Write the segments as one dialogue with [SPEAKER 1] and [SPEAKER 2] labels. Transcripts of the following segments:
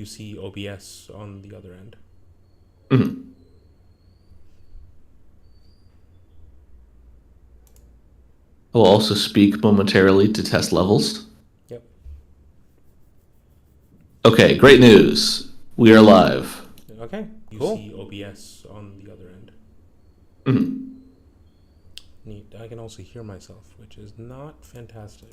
[SPEAKER 1] see OBS on the other end.
[SPEAKER 2] Mhm. I'll also speak momentarily to test levels.
[SPEAKER 1] Yep.
[SPEAKER 2] Okay, great news. We are live.
[SPEAKER 1] Okay, cool. You see OBS on the other end.
[SPEAKER 2] Mhm.
[SPEAKER 1] Neat. I can also hear myself, which is not fantastic.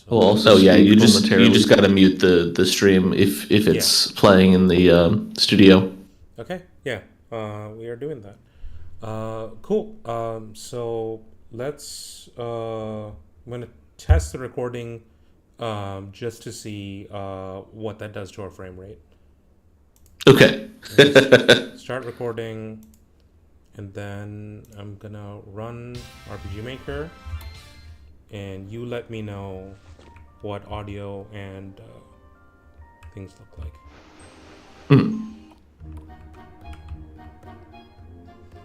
[SPEAKER 2] We'll also
[SPEAKER 1] yeah,
[SPEAKER 2] you just got to mute the stream if it's playing in the studio.
[SPEAKER 1] Okay, yeah, we are doing that. Cool. So let's. I'm gonna test the recording, just to see what that does to our frame rate.
[SPEAKER 2] Okay.
[SPEAKER 1] Start recording, and then I'm gonna run RPG Maker, and you let me know what audio and things look like.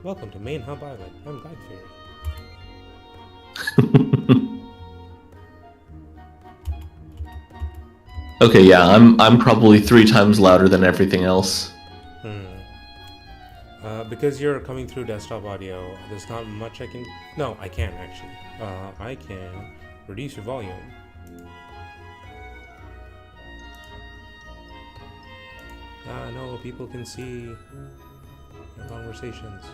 [SPEAKER 1] Welcome to Main Hub Island. I'm Guide Fairy.
[SPEAKER 2] Okay, yeah, I'm probably 3 times louder than everything else.
[SPEAKER 1] Because you're coming through desktop audio, there's not much I can. No, I can actually. I can reduce your volume. No, people can see your conversations.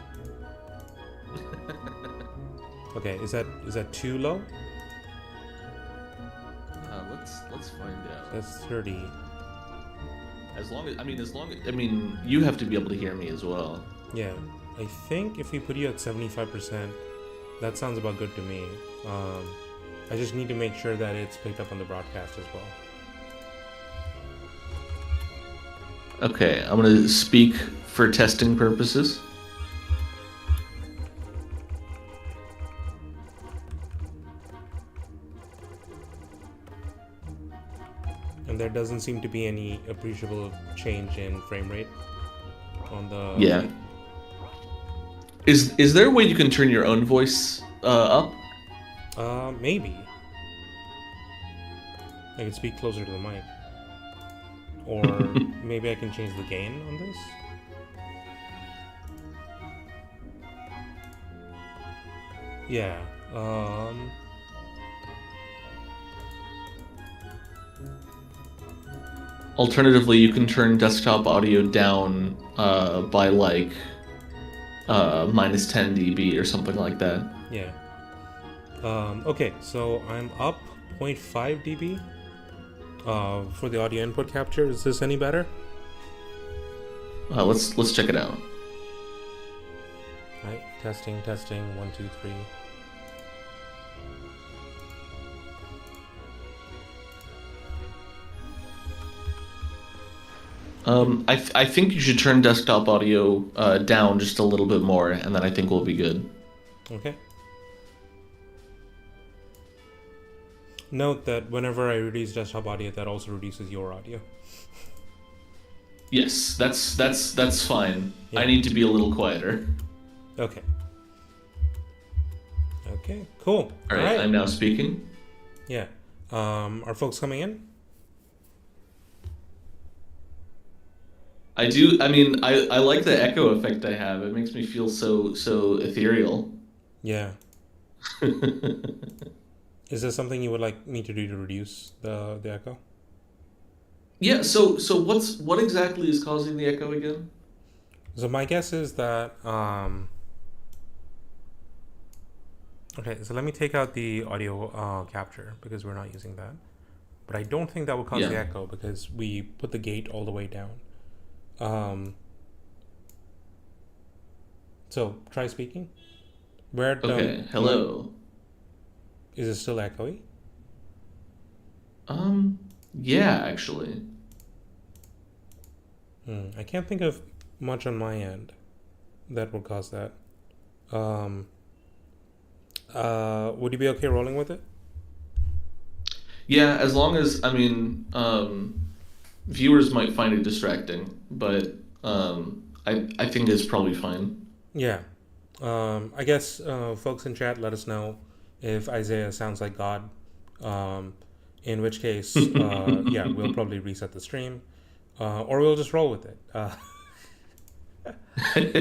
[SPEAKER 1] Okay, is that too low?
[SPEAKER 2] Let's find out.
[SPEAKER 1] That's 30.
[SPEAKER 2] As long as you have to be able to hear me as well.
[SPEAKER 1] Yeah, I think if we put you at 75%, that sounds about good to me. I just need to make sure that it's picked up on the broadcast as well.
[SPEAKER 2] Okay, I'm gonna speak for testing purposes.
[SPEAKER 1] And there doesn't seem to be any appreciable change in frame rate on the...
[SPEAKER 2] Yeah. Is there a way you can turn your own voice up?
[SPEAKER 1] Maybe. I can speak closer to the mic. Or maybe I can change the gain on this? Yeah.
[SPEAKER 2] Alternatively, you can turn desktop audio down by like minus 10 dB or something like that.
[SPEAKER 1] Yeah. Okay, so I'm up 0.5 dB for the audio input capture. Is this any better?
[SPEAKER 2] Let's check it out.
[SPEAKER 1] Right, testing, 1, 2, 3.
[SPEAKER 2] I think you should turn desktop audio down just a little bit more, and then I think we'll be good.
[SPEAKER 1] Okay. Note that whenever I reduce desktop audio, that also reduces your audio.
[SPEAKER 2] Yes, that's fine.
[SPEAKER 1] Yeah.
[SPEAKER 2] I need to be a little quieter.
[SPEAKER 1] Okay. Okay, cool.
[SPEAKER 2] All right, I'm now speaking.
[SPEAKER 1] Yeah. Are folks coming in?
[SPEAKER 2] I do. I mean, I like the echo effect I have. It makes me feel so ethereal.
[SPEAKER 1] Yeah. Is there something you would like me to do to reduce the echo?
[SPEAKER 2] Yeah. So what exactly is causing the echo again?
[SPEAKER 1] So my guess is that okay. So let me take out the audio capture because we're not using that. But I don't think that will cause the echo because we put the gate all the way down. So try speaking.
[SPEAKER 2] Okay. Hello.
[SPEAKER 1] Is it still echoey?
[SPEAKER 2] Yeah, actually.
[SPEAKER 1] I can't think of much on my end that would cause that. Would you be okay rolling with it?
[SPEAKER 2] Yeah, as long as viewers might find it distracting, but I think it's probably fine.
[SPEAKER 1] Yeah. I guess folks in chat, let us know if Isaiah sounds like God. In which case, yeah, we'll probably reset the stream. or we'll just roll with it.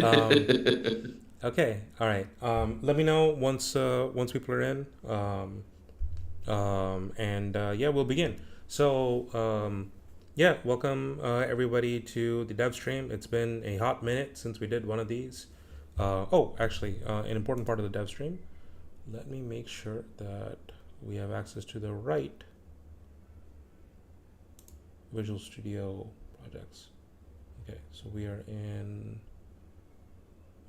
[SPEAKER 1] Um, okay, all right. Let me know once people are in, and yeah, we'll begin. So yeah, welcome everybody to the dev stream. It's been a hot minute since we did one of these. Oh, actually, an important part of the dev stream. Let me make sure that we have access to the right Visual Studio projects. Okay, so we are in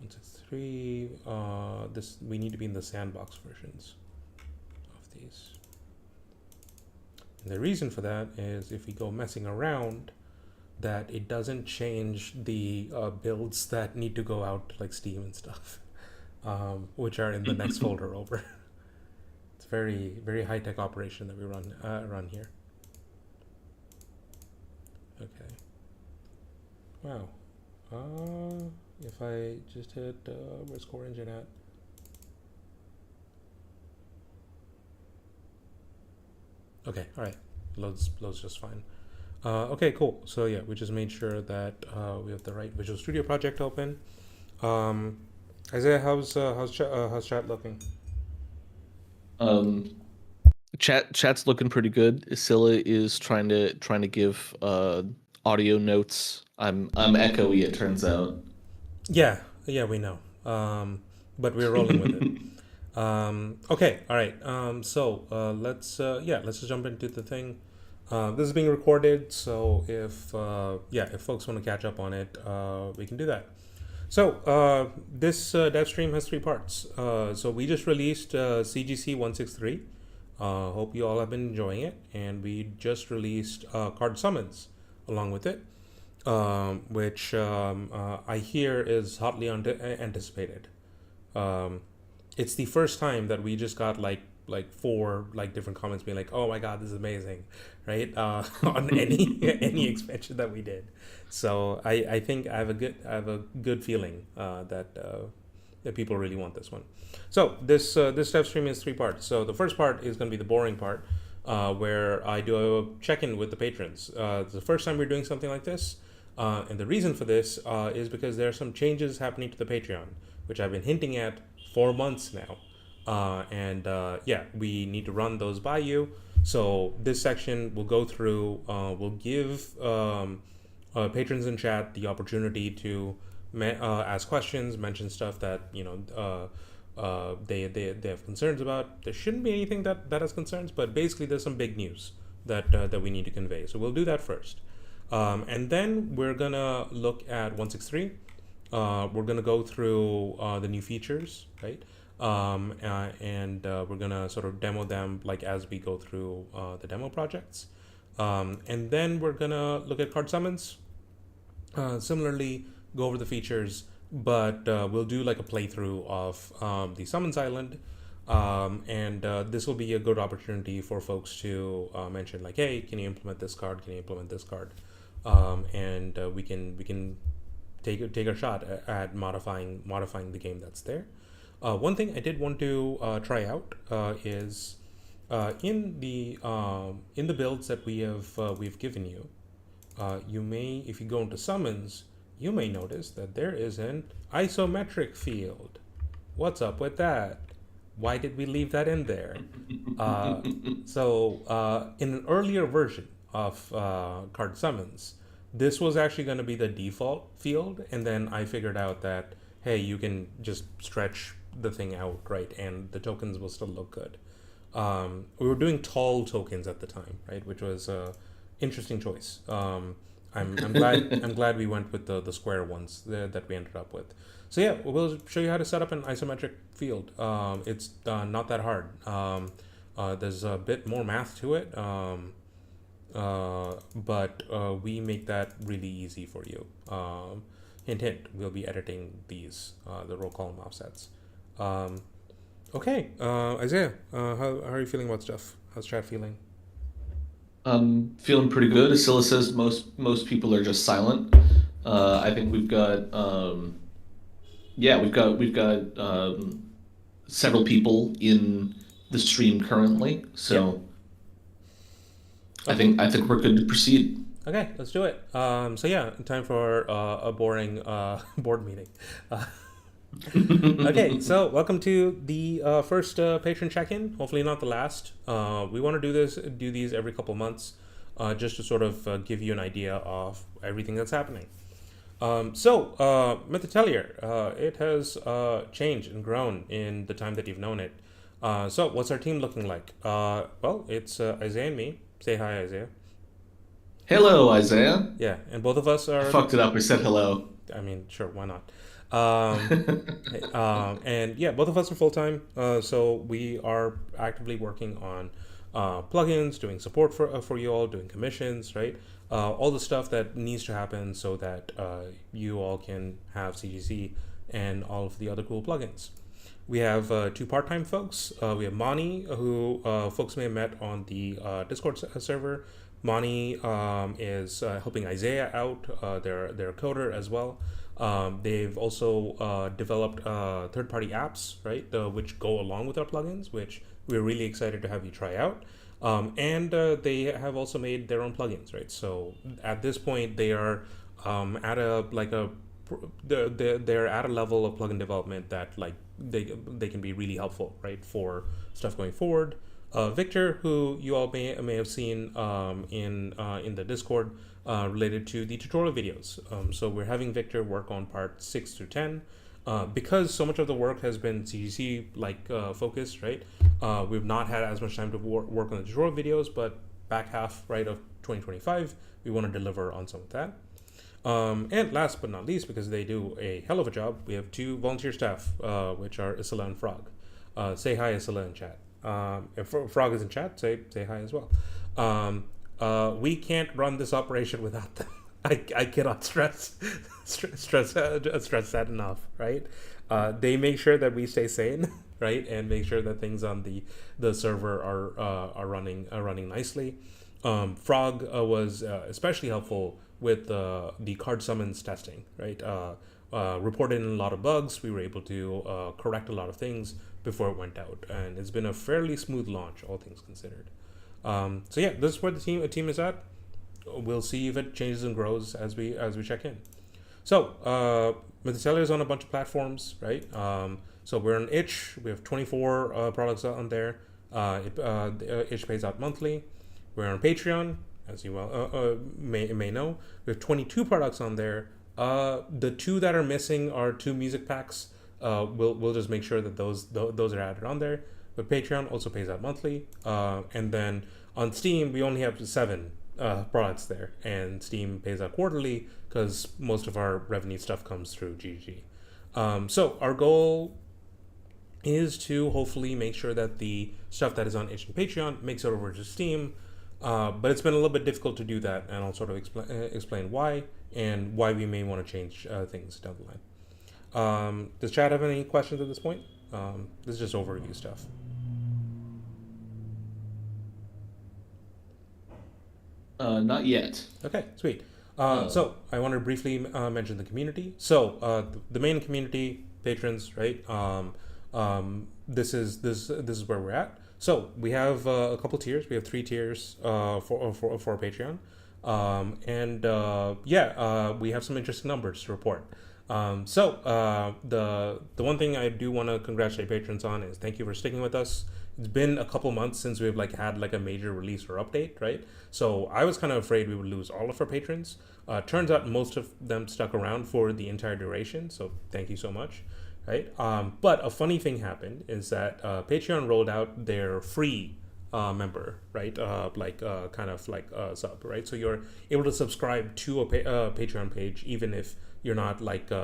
[SPEAKER 1] 1.6.3. This we need to be in the sandbox versions of these. And the reason for that is if we go messing around, that it doesn't change the builds that need to go out like Steam and stuff, which are in the next folder over. It's very high tech operation that we run here. Okay. Wow. If I just hit where's Core Engine at? Okay, all right. Loads just fine. Okay, cool. So yeah, we just made sure that we have the right Visual Studio project open. Isaiah, how's chat looking?
[SPEAKER 2] Chat's looking pretty good. Scylla is trying to give audio notes. I'm echoey, it turns out.
[SPEAKER 1] Yeah, we know. But we're rolling with it. Okay, all right. So let's just jump into the thing. This is being recorded, so if folks want to catch up on it, we can do that. So this dev stream has 3 parts. So we just released CGC 1.6.3. Hope you all have been enjoying it, and we just released card summons along with it, which I hear is hotly anticipated. It's the first time that we just got like 4 like different comments being like, "Oh my god, this is amazing," right? On any expansion that we did. So I think I have a good feeling that people really want this one. So this dev stream is 3 parts. So the first part is going to be the boring part, where I do a check-in with the patrons. It's the first time we're doing something like this, and the reason for this is because there are some changes happening to the Patreon, which I've been hinting at for months now. Yeah, we need to run those by you. So this section will go through, will give patrons in chat the opportunity to ask questions, mention stuff that they have concerns about. There shouldn't be anything that has concerns, but basically there's some big news that we need to convey. So we'll do that first, and then we're gonna look at 1.6.3. We're gonna go through the new features, right? And we're gonna sort of demo them like as we go through the demo projects, and then we're gonna look at card summons. Similarly, go over the features, but we'll do like a playthrough of the summons island, and this will be a good opportunity for folks to mention like, hey, can you implement this card? Can you implement this card? And we can take a shot at modifying the game that's there. One thing I did want to try out is in the builds that we've given you. You may, if you go into summons, you may notice that there is an isometric field. What's up with that? Why did we leave that in there? So in an earlier version of card summons, this was actually going to be the default field, and then I figured out that, hey, you can just stretch the thing out, right, and the tokens will still look good. We were doing tall tokens at the time, right, which was a interesting choice. I'm glad we went with the square ones that we ended up with. So yeah, we'll show you how to set up an isometric field. It's not that hard. There's a bit more math to it, but we make that really easy for you. Hint, hint, we'll be editing these, the row column offsets. Okay, Isaiah, how are you feeling about stuff? How's chat feeling?
[SPEAKER 2] I'm feeling pretty good. Ascilla says most people are just silent. I think we've got several people in the stream currently, so
[SPEAKER 1] Okay.
[SPEAKER 2] I think we're good to proceed.
[SPEAKER 1] Okay, let's do it. So yeah, time for a boring board meeting. Uh, okay, so welcome to the first patron check-in. Hopefully not the last. We want to do these every couple months, just to sort of give you an idea of everything that's happening. MythAtelier, it has changed and grown in the time that you've known it. So what's our team looking like? Well, it's Isaiah and me. Say hi, Isaiah.
[SPEAKER 2] Hello, Isaiah.
[SPEAKER 1] Yeah, and both of us
[SPEAKER 2] I
[SPEAKER 1] are.
[SPEAKER 2] fucked it up. I said hello.
[SPEAKER 1] I mean, sure, why not? Um, and yeah, both of us are full time, so we are actively working on plugins, doing support for you all, doing commissions, right? All the stuff that needs to happen so that you all can have CGC and all of the other cool plugins. We have two part-time folks. We have Mani, who folks may have met on the Discord server. Mani is helping Isaiah out. They're a coder as well. They've also developed third-party apps, right, which go along with our plugins, which we're really excited to have you try out. And they have also made their own plugins, right? So at this point, they are at a like a they're at a level of plugin development that like they can be really helpful, right, for stuff going forward. Victor, who you all may have seen in the Discord, related to the tutorial videos. So we're having Victor work on part 6 through 10. Because so much of the work has been CGC focused, right? We've not had as much time to work on the tutorial videos, but back half, right, of 2025, we want to deliver on some of that. And last but not least, because they do a hell of a job, we have two volunteer staff, which are Isla and Frog. Say hi, Isla, in chat. If Frog is in chat, say hi as well. We can't run this operation without them. I cannot stress that enough, right? They make sure that we stay sane, right, and make sure that things on the server are running nicely. Frog was especially helpful with the card summons testing, right? Reported in a lot of bugs. We were able to correct a lot of things before it went out, and it's been a fairly smooth launch, all things considered. So yeah, this is where the team is at. We'll see if it changes and grows as we check in. So MythAtelier is on a bunch of platforms, right? So we're on Itch. We have 24 products on there. Itch pays out monthly. We're on Patreon, as you well may know. We have 22 products on there. The two that are missing are two music packs. We'll just make sure that those are added on there. But Patreon also pays out monthly. And then on Steam, we only have 7 products there, and Steam pays out quarterly because most of our revenue stuff comes through GG. So our goal is to hopefully make sure that the stuff that is on Itch and Patreon makes it over to Steam, but it's been a little bit difficult to do that, and I'll sort of explain why and why we may want to change things down the line. Does Chad have any questions at this point? This is just overview stuff.
[SPEAKER 2] Not yet.
[SPEAKER 1] Okay, sweet. So I want to briefly mention the community. So the main community patrons, right? This is where we're at. So we have a couple tiers. We have 3 tiers for Patreon, we have some interesting numbers to report. The one thing I do want to congratulate patrons on is thank you for sticking with us. It's been a couple months since we've had a major release or update, right? So I was kind of afraid we would lose all of our patrons. Turns out most of them stuck around for the entire duration. So thank you so much, right? But a funny thing happened is that Patreon rolled out their free member, right? Sub, right? So you're able to subscribe to a Patreon page even if you're not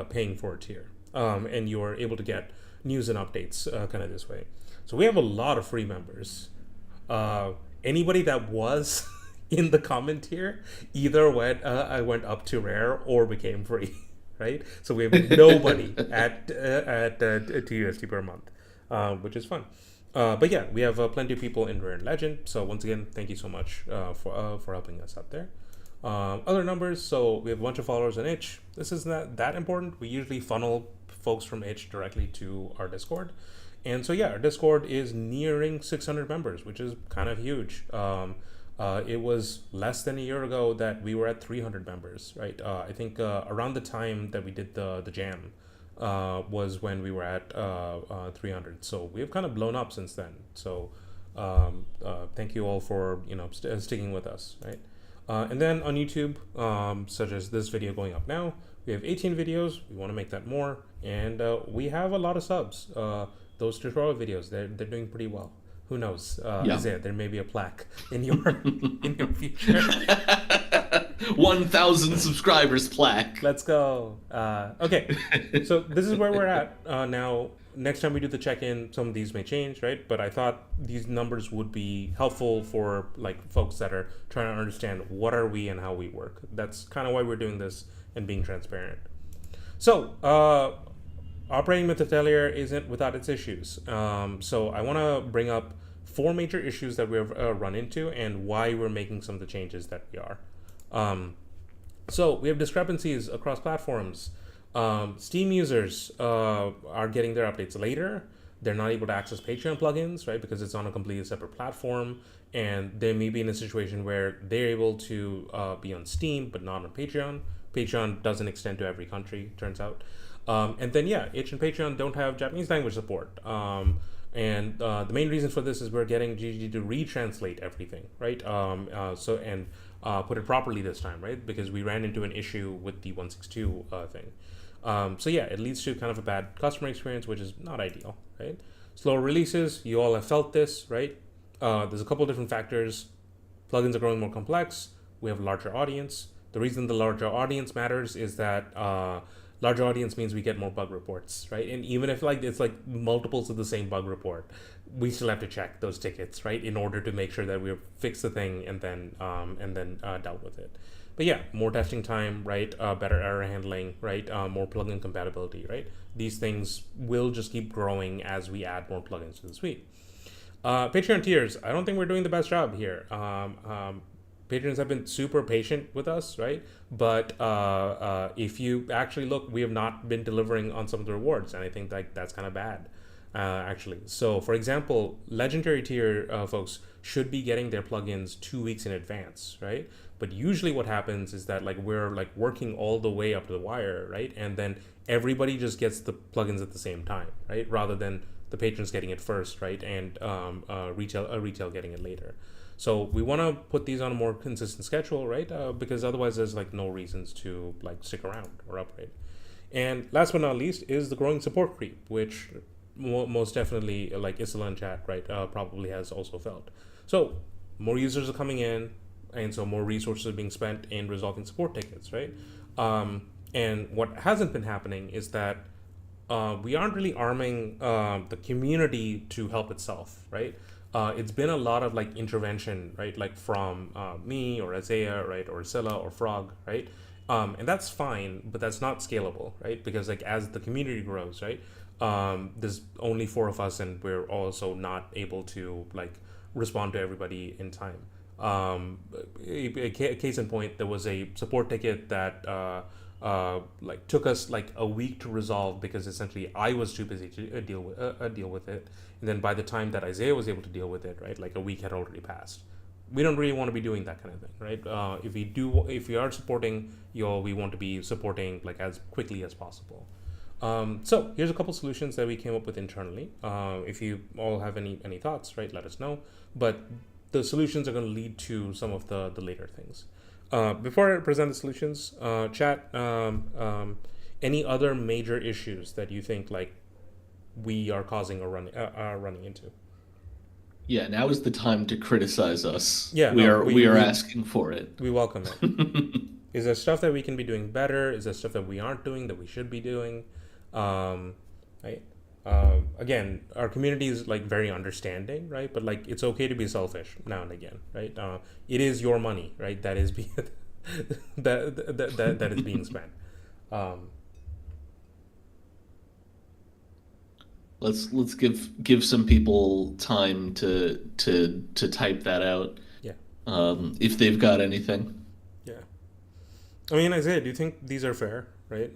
[SPEAKER 1] paying for a tier, and you're able to get news and updates kind of this way. So we have a lot of free members. Anybody that was in the comment here either went up to rare or became free, right? So we have nobody at 2 USD per month, which is fun. But yeah, we have plenty of people in rare and legend. So once again, thank you so much for helping us out there. Other numbers, so we have a bunch of followers on Itch. This isn't that important. We usually funnel folks from Itch directly to our Discord. And so yeah, our Discord is nearing 600 members, which is kind of huge. It was less than a year ago that we were at 300 members, right? I think around the time that we did the jam was when we were at 300. So we have kind of blown up since then. So thank you all for sticking with us, right? And then on YouTube, such as this video going up now, we have 18 videos. We want to make that more, and we have a lot of subs. Those tutorial videos, they're doing pretty well. Who knows? Isaiah, there may be a plaque in your in your future.
[SPEAKER 2] 1,000 subscribers plaque.
[SPEAKER 1] Let's go. Okay, so this is where we're at now. Next time we do the check-in, some of these may change, right? But I thought these numbers would be helpful for like folks that are trying to understand what are we and how we work. That's kind of why we're doing this and being transparent. So operating MythAtelier isn't without its issues. So I want to bring up 4 major issues that we've run into and why we're making some of the changes that we are. So we have discrepancies across platforms. Steam users are getting their updates later. They're not able to access Patreon plugins, right? Because it's on a completely separate platform. And they may be in a situation where they're able to be on Steam, but not on Patreon. Patreon doesn't extend to every country, turns out. And then, yeah, Itch and Patreon don't have Japanese language support. And the main reason for this is we're getting GG to retranslate everything, right? Put it properly this time, right? Because we ran into an issue with the 162 thing. So yeah, it leads to kind of a bad customer experience, which is not ideal, right? Slower releases, you all have felt this, right? There's a couple of different factors. Plugins are growing more complex. We have a larger audience. The reason the larger audience matters is that larger audience means we get more bug reports, right? And even if it's like multiples of the same bug report, we still have to check those tickets, right, in order to make sure that we fix the thing and then dealt with it. But yeah, more testing time, right? Better error handling, right? More plugin compatibility, right? These things will just keep growing as we add more plugins to the suite. Patreon tiers, I don't think we're doing the best job here. Patrons have been super patient with us, right? But if you actually look, we have not been delivering on some of the rewards, and I think that's kind of bad, actually. So, for example, legendary tier folks should be getting their plugins 2 weeks in advance, right? But usually what happens is that we're working all the way up to the wire, right? And then everybody just gets the plugins at the same time, right? Rather than the patrons getting it first, right? And retail getting it later. So we want to put these on a more consistent schedule, right? Because otherwise there's no reasons to stick around or upgrade. And last but not least is the growing support creep, which most definitely Isla in chat, right, probably has also felt. So more users are coming in, and so more resources are being spent in resolving support tickets, right? And what hasn't been happening is that we aren't really arming the community to help itself, right? It's been a lot of intervention, right? From me or Isaiah, right? Or Scylla or Frog, right? And that's fine, but that's not scalable, right? Because as the community grows, right? There's only 4 of us, and we're also not able to respond to everybody in time. A case in point, there was a support ticket that took us a week to resolve because essentially I was too busy to deal with it, and then by the time that Isaiah was able to deal with it, right, a week had already passed. We don't really want to be doing that kind of thing, right? If we are supporting you all, we want to be supporting as quickly as possible. So here's a couple solutions that we came up with internally. If you all have any thoughts, right, let us know. But the solutions are going to lead to some of the later things. Before I present the solutions, chat, any other major issues that you think we are causing or running into?
[SPEAKER 2] Yeah, now is the time to criticize us.
[SPEAKER 1] Yeah,
[SPEAKER 2] we are asking for it.
[SPEAKER 1] We welcome it. Is there stuff that we can be doing better? Is there stuff that we aren't doing that we should be doing? Right? Again, our community is very understanding, right? But it's okay to be selfish now and again, right? It is your money, right? That is being that is being spent.
[SPEAKER 2] Let's give some people time to type that out.
[SPEAKER 1] Yeah.
[SPEAKER 2] If they've got anything.
[SPEAKER 1] Yeah. I mean, Isaiah, do you think these are fair, right?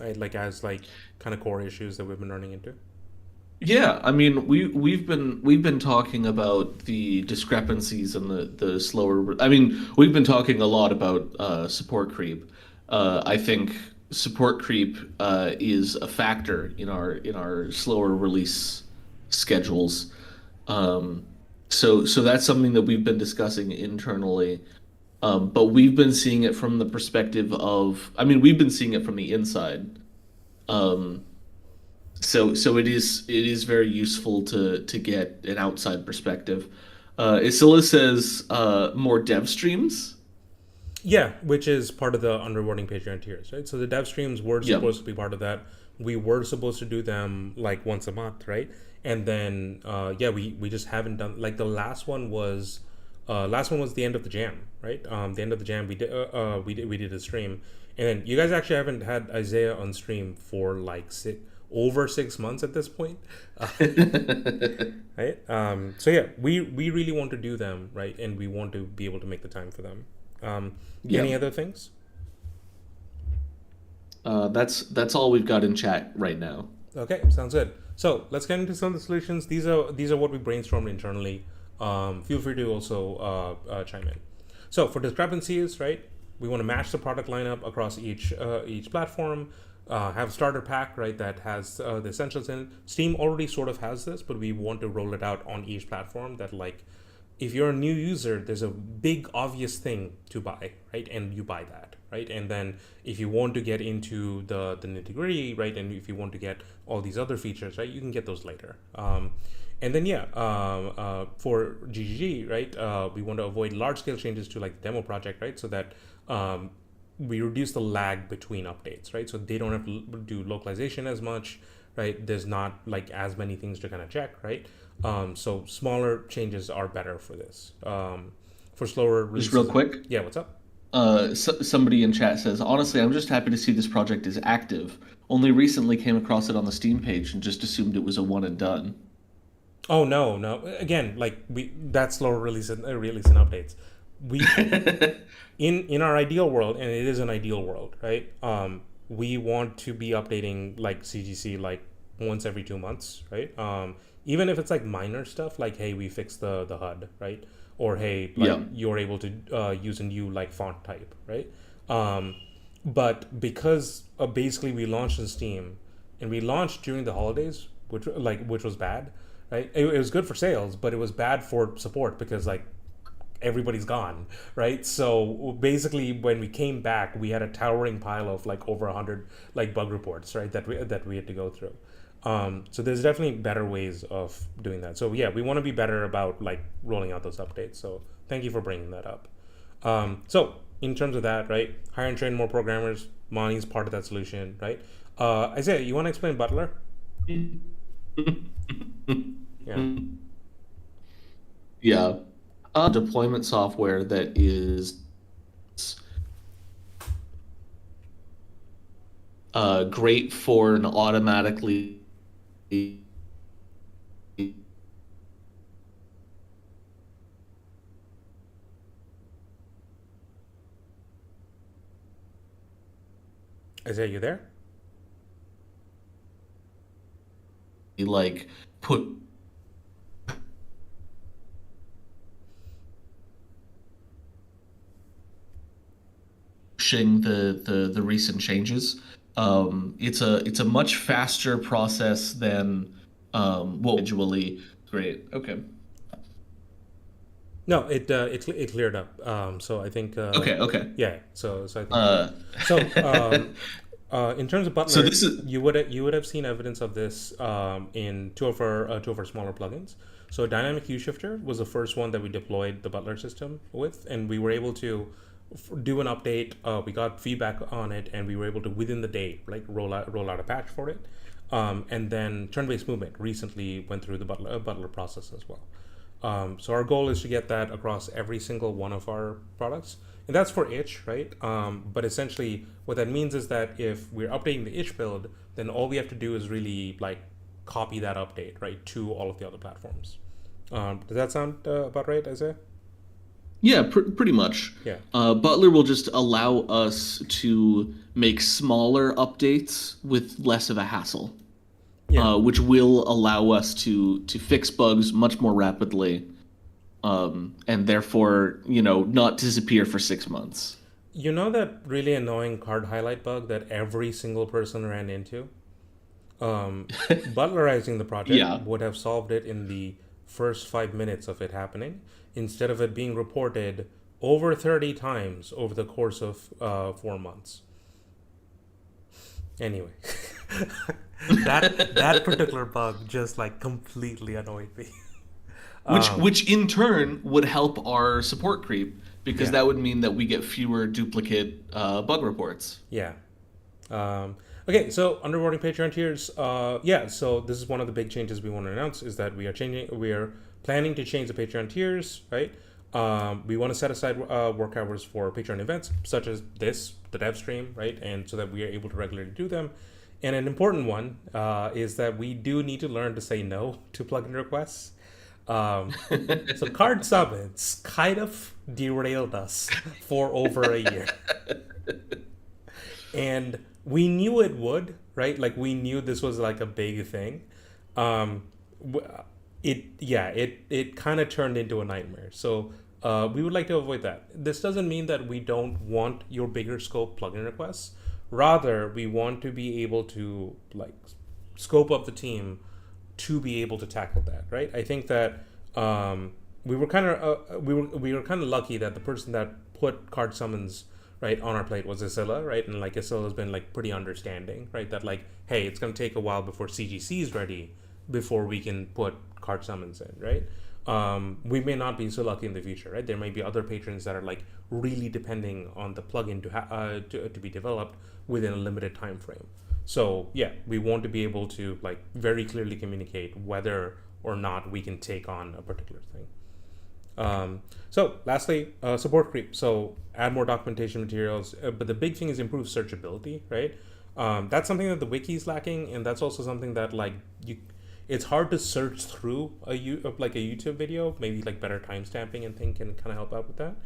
[SPEAKER 1] As kind of core issues that we've been running into?
[SPEAKER 2] Yeah, I mean, we've been talking about the discrepancies and the slower. I mean, we've been talking a lot about support creep. I think support creep is a factor in our slower release schedules. Um, so that's something that we've been discussing internally. But we've been seeing it from the perspective of, I mean, we've been seeing it from the inside. Um, so it is very useful to get an outside perspective. Isilla says more dev streams.
[SPEAKER 1] Yeah, which is part of the underwarding Patreon tiers, right? So the dev streams were
[SPEAKER 2] Yep.
[SPEAKER 1] supposed to be part of that. We were supposed to do them like once a month, right? And then yeah, we just haven't done like the last one was the end of the jam, right? The end of the jam we did a stream, and then you guys actually haven't had Isaiah on stream for like over 6 months at this point, right? So yeah, we really want to do them, right? And we want to be able to make the time for them. Any
[SPEAKER 2] Yep.
[SPEAKER 1] other things?
[SPEAKER 2] That's all we've got in chat right now.
[SPEAKER 1] Okay, sounds good. So let's get into some of the solutions. These are what we brainstormed internally. Feel free to also chime in. So for discrepancies, right? We want to match the product lineup across each platform. Have a starter pack, right? That has the essentials in it. Steam already sort of has this, but we want to roll it out on each platform. That like, if you're a new user, there's a big obvious thing to buy, right? And you buy that, right? And then if you want to get into the nitty gritty, right? And if you want to get all these other features, right? You can get those later. And then yeah, for GGG, right? We want to avoid large scale changes to like the demo project, right? So that we reduce the lag between updates, right? So they don't have to do localization as much, right? There's not like as many things to kind of check, right? So smaller changes are better for this. For slower
[SPEAKER 2] Just real
[SPEAKER 1] releases,
[SPEAKER 2] quick,
[SPEAKER 1] yeah. What's up?
[SPEAKER 2] somebody in chat says, honestly, I'm just happy to see this project is active. Only recently came across it on the Steam page and just assumed it was a one and done.
[SPEAKER 1] Oh no, no. Again, like we that's slower release and updates. We in our ideal world, and it is an ideal world, right? We want to be updating like CGC like once every 2 months, right? Even if it's like minor stuff, like hey, we fixed the HUD, right? Or hey, like
[SPEAKER 2] Yeah.
[SPEAKER 1] you're able to use a new like font type, right? Um, but because basically we launched in Steam, and we launched during the holidays, which was bad, right? It was good for sales, but it was bad for support because like everybody's gone, right? So basically, when we came back, we had a towering pile of like over 100 like bug reports, right? That we had to go through. So there's definitely better ways of doing that. So yeah, we want to be better about like rolling out those updates. So thank you for bringing that up. So in terms of that, right? Hire and train more programmers. Money's part of that solution, right? Isaiah, you want to explain Butler? Yeah.
[SPEAKER 2] Yeah. Deployment software that is great for an automatically.
[SPEAKER 1] Isaiah, you there?
[SPEAKER 2] Like put pushing the recent changes. It's a much faster process than what individually. Great. Okay.
[SPEAKER 1] No, it cleared up. So I think
[SPEAKER 2] Okay. Okay.
[SPEAKER 1] yeah. So I think you're good.
[SPEAKER 2] Uh,
[SPEAKER 1] So in terms of
[SPEAKER 2] so
[SPEAKER 1] Butler,
[SPEAKER 2] this is
[SPEAKER 1] you would have seen evidence of this in two of our smaller plugins. So Dynamic Hue Shifter was the first one that we deployed the Butler system with, and we were able to do an update. We got feedback on it, and we were able to within the day like roll out a patch for it. And then turn-based movement recently went through the Butler process as well. So our goal is to get that across every single one of our products, and that's for itch, right? But essentially, what that means is that if we're updating the itch build, then all we have to do is really like copy that update, right, to all of the other platforms. Does that sound about right, Isaiah?
[SPEAKER 2] Yeah, pretty much.
[SPEAKER 1] Yeah.
[SPEAKER 2] Butler will just allow us to make smaller updates with less of a hassle.
[SPEAKER 1] Yeah.
[SPEAKER 2] which will allow us to fix bugs much more rapidly, and therefore, not disappear for 6 months.
[SPEAKER 1] You know that really annoying card highlight bug that every single person ran into? Butlerizing the project
[SPEAKER 2] Yeah.
[SPEAKER 1] would have solved it in the first 5 minutes of it happening, instead of it being reported over 30 times over the course of 4 months. Anyway, that particular bug just like completely annoyed me.
[SPEAKER 2] Which in turn would help our support creep because
[SPEAKER 1] Yeah,
[SPEAKER 2] that would mean that we get fewer duplicate bug reports.
[SPEAKER 1] yeah. Um, okay, so underboarding Patreon tiers. Yeah, so this is one of the big changes we want to announce is that we are planning to change the Patreon tiers, right? We want to set aside work hours for Patreon events such as this, the dev stream, right? And so that we are able to regularly do them. And an important one is that we do need to learn to say no to plugin requests. Um, so card summons kind of derailed us for over a year. And we knew it would, right? Like we knew this was like a big thing. Um, it kind of turned into a nightmare. So we would like to avoid that. This doesn't mean that we don't want your bigger scope plugin requests. Rather, we want to be able to like scope up the team to be able to tackle that, right? I think that we were kind of lucky that the person that put card summons right on our plate was Isilla, right? And like Isilla has been like pretty understanding, right? That like, hey, it's gonna take a while before CGC is ready before we can put card summons in, right? We may not be so lucky in the future, right? There may be other patrons that are like really depending on the plugin to be developed within a limited time frame. So yeah, we want to be able to like very clearly communicate whether or not we can take on a particular thing. So lastly, support creep. So add more documentation materials, but the big thing is improve searchability, right? That's something that the wiki is lacking, and that's also something that like it's hard to search through like a YouTube video. Maybe like better timestamping and thing can kind of help out with that.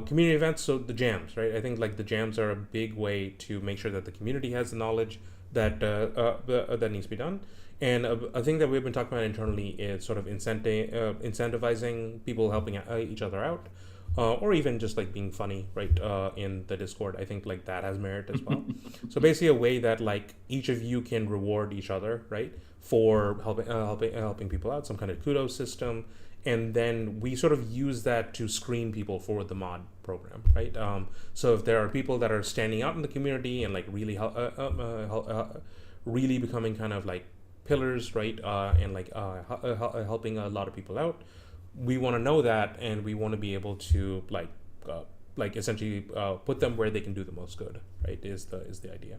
[SPEAKER 1] Community events, so the jams, right? I think like the jams are a big way to make sure that the community has the knowledge that that needs to be done. And a thing that we've been talking about internally is sort of incentivizing people helping each other out, or even just like being funny, right? In the Discord, I think like that has merit as well. So basically, a way that like each of you can reward each other, right, for helping people out, some kind of kudos system, and then we sort of use that to screen people for the mod program, right? So if there are people that are standing out in the community and like really becoming kind of like pillars, right, and like helping a lot of people out, we want to know that, and we want to be able to like essentially put them where they can do the most good, right? Is the idea.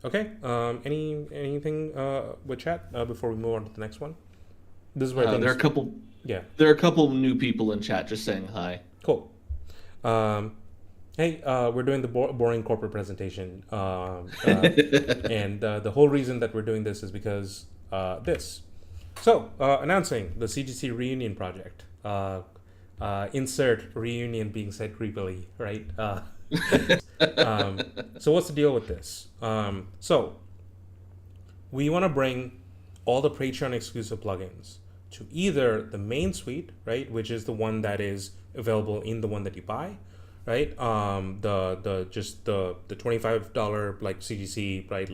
[SPEAKER 1] Okay. Anything with chat before we move on to the next one? This is where
[SPEAKER 2] There are
[SPEAKER 1] things.
[SPEAKER 2] a couple.
[SPEAKER 1] Yeah.
[SPEAKER 2] There are a couple new people in chat just saying hi.
[SPEAKER 1] Cool. Um, Hey, we're doing the boring corporate presentation, and the whole reason that we're doing this is because this. So, announcing the CGC Reunion Project. Insert reunion being said creepily, right? So, what's the deal with this? So, we want to bring all the Patreon exclusive plugins to either the main suite, right, which is the one that is available in the one that you buy, right? The $25 like CGC, right,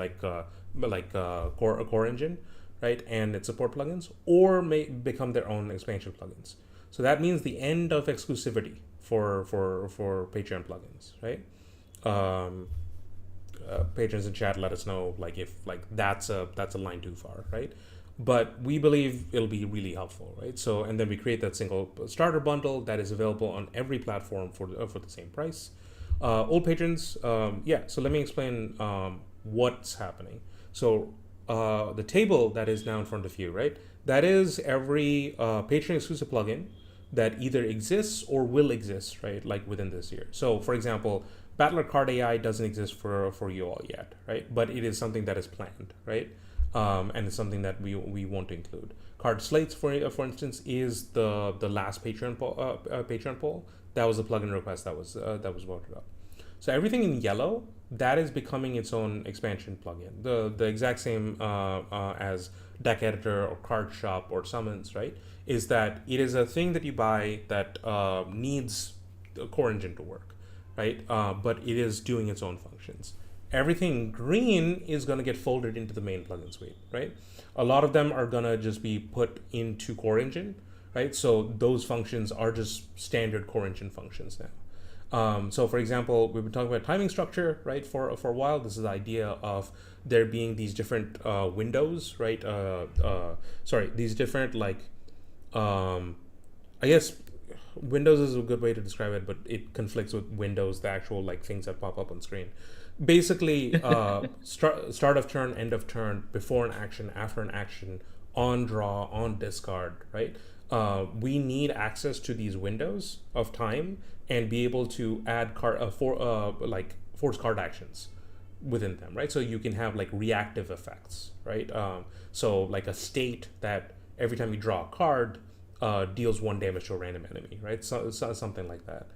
[SPEAKER 1] core engine, right, and its support plugins, or may become their own expansion plugins. So that means the end of exclusivity for Patreon plugins, right? Patrons in chat, let us know like if like that's a line too far, right? But we believe it'll be really helpful, right? So, and then we create that single starter bundle that is available on every platform for the same price. Old patrons, yeah. So let me explain what's happening. So the table that is now in front of you, right? That is every Patreon exclusive plugin that either exists or will exist, right? Like within this year. So, for example, Battler Card AI doesn't exist for you all yet, right? But it is something that is planned, right? And it's something that we want to include. Card slates, for instance, is the last Patreon poll. That was a plugin request that was voted up. So everything in yellow, that is becoming its own expansion plugin. The exact same as deck editor or card shop or summons, right? Is that it is a thing that you buy that needs the core engine to work, right? But it is doing its own functions. Everything green is going to get folded into the main plugin suite, right? A lot of them are going to just be put into core engine, right? So those functions are just standard core engine functions now. So for example, we've been talking about timing structure, right, for a while. This is the idea of there being these different windows, right? These different I guess Windows is a good way to describe it, but it conflicts with Windows, the actual like things that pop up on screen. Basically, start of turn, end of turn, before an action, after an action, on draw, on discard, right? We need access to these windows of time and be able to add force card actions within them, right? So you can have like reactive effects, right? So like a state that every time you draw a card deals 1 damage to a random enemy, right? So something like that.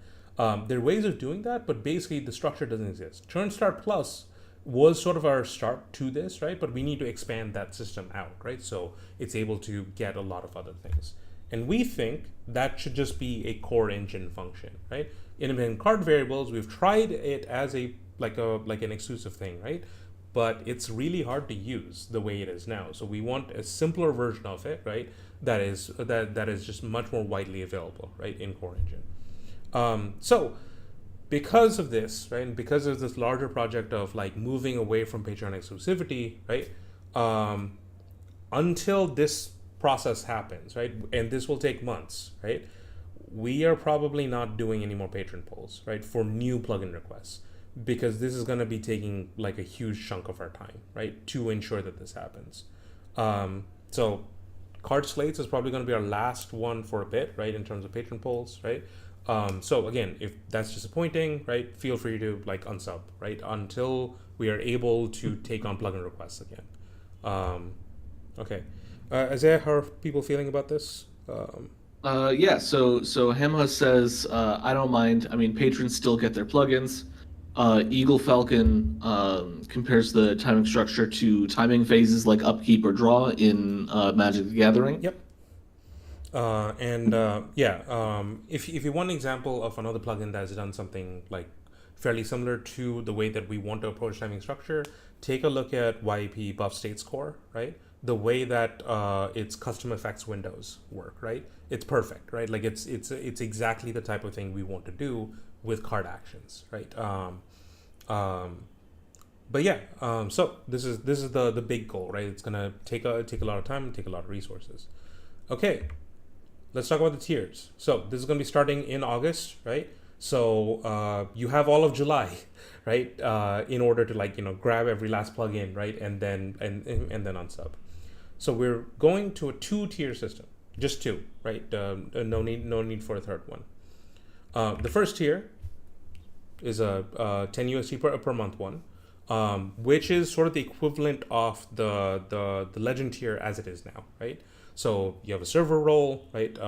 [SPEAKER 1] There are ways of doing that, but basically the structure doesn't exist. Turn Start Plus was sort of our start to this, right? But we need to expand that system out, right? So it's able to get a lot of other things. And we think that should just be a core engine function, right? In card variables, we've tried it as an exclusive thing, right? But it's really hard to use the way it is now. So we want a simpler version of it, right? That is just much more widely available, right, in core engine. So because of this, right, and because of this larger project of like moving away from Patreon exclusivity, right, until this process happens, right, and this will take months, right, we are probably not doing any more patron polls, right, for new plugin requests, because this is going to be taking like a huge chunk of our time, right, to ensure that this happens. So card slates is probably going to be our last one for a bit, right, in terms of patron polls, right. So again, if that's disappointing, right, feel free to like unsub, right, until we are able to take on plugin requests again. Okay. Isaiah, how are people feeling about this?
[SPEAKER 2] Yeah, so Hema says, I don't mind. I mean, patrons still get their plugins. Eagle Falcon compares the timing structure to timing phases like upkeep or draw in Magic the Gathering.
[SPEAKER 1] Yep. If you want an example of another plugin that has done something like fairly similar to the way that we want to approach timing structure, take a look at YEP Buff States Core, right? The way that its custom effects windows work, right? It's perfect, right? Like it's exactly the type of thing we want to do with card actions, right? So this is the big goal, right? It's gonna take a lot of time and take a lot of resources. Okay, let's talk about the tiers. So this is gonna be starting in August, right? So you have all of July, right? In order to grab every last plugin, right? And then unsub. So we're going to a 2-tier system, just 2, right? No need for a third one. The first tier is a 10 USD per month one, which is sort of the equivalent of the legend tier as it is now, right? So you have a server role, right?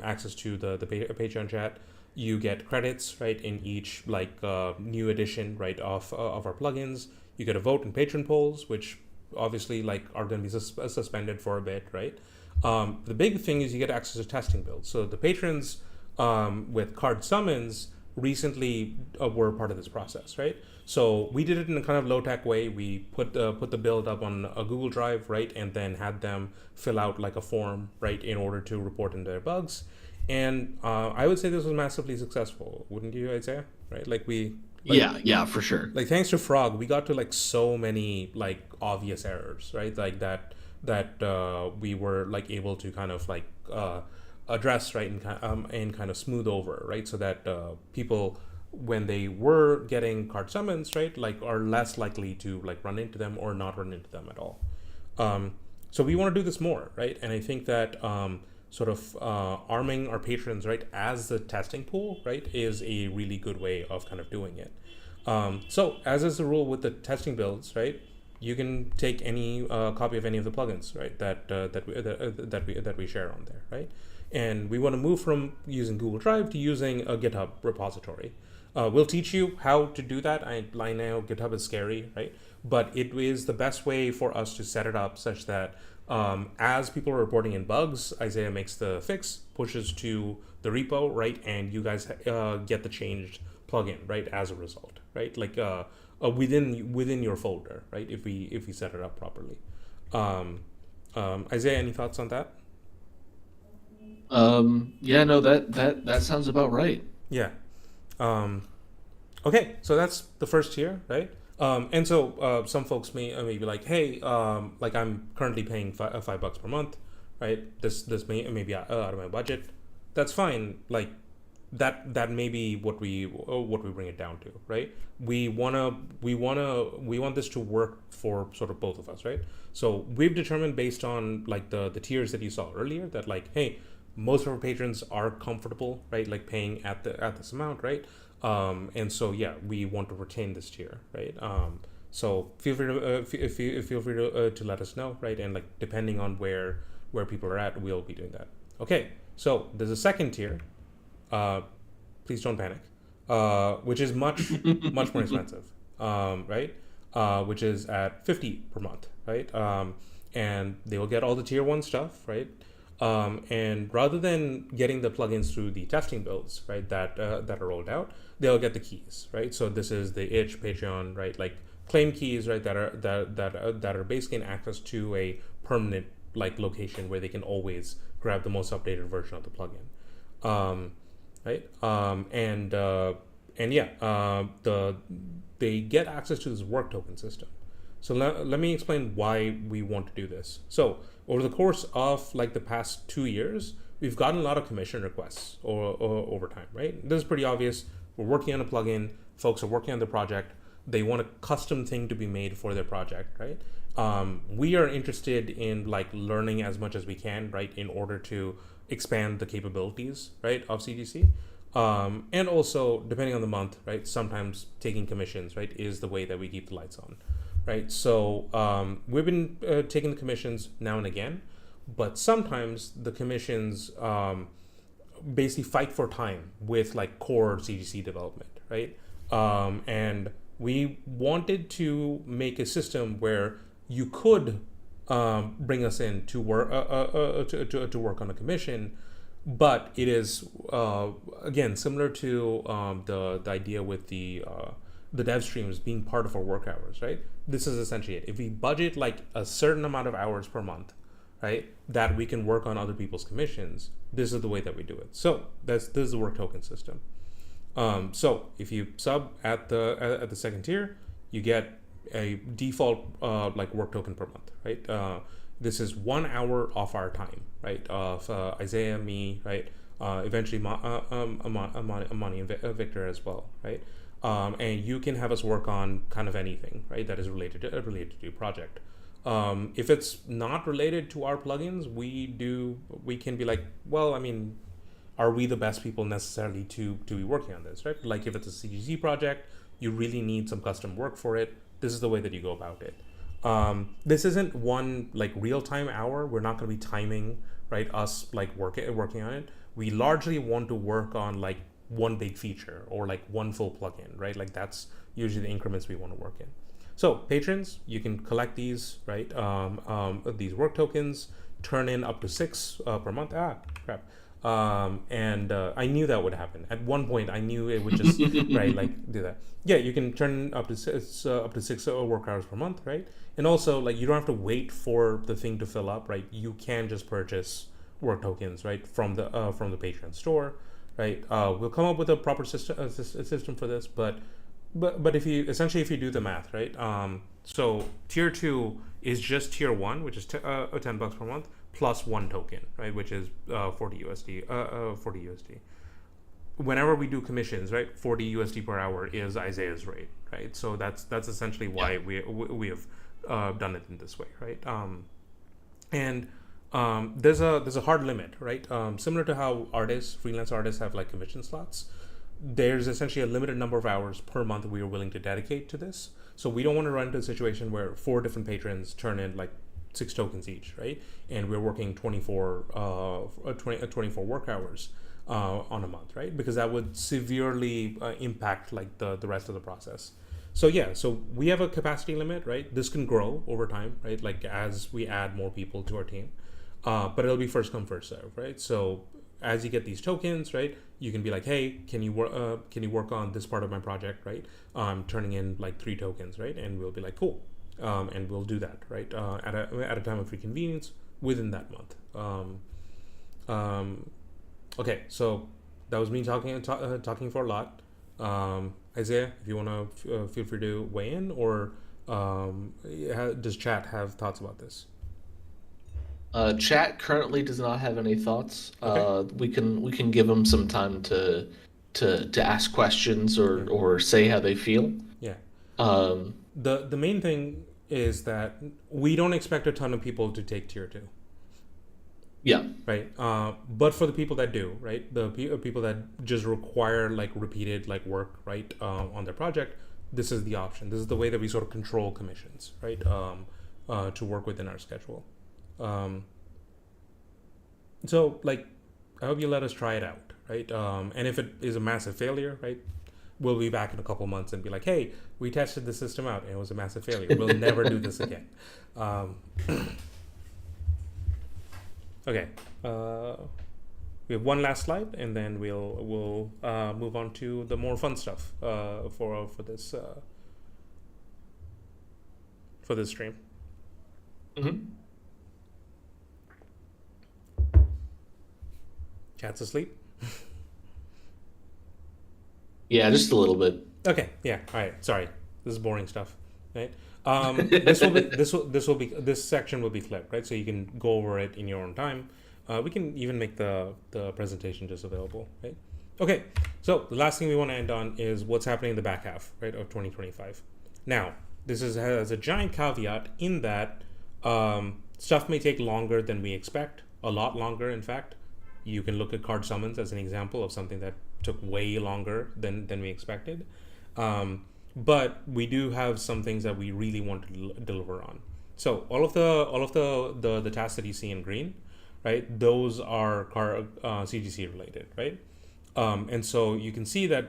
[SPEAKER 1] Access to the Patreon chat. You get credits, right, in each new edition, right, of our plugins. You get a vote in patron polls, which obviously are going to be suspended for a bit, right? The big thing is you get access to testing builds. So the patrons with card summons recently were part of this process, right? So we did it in a kind of low-tech way. We put the build up on a Google Drive, right, and then had them fill out like a form, right, in order to report in their bugs. And I would say this was massively successful, wouldn't you, Isaiah? Right?
[SPEAKER 2] Yeah, for sure.
[SPEAKER 1] Like thanks to Frog, we got to so many obvious errors, right? Like that we were able to kind of address, right, and kind of smooth over, right, so that people, when they were getting card summons, right, are less likely to run into them or not run into them at all. So we want to do this more, right? And I think that arming our patrons, right, as the testing pool, right, is a really good way of kind of doing it. So as is the rule with the testing builds, right, you can take any copy of any of the plugins, right, that we share on there, right? And we want to move from using Google Drive to using a GitHub repository. We'll teach you how to do that. I know GitHub is scary, right? But it is the best way for us to set it up such that as people are reporting in bugs, Isaiah makes the fix, pushes to the repo, right? And you guys get the changed plugin, right? As a result, right? Like within your folder, right? If we set it up properly. Isaiah, any thoughts on that?
[SPEAKER 2] Yeah, no, that sounds about right.
[SPEAKER 1] Yeah. Um, okay, so that's the first tier, right? And so some folks may be like, hey, like I'm currently paying $5 per month, right? This may be out of my budget. That's fine. Like that may be what we bring it down to, right? We want this to work for sort of both of us, right? So we've determined based on like the tiers that you saw earlier that like, hey, most of our patrons are comfortable, right? Like paying at this amount, right? And so yeah, we want to retain this tier, right? So feel free to feel free to let us know, right? And like depending on where people are at, we'll be doing that. Okay, so there's a second tier. Please don't panic. Which is much more expensive, right? Which is at 50 per month, right? And they will get all the tier 1 stuff, right? And rather than getting the plugins through the testing builds, right, that are rolled out, they'll get the keys, right? So this is the itch Patreon, right, like claim keys, right, that are basically an access to a permanent like location where they can always grab the most updated version of the plugin, right? And yeah, they get access to this work token system. So let me explain why we want to do this. So over the course of like the past 2 years, we've gotten a lot of commission requests or over time, right? This is pretty obvious. We're working on a plugin. Folks are working on the project. They want a custom thing to be made for their project, right? We are interested in like learning as much as we can, right, in order to expand the capabilities, right, of CGC. And also, depending on the month, right, sometimes taking commissions, right, is the way that we keep the lights on. Right, so we've been taking the commissions now and again, but sometimes the commissions basically fight for time with like core CGC development, right? And we wanted to make a system where you could bring us in to work to work on a commission, but it is again similar to the idea with the dev streams being part of our work hours, right? This is essentially it. If we budget like a certain amount of hours per month, right, that we can work on other people's commissions, this is the way that we do it. So this is the work token system. So if you sub at the second tier, you get a default like work token per month, right? This is 1 hour of our time, right? Of Isaiah, me, right? Eventually Amani and Victor as well, right? And you can have us work on kind of anything, right, that is related to your project. If it's not related to our plugins, we can be like, well, I mean, are we the best people necessarily to be working on this, right? Like if it's a CGC project, you really need some custom work for it. This is the way that you go about it. This isn't one like real-time hour. We're not going to be timing, right, us like working on it. We largely want to work on like one big feature or like one full plugin, right? Like that's usually the increments we want to work in. So patrons, you can collect these, right? These work tokens, turn in up to 6 per month. Ah, crap. And I knew that would happen. At one point, I knew it would just right like do that. Yeah, you can turn up to 6 work hours per month, right? And also like you don't have to wait for the thing to fill up, right? You can just purchase work tokens, right, from the Patreon store. Right, we'll come up with a proper system for this, but if you do the math, right, so tier 2 is just tier 1, which is $10 per month plus 1 token, right, which is 40 USD. Whenever we do commissions, right, 40 USD per hour is Isaiah's rate, right? So that's essentially why we have done it in this way, right? And there's a hard limit, right? Similar to how freelance artists have like commission slots, there's essentially a limited number of hours per month we are willing to dedicate to this. So we don't want to run into a situation where 4 different patrons turn in like 6 tokens each, right? And we're working 24 work hours. on a month, right? Because that would severely impact like the rest of the process. So yeah, so we have a capacity limit, right? This can grow over time, right? Like as we add more people to our team, but it'll be first come first serve, right? So as you get these tokens, right, you can be like, hey, can you work on this part of my project, right? Turning in like 3 tokens, right? And we'll be like, cool, and we'll do that, right? At a time of free convenience within that month. Um, okay, so that was me talking for a lot. Isaiah, if you want to feel free to weigh in, or does chat have thoughts about this?
[SPEAKER 2] Chat currently does not have any thoughts.
[SPEAKER 1] Okay.
[SPEAKER 2] We can give them some time to ask questions
[SPEAKER 1] Yeah.
[SPEAKER 2] or say how they feel.
[SPEAKER 1] Yeah.
[SPEAKER 2] Um,
[SPEAKER 1] The main thing is that we don't expect a ton of people to take tier two,
[SPEAKER 2] yeah.
[SPEAKER 1] right? But for the people that do, right, the people that just require like repeated like work, right, on their project, this is the option. This is the way that we sort of control commissions, right, to work within our schedule. Um, so like, I hope you let us try it out, right? And if it is a massive failure, right, we'll be back in a couple months and be like, hey, we tested the system out and it was a massive failure. We'll never do this again. Um, okay. We have one last slide, and then we'll move on to the more fun stuff for this stream.
[SPEAKER 2] Mhm.
[SPEAKER 1] Chat's asleep.
[SPEAKER 2] Yeah, just a little bit.
[SPEAKER 1] Okay. Yeah. All right. Sorry. This is boring stuff, right? This section will be clipped, right? So you can go over it in your own time. We can even make the presentation just available, right? Okay. So the last thing we want to end on is what's happening in the back half, right, of 2025. Now, has a giant caveat in that stuff may take longer than we expect, a lot longer, in fact. You can look at card summons as an example of something that took way longer than we expected. But we do have some things that we really want to deliver on. So all of the tasks that you see in green, right? Those are CGC related, right? And so you can see that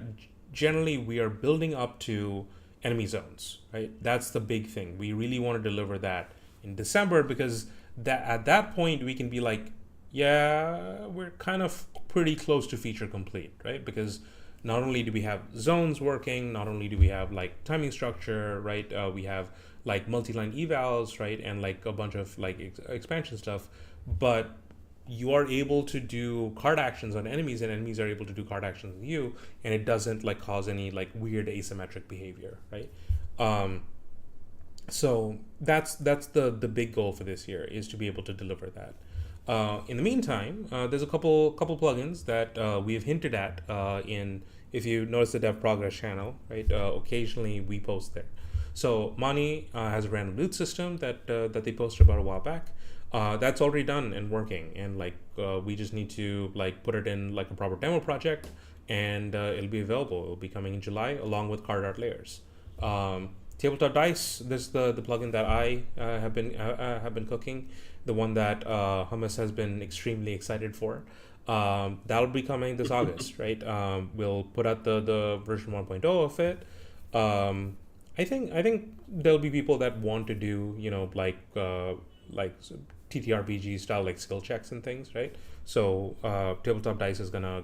[SPEAKER 1] generally we are building up to enemy zones, right? That's the big thing. We really want to deliver that in December, because that at that point we can be like, yeah, we're kind of pretty close to feature complete, right? Because not only do we have zones working, not only do we have like timing structure, right? We have like multi-line evals, right? And like a bunch of like expansion stuff, but you are able to do card actions on enemies, and enemies are able to do card actions on you, and it doesn't like cause any like weird asymmetric behavior, right? Um, so that's the big goal for this year, is to be able to deliver that. In the meantime, there's a couple plugins that we have hinted at in, if you notice the dev progress channel, right? Occasionally we post there. So Mani has a random loot system that they posted about a while back. That's already done and working, and like we just need to like put it in like a proper demo project, and it'll be available. It'll be coming in July along with card art layers. Tabletop Dice. This is the plugin that I have been cooking, the one that Hummus has been extremely excited for. That'll be coming this August, right? We'll put out the version 1.0 of it. I think there'll be people that want to do like TTRPG style like skill checks and things, right? So Tabletop Dice is gonna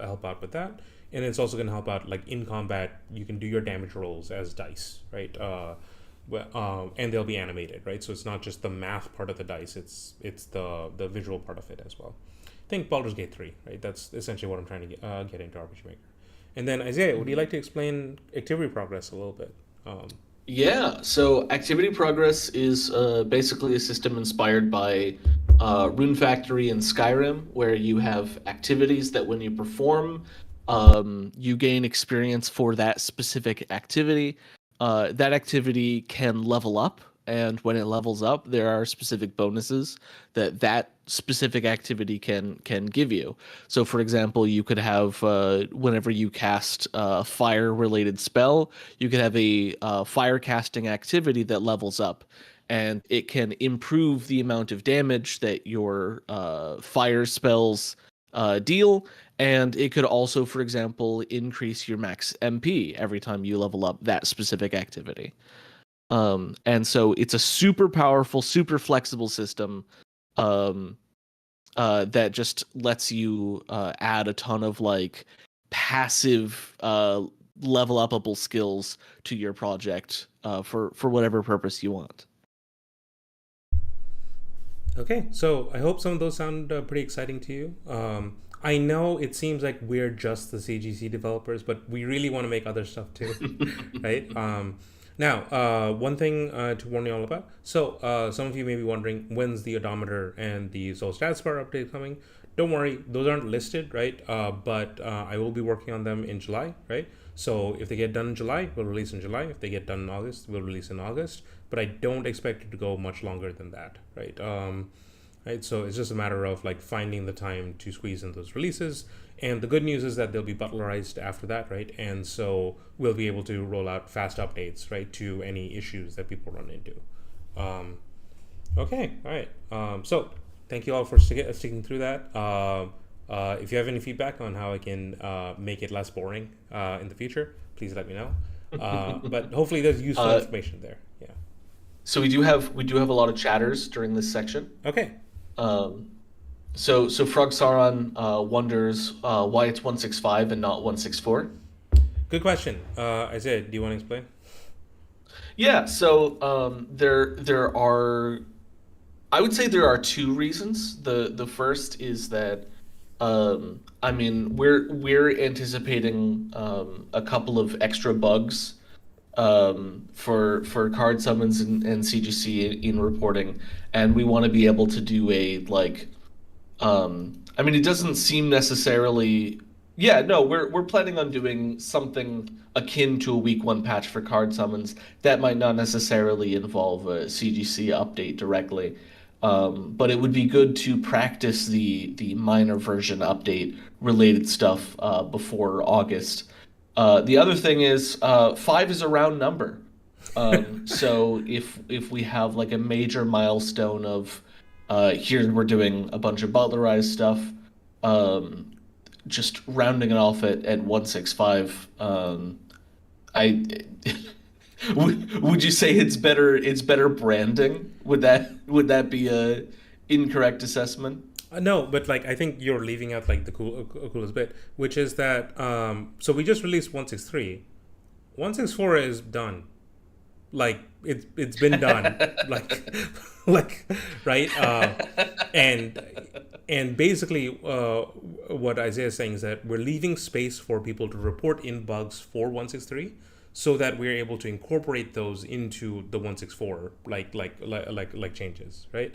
[SPEAKER 1] help out with that, and it's also gonna help out like in combat. You can do your damage rolls as dice, right? And they'll be animated, right? So it's not just the math part of the dice; it's the visual part of it as well. Think Baldur's Gate 3, right? That's essentially what I'm trying to get into RPG Maker. And then Isaiah, would you like to explain activity progress a little bit?
[SPEAKER 2] Yeah, so activity progress is basically a system inspired by Rune Factory and Skyrim, where you have activities that when you perform, you gain experience for that specific activity. That activity can level up, and when it levels up, there are specific bonuses that specific activity can give you. So, for example, you could have whenever you cast a fire-related spell, you could have a fire casting activity that levels up, and it can improve the amount of damage that your fire spells deal, and it could also, for example, increase your max MP every time you level up that specific activity. And so it's a super powerful, super flexible system um, that just lets you add a ton of like passive level upable skills to your project for whatever purpose you want.
[SPEAKER 1] Okay, so I hope some of those sound pretty exciting to you. I know it seems like we're just the CGC developers, but we really want to make other stuff too, right? Now, one thing to warn you all about. So, some of you may be wondering, when's the odometer and the Soul Status Bar update coming? Don't worry, those aren't listed, right? But I will be working on them in July, right? So if they get done in July, we'll release in July. If they get done in August, we'll release in August. But I don't expect it to go much longer than that, right? Right. So it's just a matter of like finding the time to squeeze in those releases. And the good news is that they'll be butlerized after that, right? And so we'll be able to roll out fast updates, right, to any issues that people run into. Okay, all right. So thank you all for sticking through that. If you have any feedback on how I can make it less boring in the future, please let me know. But hopefully there's useful information there. Yeah.
[SPEAKER 2] So we do have a lot of chatters during this section.
[SPEAKER 1] Okay.
[SPEAKER 2] So Frog Sauron wonders why it's 165 and not 164.
[SPEAKER 1] Good question. Isaiah, do you want to explain?
[SPEAKER 2] Yeah, so there are, I would say there are two reasons. The first is that I mean we're anticipating a couple of extra bugs for card summons and CGC in reporting, and we want to be able to do a like I mean it doesn't seem necessarily, yeah, no, we're planning on doing something akin to a week one patch for card summons that might not necessarily involve a CGC update directly. But it would be good to practice the minor version update related stuff before August. The other thing is 5 is a round number. So if we have like a major milestone of here we're doing a bunch of butlerized stuff, just rounding it off at 165. I would you say it's better branding? Would that be a incorrect assessment?
[SPEAKER 1] No, but like I think you're leaving out like the coolest bit, which is that so we just released 163. 164 is done. Like it's been done. like right and basically what Isaiah is saying is that we're leaving space for people to report in bugs for 163 so that we're able to incorporate those into the 164 like changes, right?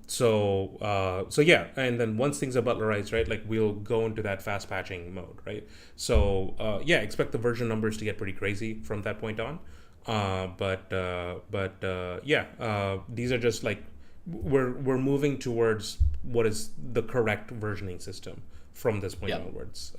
[SPEAKER 1] So yeah, and then once things are butlerized, right, like we'll go into that fast patching mode, right? So yeah, expect the version numbers to get pretty crazy from that point on. Yeah, these are just like we're moving towards what is the correct versioning system from this point onwards.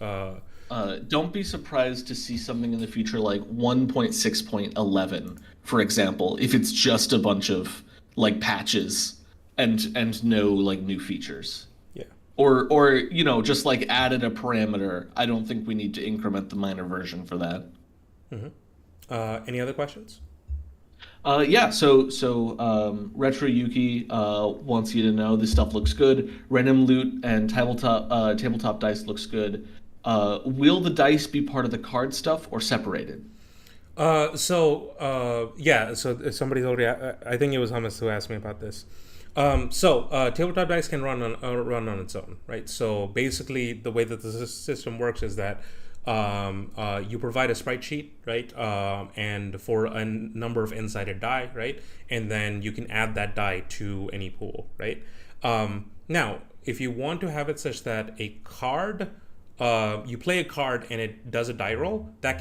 [SPEAKER 2] Don't be surprised to see something in the future like 1.6.11, for example, if it's just a bunch of like patches and no like new features.
[SPEAKER 1] Yeah.
[SPEAKER 2] Or you know, just like added a parameter. I don't think we need to increment the minor version for that.
[SPEAKER 1] Any other questions?
[SPEAKER 2] Yeah, so Retro Yuki wants you to know this stuff looks good. Random loot and tabletop dice looks good. Will the dice be part of the card stuff or separated?
[SPEAKER 1] Yeah, so somebody's already, I think it was Hummus who asked me about this. Tabletop dice can run on its own, right? So basically, the way that the system works is that you provide a sprite sheet, right? And for a number of n-sided die, right? And then you can add that die to any pool, right? Now, if you want to have it such that a card, you play a card and it does a die roll, that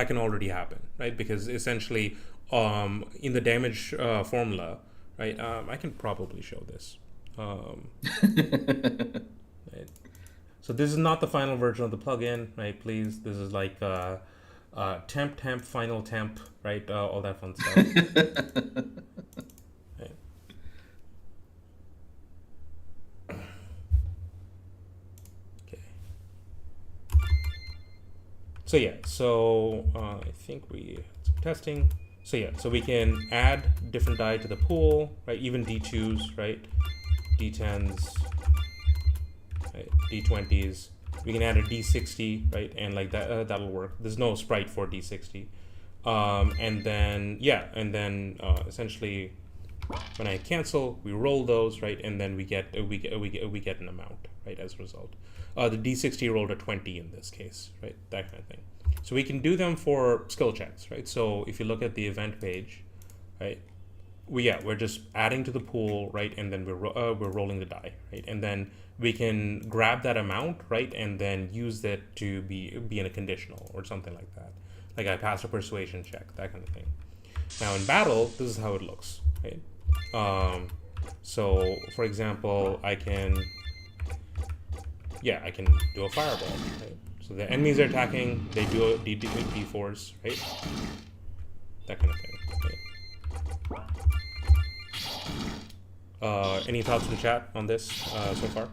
[SPEAKER 1] can already happen, right? Because essentially, in the damage formula, right? I can probably show this. Right. So this is not the final version of the plugin, right? Please, this is like temp, final temp, right? All that fun stuff. Right. So yeah, so I think we some testing. So yeah, so we can add different die to the pool, right? Even D2s, right? D10s, right? D20s. We can add a D60, right? And like that, that'll work. There's no sprite for D60. And then yeah, and then essentially, when I cancel, we roll those, right? And then we get an amount, right? As a result, the D60 rolled a 20 in this case, right? That kind of thing. So we can do them for skill checks, right? So if you look at the event page, right, we're just adding to the pool, right, and then we're rolling the die, right, and then we can grab that amount, right, and then use it to be in a conditional or something like that. Like I passed a persuasion check, that kind of thing. Now in battle, this is how it looks, right? So for example, I can do a fireball, right? So the enemies are attacking, they do a D4s, right? That kind of thing. Right? Any thoughts in chat on this so far?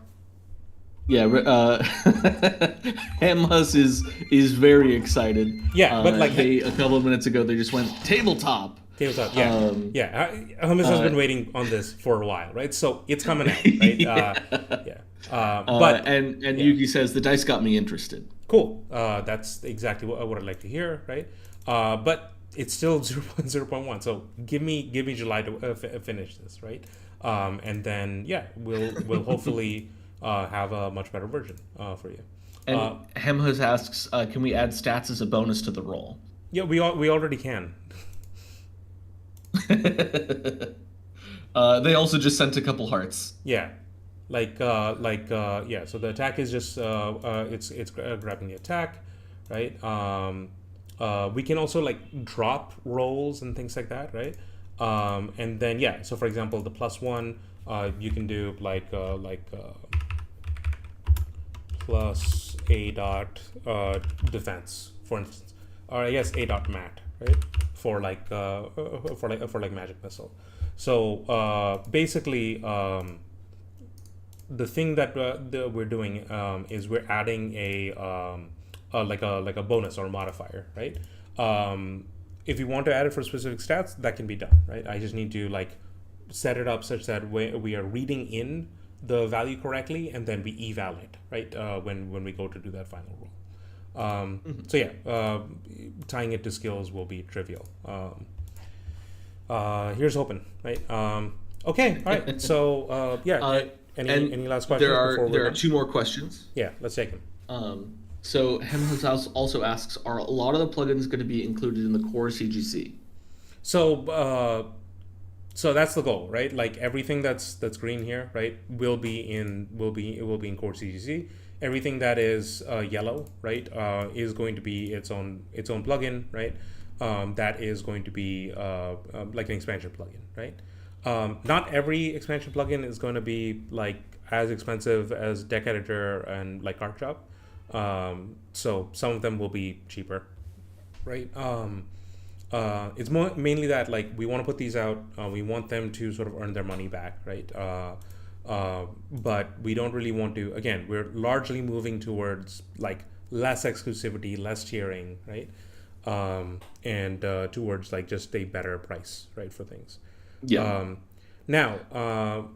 [SPEAKER 2] Yeah, Hamhus is very excited.
[SPEAKER 1] Yeah, but like
[SPEAKER 2] a couple of minutes ago, they just went tabletop.
[SPEAKER 1] Tabletop, yeah, yeah. Hummus has been waiting on this for a while, right? So it's coming out, right? Yeah.
[SPEAKER 2] And Yuki says the dice got me interested.
[SPEAKER 1] Cool. That's exactly what I'd like to hear, right? But it's still 0.1. So give me July to finish this, right? And then yeah, we'll hopefully have a much better version for you.
[SPEAKER 2] And Hemhus asks, can we add stats as a bonus to the roll?
[SPEAKER 1] Yeah, we already can.
[SPEAKER 2] They also just sent a couple hearts.
[SPEAKER 1] Yeah, yeah. So the attack is just it's grabbing the attack, right? We can also like drop rolls and things like that, right? And then yeah. So for example, the +1, you can do plus A dot defense, for instance, or I guess A dot mat, right? For like magic missile. So basically, the thing that we're doing is we're adding a bonus or a modifier, right? If you want to add it for specific stats, that can be done, right? I just need to like set it up such that we are reading in the value correctly, and then we eval it, right? When we go to do that final roll. So yeah, tying it to skills will be trivial. Here's hoping, right? Okay, all right. So yeah, any last questions?
[SPEAKER 2] There are two more questions.
[SPEAKER 1] Yeah, let's take them.
[SPEAKER 2] So Hemhus also asks, are a lot of the plugins going to be included in the core CGC?
[SPEAKER 1] So that's the goal, right? Like everything that's green here, right, will be in core CGC. Everything that is yellow, right, is going to be its own plugin, right? That is going to be like an expansion plugin, right? Not every expansion plugin is going to be like as expensive as Deck Editor and like Art Shop. So some of them will be cheaper, right? It's mainly that like we want to put these out, we want them to sort of earn their money back, right? But we don't really want to. Again, we're largely moving towards like less exclusivity, less tiering, right? And towards like just a better price, right, for things.
[SPEAKER 2] Yeah.
[SPEAKER 1] Now,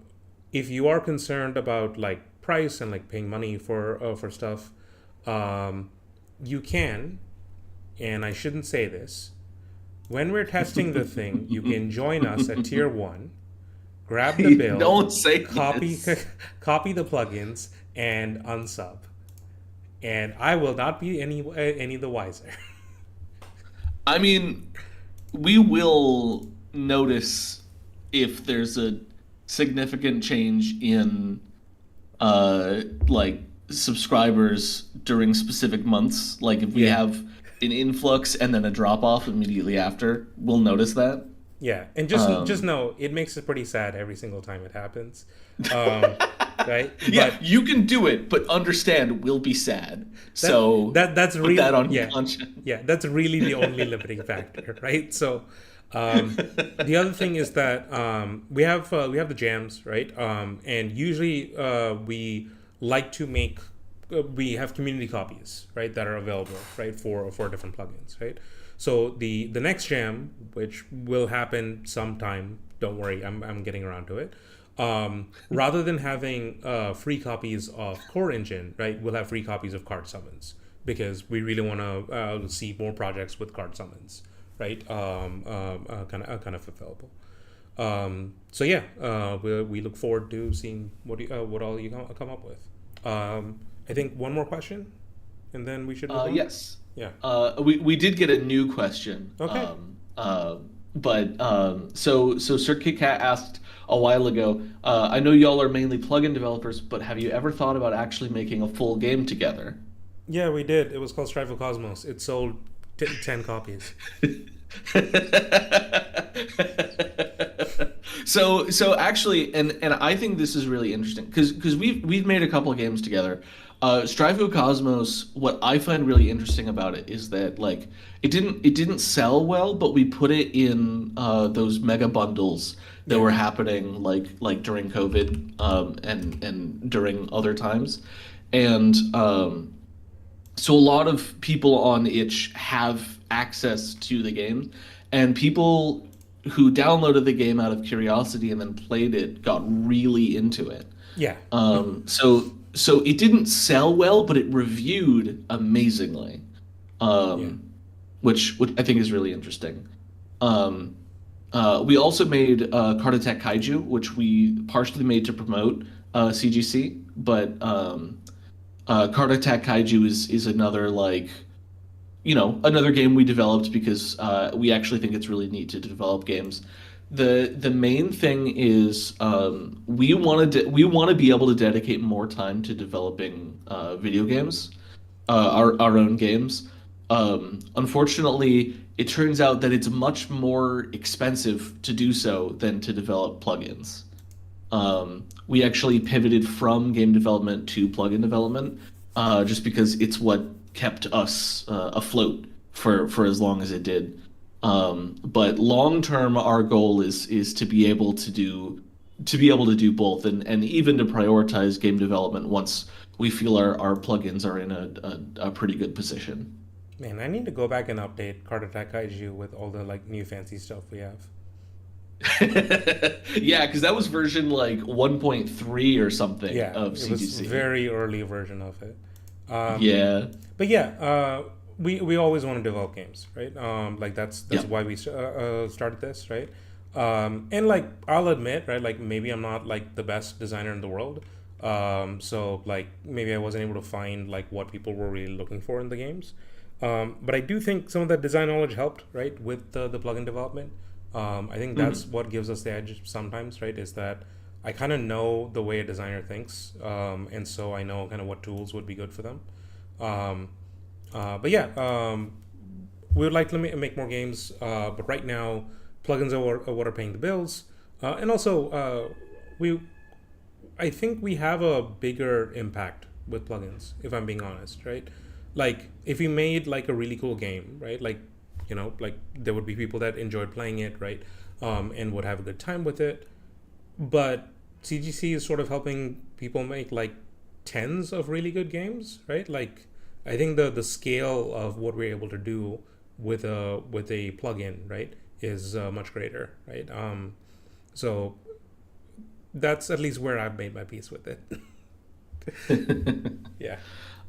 [SPEAKER 1] if you are concerned about like price and like paying money for stuff, you can, and I shouldn't say this, when we're testing the thing, you can join us at tier 1, grab the bill,
[SPEAKER 2] don't say
[SPEAKER 1] copy the plugins, and unsub, and I will not be any the wiser.
[SPEAKER 2] I mean, we will notice if there's a significant change in like subscribers during specific months. Like if we have an influx and then a drop off immediately after, we'll notice that.
[SPEAKER 1] Yeah, and just know it makes it pretty sad every single time it happens. Right?
[SPEAKER 2] Yeah, you can do it, but understand we'll be sad. So
[SPEAKER 1] that's really
[SPEAKER 2] put that on conscience.
[SPEAKER 1] Yeah, that's really the only limiting factor, right? So the other thing is that we have the jams, right? And usually we like to make we have community copies, right, that are available, right, for different plugins, right. So the next jam, which will happen sometime, don't worry, I'm getting around to it. Rather than having free copies of Core Engine, right, we'll have free copies of card summons because we really want to see more projects with card summons, right? Kind of available. So yeah, we look forward to seeing what all you come up with. I think one more question, and then we should move on.
[SPEAKER 2] Yes.
[SPEAKER 1] Yeah.
[SPEAKER 2] We did get a new question.
[SPEAKER 1] Okay.
[SPEAKER 2] So Circuit Cat asked a while ago. I know y'all are mainly plugin developers, but have you ever thought about actually making a full game together?
[SPEAKER 1] Yeah, we did. It was called Strive of Cosmos. It sold 10 copies.
[SPEAKER 2] So actually, and I think this is really interesting because we've made a couple of games together. Strive of Cosmos, what I find really interesting about it is that like it didn't sell well, but we put it in those mega bundles that were happening like during COVID and during other times, and so a lot of people on itch have access to the game, and people who downloaded the game out of curiosity and then played it got really into it.
[SPEAKER 1] Yeah.
[SPEAKER 2] So it didn't sell well, but it reviewed amazingly, which I think is really interesting. We also made Card Attack Kaiju, which we partially made to promote CGC, but Card Attack Kaiju is another another game we developed because we actually think it's really neat to develop games. The main thing is we want to be able to dedicate more time to developing video games, our own games. Unfortunately, it turns out that it's much more expensive to do so than to develop plugins. We actually pivoted from game development to plugin development just because it's what kept us afloat for as long as it did. But long term, our goal is to be able to do both and even to prioritize game development once we feel our plugins are in a pretty good position.
[SPEAKER 1] Man, I need to go back and update Card Attack Kaiju with all the like new fancy stuff we have.
[SPEAKER 2] Yeah, because that was version like 1.3 or something of CGC.
[SPEAKER 1] It was a very early version of it.
[SPEAKER 2] Yeah.
[SPEAKER 1] But yeah, we always want to develop games, right? Like that's why we started this, right? And like I'll admit, right? Like maybe I'm not like the best designer in the world. So like maybe I wasn't able to find like what people were really looking for in the games. But I do think some of that design knowledge helped, right, with the plugin development. I think that's what gives us the edge sometimes, right? Is that I kind of know the way a designer thinks, and so I know kind of what tools would be good for them. But yeah, we would like to make more games, but right now plugins are what are paying the bills, and also I think we have a bigger impact with plugins, if I'm being honest, right? Like if we made like a really cool game, right? Like like there would be people that enjoyed playing it, right? And would have a good time with it. But CGC is sort of helping people make like tens of really good games, right? Like I think the scale of what we're able to do with a plugin, right, is much greater, right? So that's at least where I've made my peace with it. Yeah.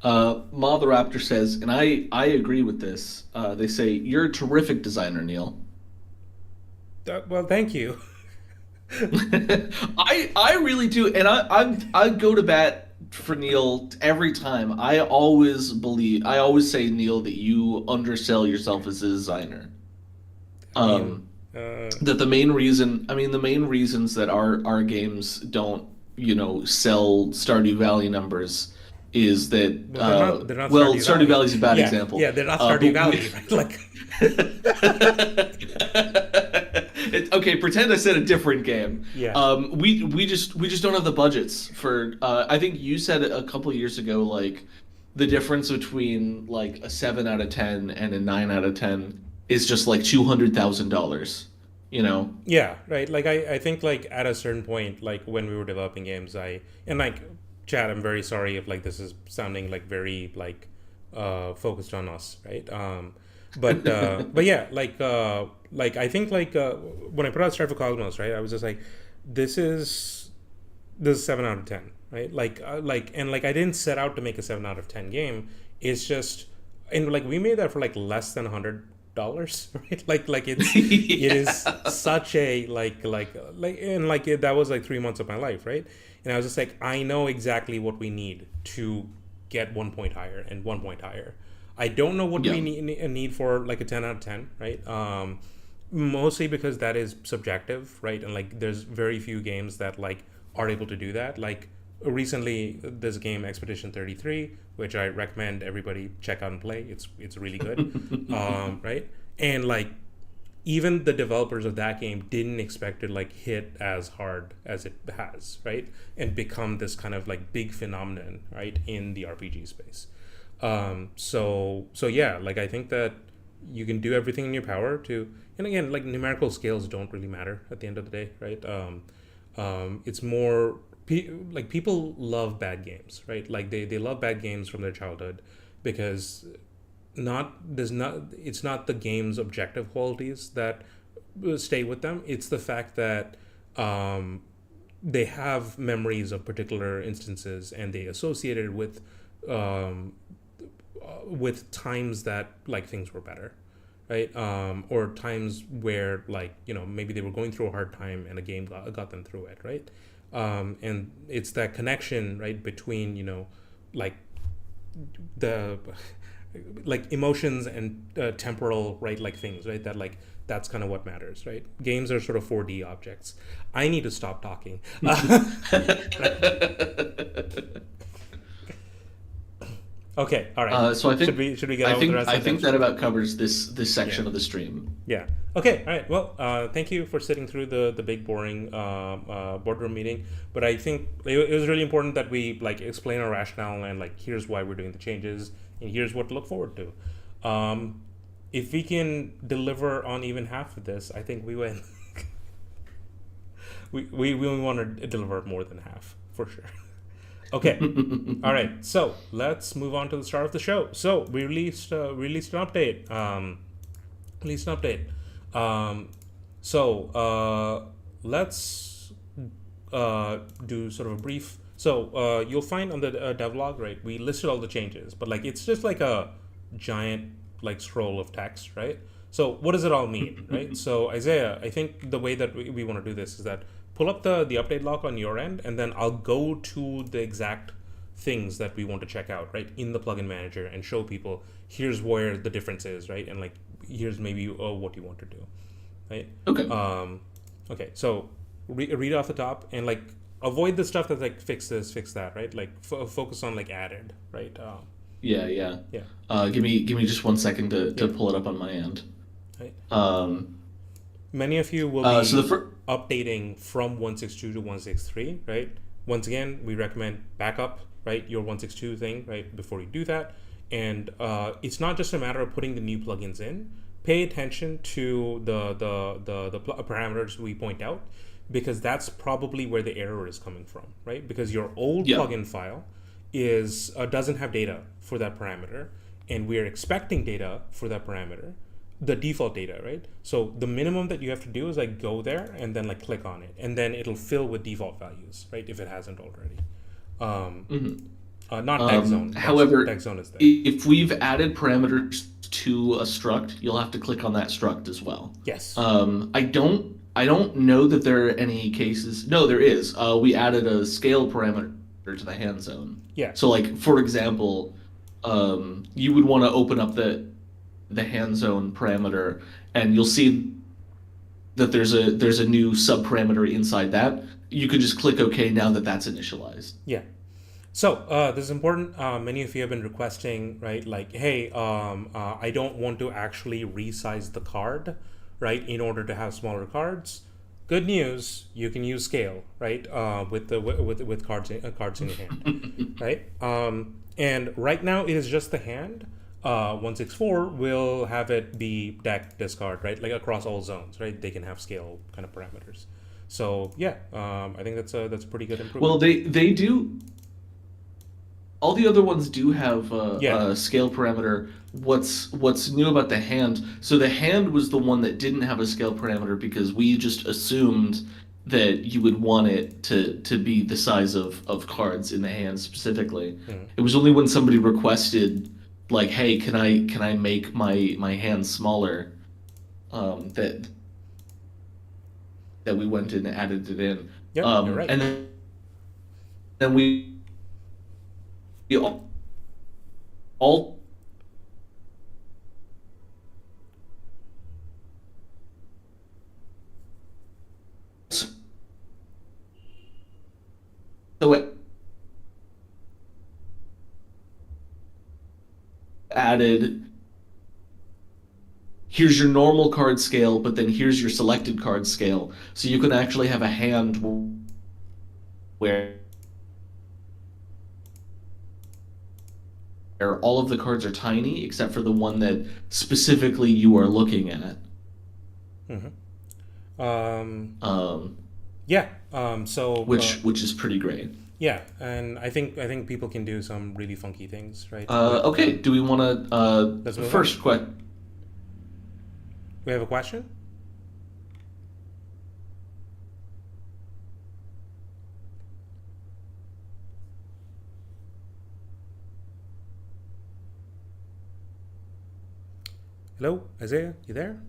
[SPEAKER 2] Ma the Raptor says, and I agree with this. They say you're a terrific designer, Neil.
[SPEAKER 1] Well, thank you.
[SPEAKER 2] I really do, and I go to bat for Neil every time. I always say, Neil, that you undersell yourself as a designer. That the main reasons that our games don't sell Stardew Valley numbers is that
[SPEAKER 1] they're not Stardew
[SPEAKER 2] Valley is a bad example.
[SPEAKER 1] Yeah, they're not Stardew Valley, right? Like
[SPEAKER 2] okay, pretend I said a different game.
[SPEAKER 1] Yeah.
[SPEAKER 2] We just don't have the budgets for. I think you said a couple of years ago, like the difference between like a 7 out of 10 and a 9 out of 10 is just like $200,000.
[SPEAKER 1] Yeah, right. Like I think like at a certain point, like when we were developing games, Chad, I'm very sorry if like this is sounding like very like focused on us, right? But yeah, like I think when I put out Strive for Cosmos, right, I was just like, this is this is 7 out of 10, right? Like I didn't set out to make a 7 out of 10 game. It's just, and like we made that for like less than $100, right? It is
[SPEAKER 2] Yeah.
[SPEAKER 1] such a and like it, that was like 3 months of my life, right? And I was just like, I know exactly what we need to get 1 point higher and 1 point higher. I don't know what
[SPEAKER 2] Yeah.
[SPEAKER 1] we need for like a 10 out of 10, right? Mostly because that is subjective, right? And like there's very few games that like are able to do that. Like recently, there's a game Expedition 33, which I recommend everybody check out and play. It's really good, right? And like even the developers of that game didn't expect to like hit as hard as it has, right? And become this kind of like big phenomenon, right, in the RPG space. So yeah, like I think that you can do everything in your power to, and again, like numerical scales don't really matter at the end of the day, right? It's more like people love bad games, right? Like they love bad games from their childhood because not it's not the game's objective qualities that stay with them. It's the fact that um, they have memories of particular instances and they associate it um, with times that like things were better, right? Or times where like maybe they were going through a hard time and a game got them through it, right? And it's that connection, right, between like the like emotions and temporal, right, like things, right, that like that's kind of what matters, right? Games are sort of 4D objects. I need to stop talking. Okay, all right.
[SPEAKER 2] So I think
[SPEAKER 1] Should we get on with the rest
[SPEAKER 2] I
[SPEAKER 1] of the
[SPEAKER 2] think that
[SPEAKER 1] episode?
[SPEAKER 2] about covers this
[SPEAKER 1] Yeah.
[SPEAKER 2] section of the stream.
[SPEAKER 1] Yeah. Okay. All right. Well, thank you for sitting through the big boring boardroom meeting. But I think it was really important that we like explain our rationale and like here's why we're doing the changes and here's what to look forward to. If we can deliver on even half of this, I think we win. We want to deliver more than half for sure. Okay. All right. So let's move on to the start of the show. So we released an update. Released an update. Let's do sort of a brief. So you'll find on the devlog, right? We listed all the changes, but like it's just like a giant like scroll of text, right? So what does it all mean, right? So Isaiah, I think the way that we want to do this is that pull up the update log on your end, and then I'll go to the exact things that we want to check out, right, in the plugin manager and show people here's where the difference is, right, and like here's maybe what you want to do, right?
[SPEAKER 2] Okay.
[SPEAKER 1] Okay. So read off the top and like avoid the stuff that's like fix this, fix that, right? Like focus on like added, right?
[SPEAKER 2] Yeah, yeah.
[SPEAKER 1] Yeah.
[SPEAKER 2] Give me just 1 second to
[SPEAKER 1] Yeah.
[SPEAKER 2] pull it up on my end.
[SPEAKER 1] Right.
[SPEAKER 2] Um,
[SPEAKER 1] Many of you will be
[SPEAKER 2] so the first.
[SPEAKER 1] updating from 162 to 163, right? Once again, we recommend backup, right, your 162 thing, right, before you do that. And it's not just a matter of putting the new plugins in. Pay attention to the parameters we point out, because that's probably where the error is coming from, right? Because your old
[SPEAKER 2] Yeah.
[SPEAKER 1] plugin file is doesn't have data for that parameter, and we're expecting data for that parameter, the default data, right? So the minimum that you have to do is like go there and then like click on it, and then it'll fill with default values, right? If it hasn't already. Not deck zone.
[SPEAKER 2] However,
[SPEAKER 1] Deck zone is there.
[SPEAKER 2] if we've added parameters to a struct, you'll have to click on that struct as well.
[SPEAKER 1] Yes.
[SPEAKER 2] I don't know that there are any cases. No, there is. We added a scale parameter to the hand zone.
[SPEAKER 1] Yeah.
[SPEAKER 2] So, like for example, you would want to open up the hand zone parameter, and you'll see that there's a new subparameter inside that. You could just click OK now that that's initialized.
[SPEAKER 1] Yeah. So this is important. Many of you have been requesting, right? Like, hey, I don't want to actually resize the card, right, in order to have smaller cards. Good news, you can use scale, right, with cards in your hand, right? And right now it is just the hand. 164 will have it be deck discard, right, like across all zones, right? They can have scale kind of parameters. So yeah, I think that's a pretty good improvement.
[SPEAKER 2] Well, they do. all the other ones do have
[SPEAKER 1] Yeah.
[SPEAKER 2] a scale parameter. What's new about the hand? So the hand was the one that didn't have a scale parameter because we just assumed that you would want it to be the size of cards in the hand specifically.
[SPEAKER 1] Mhm.
[SPEAKER 2] It was only when somebody requested, like, hey, can I make my hand smaller, that we went and added it in.
[SPEAKER 1] Yep, you're right.
[SPEAKER 2] And then we all also added, here's your normal card scale, but then here's your selected card scale. So you can actually have a hand where all of the cards are tiny except for the one that specifically you are looking at.
[SPEAKER 1] Mm-hmm.
[SPEAKER 2] Um,
[SPEAKER 1] Yeah. So
[SPEAKER 2] which is pretty great.
[SPEAKER 1] yeah, and I think people can do some really funky things, right?
[SPEAKER 2] Okay, do we want to
[SPEAKER 1] Let's move
[SPEAKER 2] first
[SPEAKER 1] on.
[SPEAKER 2] question?
[SPEAKER 1] We have a question. Hello, Isaiah, you there?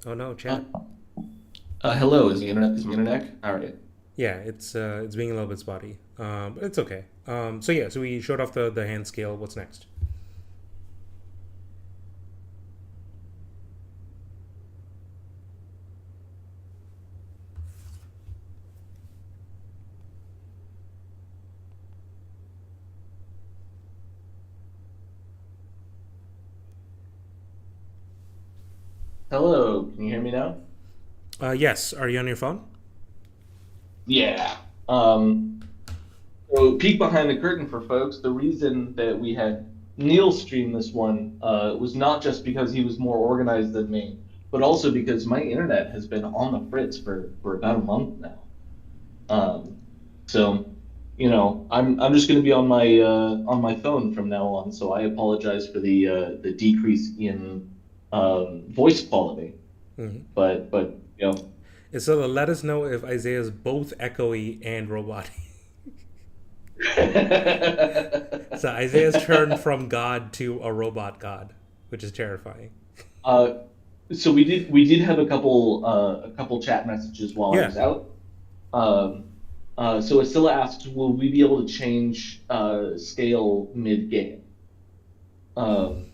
[SPEAKER 1] Oh no, chat.
[SPEAKER 2] Hello, is the internet? All right.
[SPEAKER 1] Yeah, it's being a little bit spotty, but it's okay. So yeah, so we showed off the hand scale. What's next?
[SPEAKER 2] Hello, can you hear me now?
[SPEAKER 1] Yes. Are you on your phone?
[SPEAKER 2] Yeah. Um, so peek behind the curtain for folks. The reason that we had Neil stream this one was not just because he was more organized than me, but also because my internet has been on the fritz for about a month now. Um, so, I'm just going to be on my phone from now on. So I apologize for the decrease in voice quality.
[SPEAKER 1] Mm-hmm.
[SPEAKER 2] But
[SPEAKER 1] So let us know if Isaiah's both echoey and robotic. So Isaiah's turned from God to a robot god, which is terrifying.
[SPEAKER 2] uh, so we did have a couple chat messages while I
[SPEAKER 1] Yeah.
[SPEAKER 2] was out. Um, so Asilla asks, will we be able to change scale mid game? Um,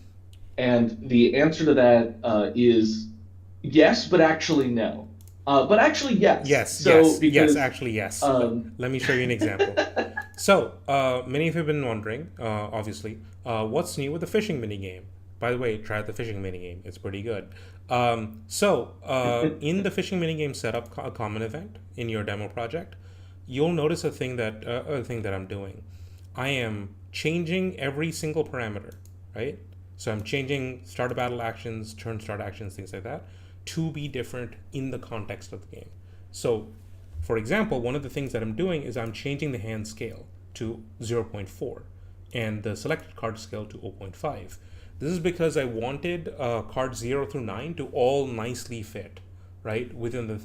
[SPEAKER 2] and the answer to that is yes, but actually no. But actually yes.
[SPEAKER 1] Yes,
[SPEAKER 2] So
[SPEAKER 1] yes, yes,
[SPEAKER 2] because
[SPEAKER 1] actually, yes.
[SPEAKER 2] um,
[SPEAKER 1] Let me show you an example. So, many of you have been wondering, obviously, what's new with the fishing minigame? By the way, try out the fishing minigame. It's pretty good. In the fishing minigame setup, a common event in your demo project, you'll notice a thing that I'm doing. I am changing every single parameter, right? So I'm changing start a battle actions, turn start actions, things like that, to be different in the context of the game. So, for example, one of the things that I'm doing is I'm changing the hand scale to 0.4 and the selected card scale to 0.5. This is because I wanted cards 0 through 9 to all nicely fit, right, within the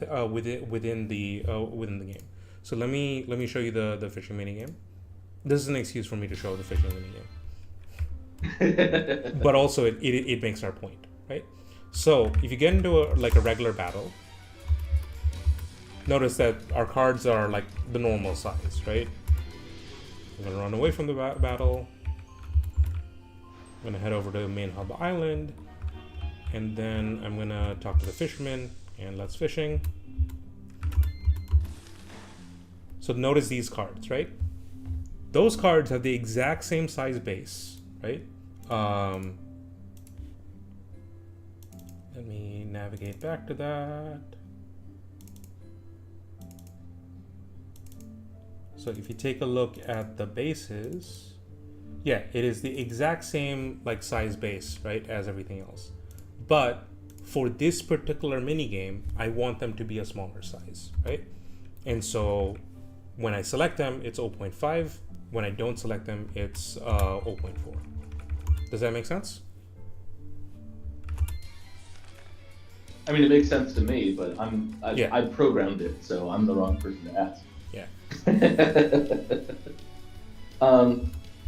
[SPEAKER 1] game. So let me show you the fishing mini game. This is an excuse for me to show the fishing mini game, but also it makes our point, right? So if you get into a regular battle, notice that our cards are like the normal size, right? I'm gonna run away from the battle. I'm gonna head over to the main hub island, and then I'm gonna talk to the fisherman and let's fishing. So notice these cards, right? Those cards have the exact same size base, right? Let me navigate back to that. So if you take a look at the bases, yeah, it is the exact same like size base, right, as everything else. But for this particular mini game, I want them to be a smaller size, right? And so when I select them, it's 0.5. When I don't select them, it's 0.4. Does that make sense?
[SPEAKER 2] I mean, it makes sense to me, but
[SPEAKER 1] Yeah.
[SPEAKER 2] I programmed it, so I'm the wrong person to ask.
[SPEAKER 1] Yeah.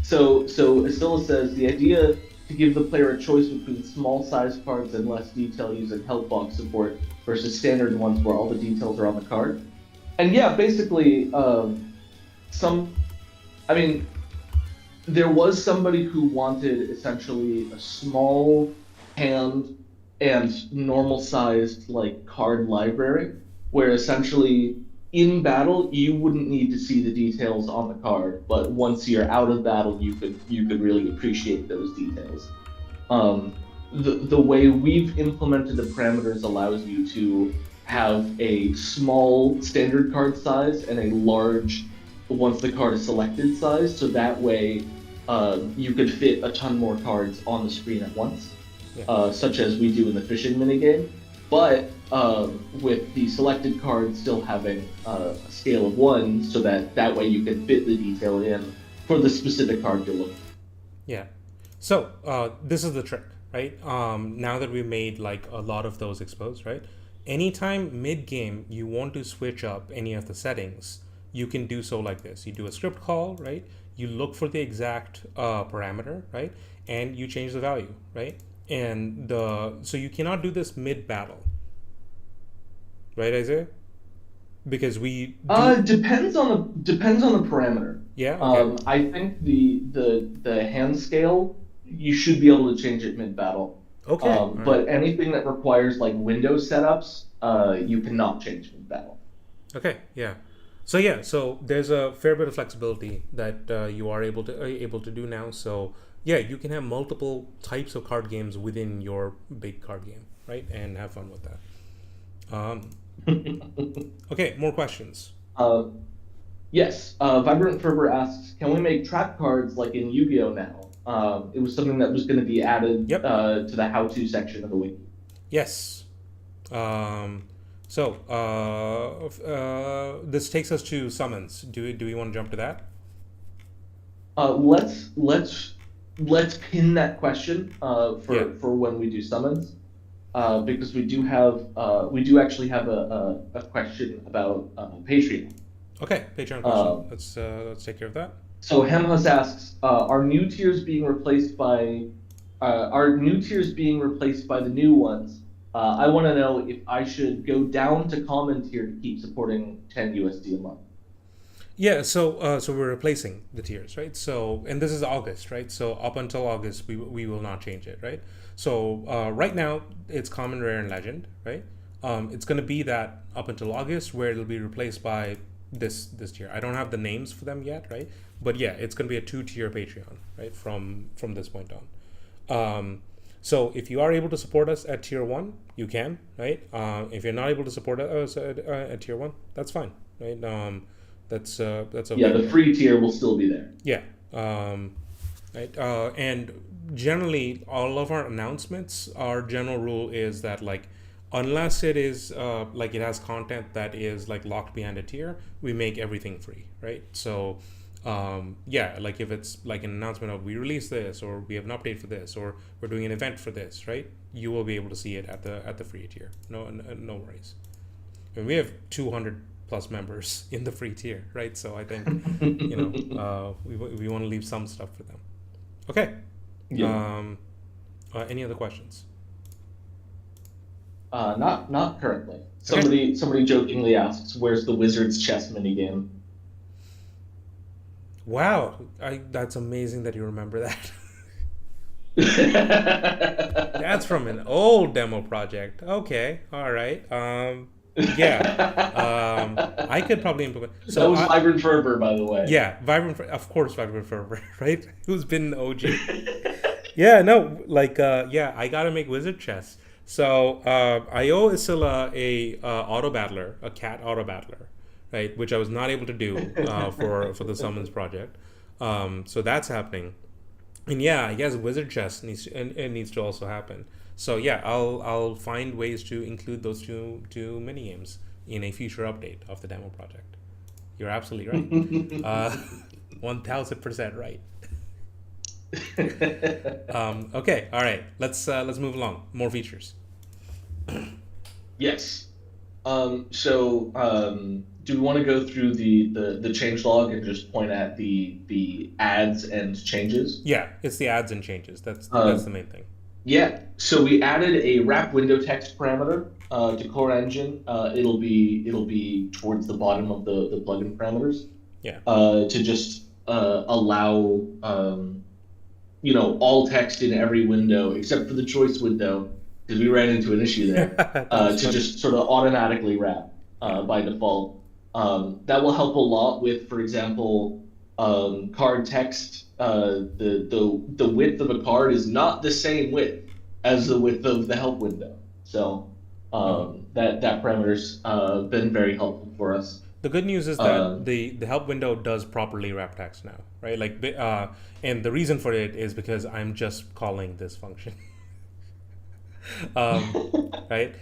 [SPEAKER 2] So Estilla says the idea to give the player a choice between small size cards and less detail using help box support versus standard ones where all the details are on the card. And yeah, basically, there was somebody who wanted essentially a small hand and normal sized like card library, where essentially in battle you wouldn't need to see the details on the card, but once you're out of battle you could really appreciate those details. The way we've implemented the parameters allows you to have a small standard card size and a large once the card is selected size, so that way you could fit a ton more cards on the screen at once, such as we do in the fishing minigame. But with the selected card still having a scale of 1, so that way you can fit the detail in for the specific card you're looking for.
[SPEAKER 1] Yeah. So this is the trick, right? Now that we made like a lot of those exposed, right? Anytime mid-game you want to switch up any of the settings, you can do so like this. You do a script call, right? You look for the exact parameter, right? And you change the value, right? And so you cannot do this mid-battle, right, Isaiah? Because we
[SPEAKER 2] depends on the parameter.
[SPEAKER 1] Yeah. Okay.
[SPEAKER 2] I think the hand scale you should be able to change it mid-battle.
[SPEAKER 1] Okay.
[SPEAKER 2] But anything that requires like Windows setups, you cannot change mid-battle.
[SPEAKER 1] Okay. Yeah. So there's a fair bit of flexibility that you are able to do now. So yeah, you can have multiple types of card games within your big card game, right? And have fun with that. Okay, more questions.
[SPEAKER 2] Yes. Vibrant Fervor asks, can we make trap cards like in Yu-Gi-Oh now? It was something that was going to be added to the how-to section of the wiki.
[SPEAKER 1] Yes. So this takes us to summons. Do we want to jump to that?
[SPEAKER 2] Let's pin that question for when we do summons, because we do actually have a question about Patreon.
[SPEAKER 1] Okay, Patreon question. Let's take care of that.
[SPEAKER 2] So Hemhus asks, are new tiers being replaced by the new ones? I want to know if I should go down to common tier to keep supporting 10 USD a month.
[SPEAKER 1] Yeah, so we're replacing the tiers, right? So, and this is August, right? So up until August, we will not change it, right? So right now it's common, rare, and legend, right? It's going to be that up until August where it'll be replaced by this tier. I don't have the names for them yet, right? But yeah, it's going to be a 2-tier Patreon, right? From this point on. So if you are able to support us at tier 1, you can, right? If you're not able to support us at tier 1, that's fine, right? That's okay.
[SPEAKER 2] Yeah, the free tier will still be there.
[SPEAKER 1] Yeah. Right. And generally, all of our announcements, our general rule is that like, unless it is like it has content that is like locked behind a tier, we make everything free, right? So yeah, like if it's like an announcement of we released this, or we have an update for this, or we're doing an event for this, right? You will be able to see it at the free tier. No worries. And we have 200 plus members in the free tier, right? So I think we want to leave some stuff for them. Okay. Yeah. Any other questions?
[SPEAKER 2] Not currently. Somebody jokingly asks, "Where's the Wizard's chess minigame?"
[SPEAKER 1] Wow, that's amazing that you remember that. That's from an old demo project. Okay, all right. Yeah, I could probably implement.
[SPEAKER 2] So that was Vibrant Fervor, by the way.
[SPEAKER 1] Yeah, of course, Vibrant Fervor, right? Who's been the OG? Yeah, no, like, yeah, I gotta make wizard chess. So I owe Isilla a auto battler, a cat auto battler, right? Which I was not able to do for the summons project. So that's happening. And yeah, I guess Wizard Chess needs to, and it needs to also happen. So yeah, I'll find ways to include those two mini games in a future update of the demo project. You're absolutely right. Uh, 1000% right. Okay, all right. Let's move along. More features.
[SPEAKER 2] Yes. Do we want to go through the change log and just point at the adds and changes?
[SPEAKER 1] Yeah, it's the adds and changes. That's
[SPEAKER 2] Uh,
[SPEAKER 1] the main thing.
[SPEAKER 2] yeah. So we added a wrap window text parameter to core engine. It'll be towards the bottom of the plugin parameters
[SPEAKER 1] Yeah.
[SPEAKER 2] to just allow all text in every window except for the choice window, because we ran into an issue there,
[SPEAKER 1] That was
[SPEAKER 2] to
[SPEAKER 1] funny.
[SPEAKER 2] just sort of automatically wrap
[SPEAKER 1] Yeah.
[SPEAKER 2] by default. That will help a lot with, for example, card text. The width of a card is not the same width as the width of the help window. So
[SPEAKER 1] Mhm.
[SPEAKER 2] that parameter's been very helpful for us.
[SPEAKER 1] The good news is that
[SPEAKER 2] Um,
[SPEAKER 1] the help window does properly wrap text now, right? And the reason for it is because I'm just calling this function. um, right?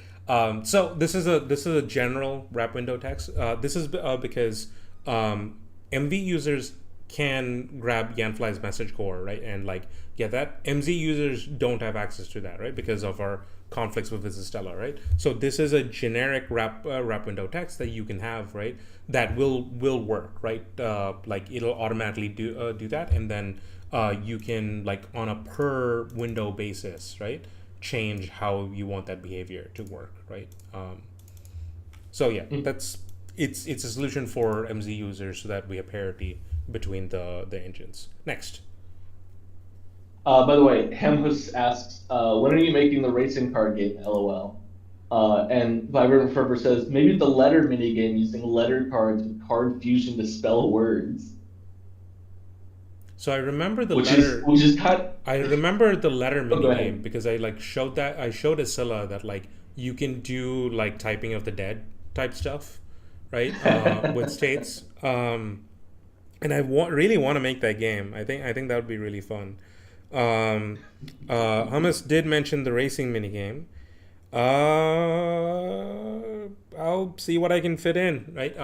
[SPEAKER 1] So this is a general wrap window text. This is because MV users can grab Yanfly's message core, right, and like get that. MZ users don't have access to that, right, because of our conflicts with Visistella, right? So this is a generic wrap window text that you can have, right, that will work, right? Like it'll automatically do that, and then you can, like, on a per window basis, right, change how you want that behavior to work, right? So yeah, it's a solution for MZ users so that we have parity between the engines. Next.
[SPEAKER 2] By the way, Hemhus asks, when are you making the racing card game? LOL. And Vibrant Fervor says, maybe the letter mini game using letter cards with card fusion to spell words,
[SPEAKER 1] So I remember the
[SPEAKER 2] which is
[SPEAKER 1] letter.
[SPEAKER 2] which is kind.
[SPEAKER 1] I remember the letter
[SPEAKER 2] Oh, go
[SPEAKER 1] minigame
[SPEAKER 2] ahead.
[SPEAKER 1] because I showed Asilla that, like, you can do like typing of the dead type stuff, right? With states. And really want to make that game. I think that would be really fun. Hummus did mention the racing minigame. I'll see what I can fit in, right?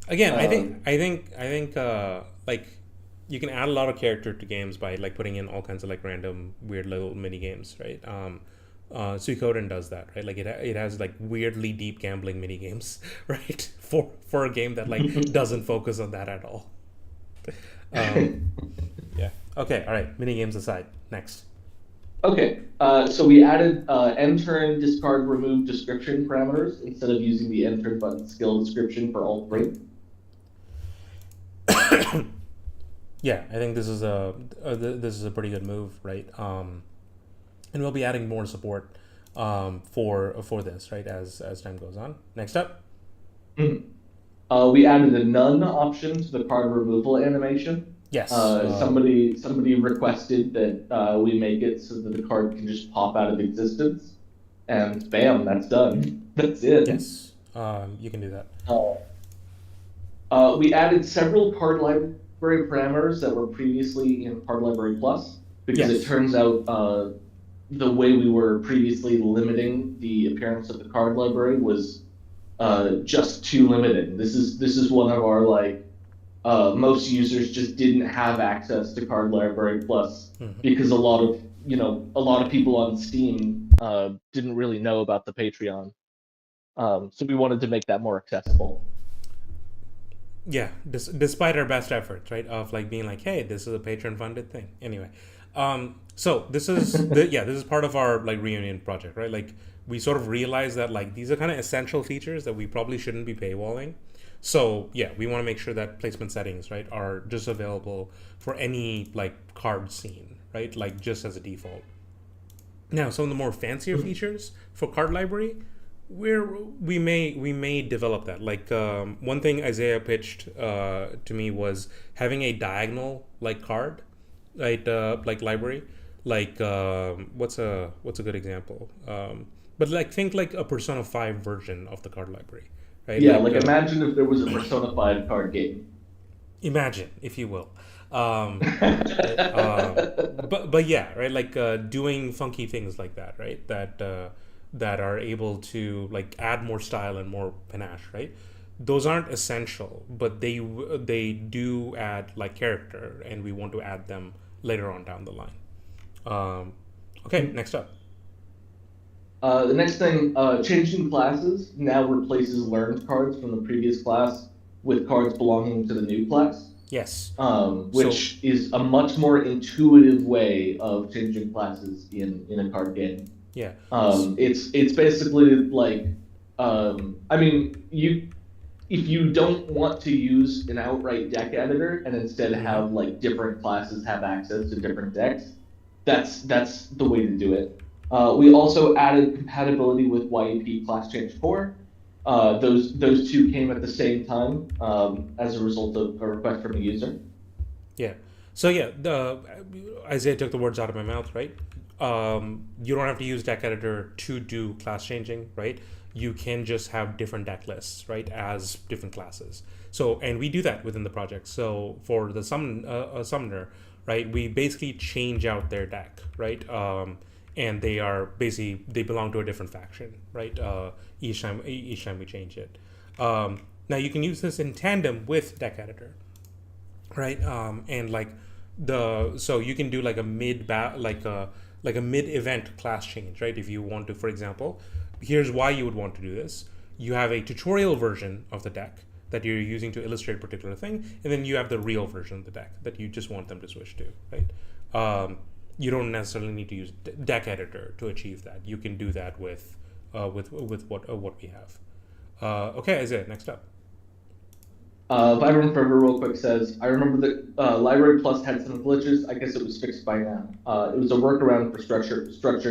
[SPEAKER 1] Again,
[SPEAKER 2] Um,
[SPEAKER 1] like, you can add a lot of character to games by, like, putting in all kinds of, like, random weird little mini games, right? Suikoden does that, right? Like, it has, like, weirdly deep gambling mini games, right? For a game that, like, doesn't focus on that at all. Um, yeah. Okay. All right. Mini games aside. Next.
[SPEAKER 2] okay, so we added end-turn discard remove description parameters instead of using the end-turn button skill description for all three.
[SPEAKER 1] Yeah, I think this is a pretty good move, right? And we'll be adding more support for this, right, as time goes on. Next up.
[SPEAKER 2] We added a none option to the card removal animation.
[SPEAKER 1] Yes.
[SPEAKER 2] Somebody requested that we make it so that the card can just pop out of existence, and bam, that's done. That's it.
[SPEAKER 1] Yes. You can do that.
[SPEAKER 2] Uh, we added several card library parameters that were previously in Card Library Plus, because it
[SPEAKER 1] Yes.
[SPEAKER 2] turns out the way we were previously limiting the appearance of the card library was just too limited. This is one of our, like, most users just didn't have access to Card Library Plus
[SPEAKER 1] Hmm.
[SPEAKER 2] because a lot of people on Steam didn't really know about the Patreon. So we wanted to make that more accessible.
[SPEAKER 1] Yeah. Despite our best efforts, right, of, like, being like, hey, this is a patron funded thing. Anyway, so this is part of our, like, reunion project, right? Like, we sort of realized that, like, these are kind of essential features that we probably shouldn't be paywalling. So yeah, we want to make sure that placement settings, right, are just available for any, like, card scene, right, like, just as a default. Now, some of the more fancier features for card library, we may develop that. Like, one thing Isaiah pitched to me was having a diagonal, like, card, right, like, library. Like, what's a good example? But, like, think like a Persona 5 version of the card library, right?
[SPEAKER 2] Yeah,
[SPEAKER 1] Like,
[SPEAKER 2] like imagine if there was a Persona 5 card game.
[SPEAKER 1] Imagine, if you will. Right? But yeah, right. Like doing funky things like that, right? That are able to like add more style and more panache, right? Those aren't essential, but they do add like character, and we want to add them later on down the line. Um, okay, next up.
[SPEAKER 2] The next thing, changing classes now replaces learned cards from the previous class with cards belonging to the new class,
[SPEAKER 1] Yes. So
[SPEAKER 2] which is a much more intuitive way of changing classes in a card game.
[SPEAKER 1] yeah.
[SPEAKER 2] It's basically like, I mean, you if you don't want to use an outright deck editor and instead
[SPEAKER 1] Mm-hmm.
[SPEAKER 2] have like different classes have access to different decks, that's the way to do it. We also added compatibility with YEP Class Change Core. Those two came at the same time as a result of a request from a user.
[SPEAKER 1] Yeah. So yeah, the Isaiah took the words out of my mouth, right? You don't have to use deck editor to do class changing, right? You can just have different deck lists, right, as different classes. So, and we do that within the project. So for the summoner, right, we basically change out their deck, right? And they belong to a different faction, right? Each time we change it. Now you can use this in tandem with deck editor, right? And like so you can do like a like a mid event class change, right? If you want to, for example, here's why you would want to do this. You have a tutorial version of the deck that you're using to illustrate a particular thing, and then you have the real version of the deck that you just want them to switch to, right? You don't necessarily need to use deck editor to achieve that. You can do that with what we have. Okay, Isaiah, next up.
[SPEAKER 2] Vibrant Forever real quick says, I remember that Library Plus had some glitches. I guess it was fixed by now. It was a workaround for structure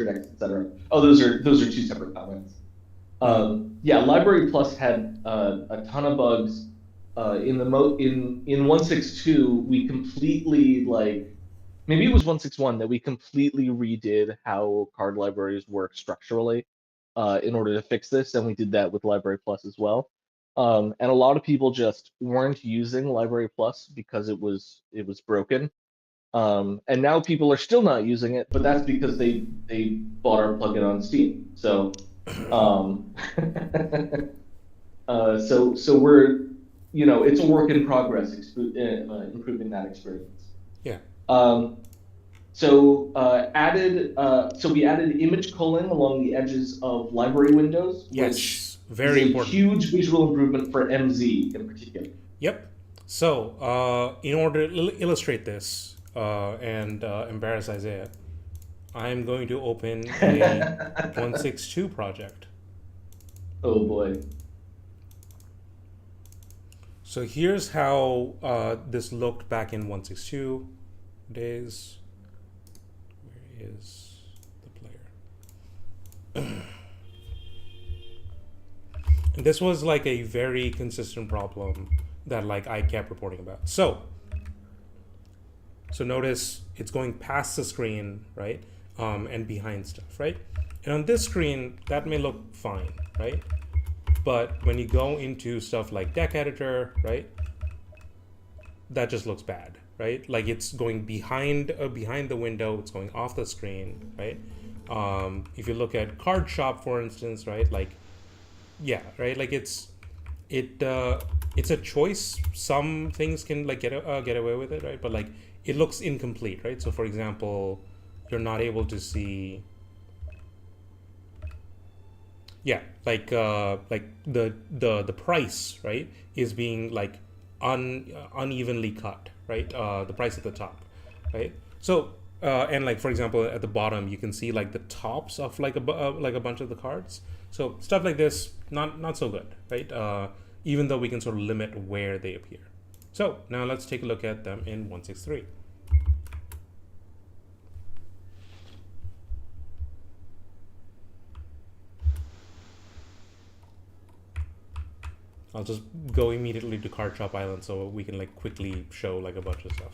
[SPEAKER 2] decks, etc. Oh, those are two separate comments.
[SPEAKER 1] Mm-hmm.
[SPEAKER 2] Yeah, Library Plus had a ton of bugs. In 1.6.2, we completely like maybe it was 1.6.1 that we completely redid how card libraries work structurally in order to fix this, and we did that with Library Plus as well. And a lot of people just weren't using Library Plus because it was broken. And now people are still not using it, but that's because they bought our plugin on Steam. So um, so we're it's a work in progress, improving that experience.
[SPEAKER 1] Yeah.
[SPEAKER 2] Um, so we added image culling along the edges of library windows, which
[SPEAKER 1] Yes.
[SPEAKER 2] is
[SPEAKER 1] Very
[SPEAKER 2] a
[SPEAKER 1] important.
[SPEAKER 2] huge visual improvement for MZ in particular.
[SPEAKER 1] Yep. So, in order to illustrate this and embarrass Isaiah, I'm going to open a 162 project.
[SPEAKER 2] Oh boy.
[SPEAKER 1] So here's how this looked back in 162 days. Where is the player? And this was like a very consistent problem that like I kept reporting about. So notice it's going past the screen, right? And behind stuff, right? And on this screen, that may look fine, right? But when you go into stuff like deck editor, right? That just looks bad, right? Like it's going behind the window, it's going off the screen, right? If you look at card shop, for instance, right? Like, yeah, right? Like it's a choice. Some things can like get away with it, right? But like it looks incomplete, right? So for example, you're not able to see, yeah, like the price, right, is being like unevenly cut, right? The price at the top, right? So and like for example at the bottom you can see like the tops of like a bunch of the cards. So stuff like this, not so good, right? Even though we can sort of limit where they appear. So now let's take a look at them in 163. I'll just go immediately to Card Shop Island so we can like quickly show like a bunch of stuff.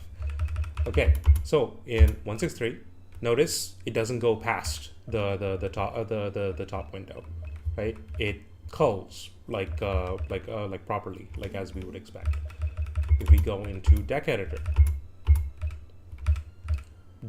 [SPEAKER 1] Okay, so in 163, notice it doesn't go past the top the top window, right? It culls like properly, like as we would expect. If we go into deck editor.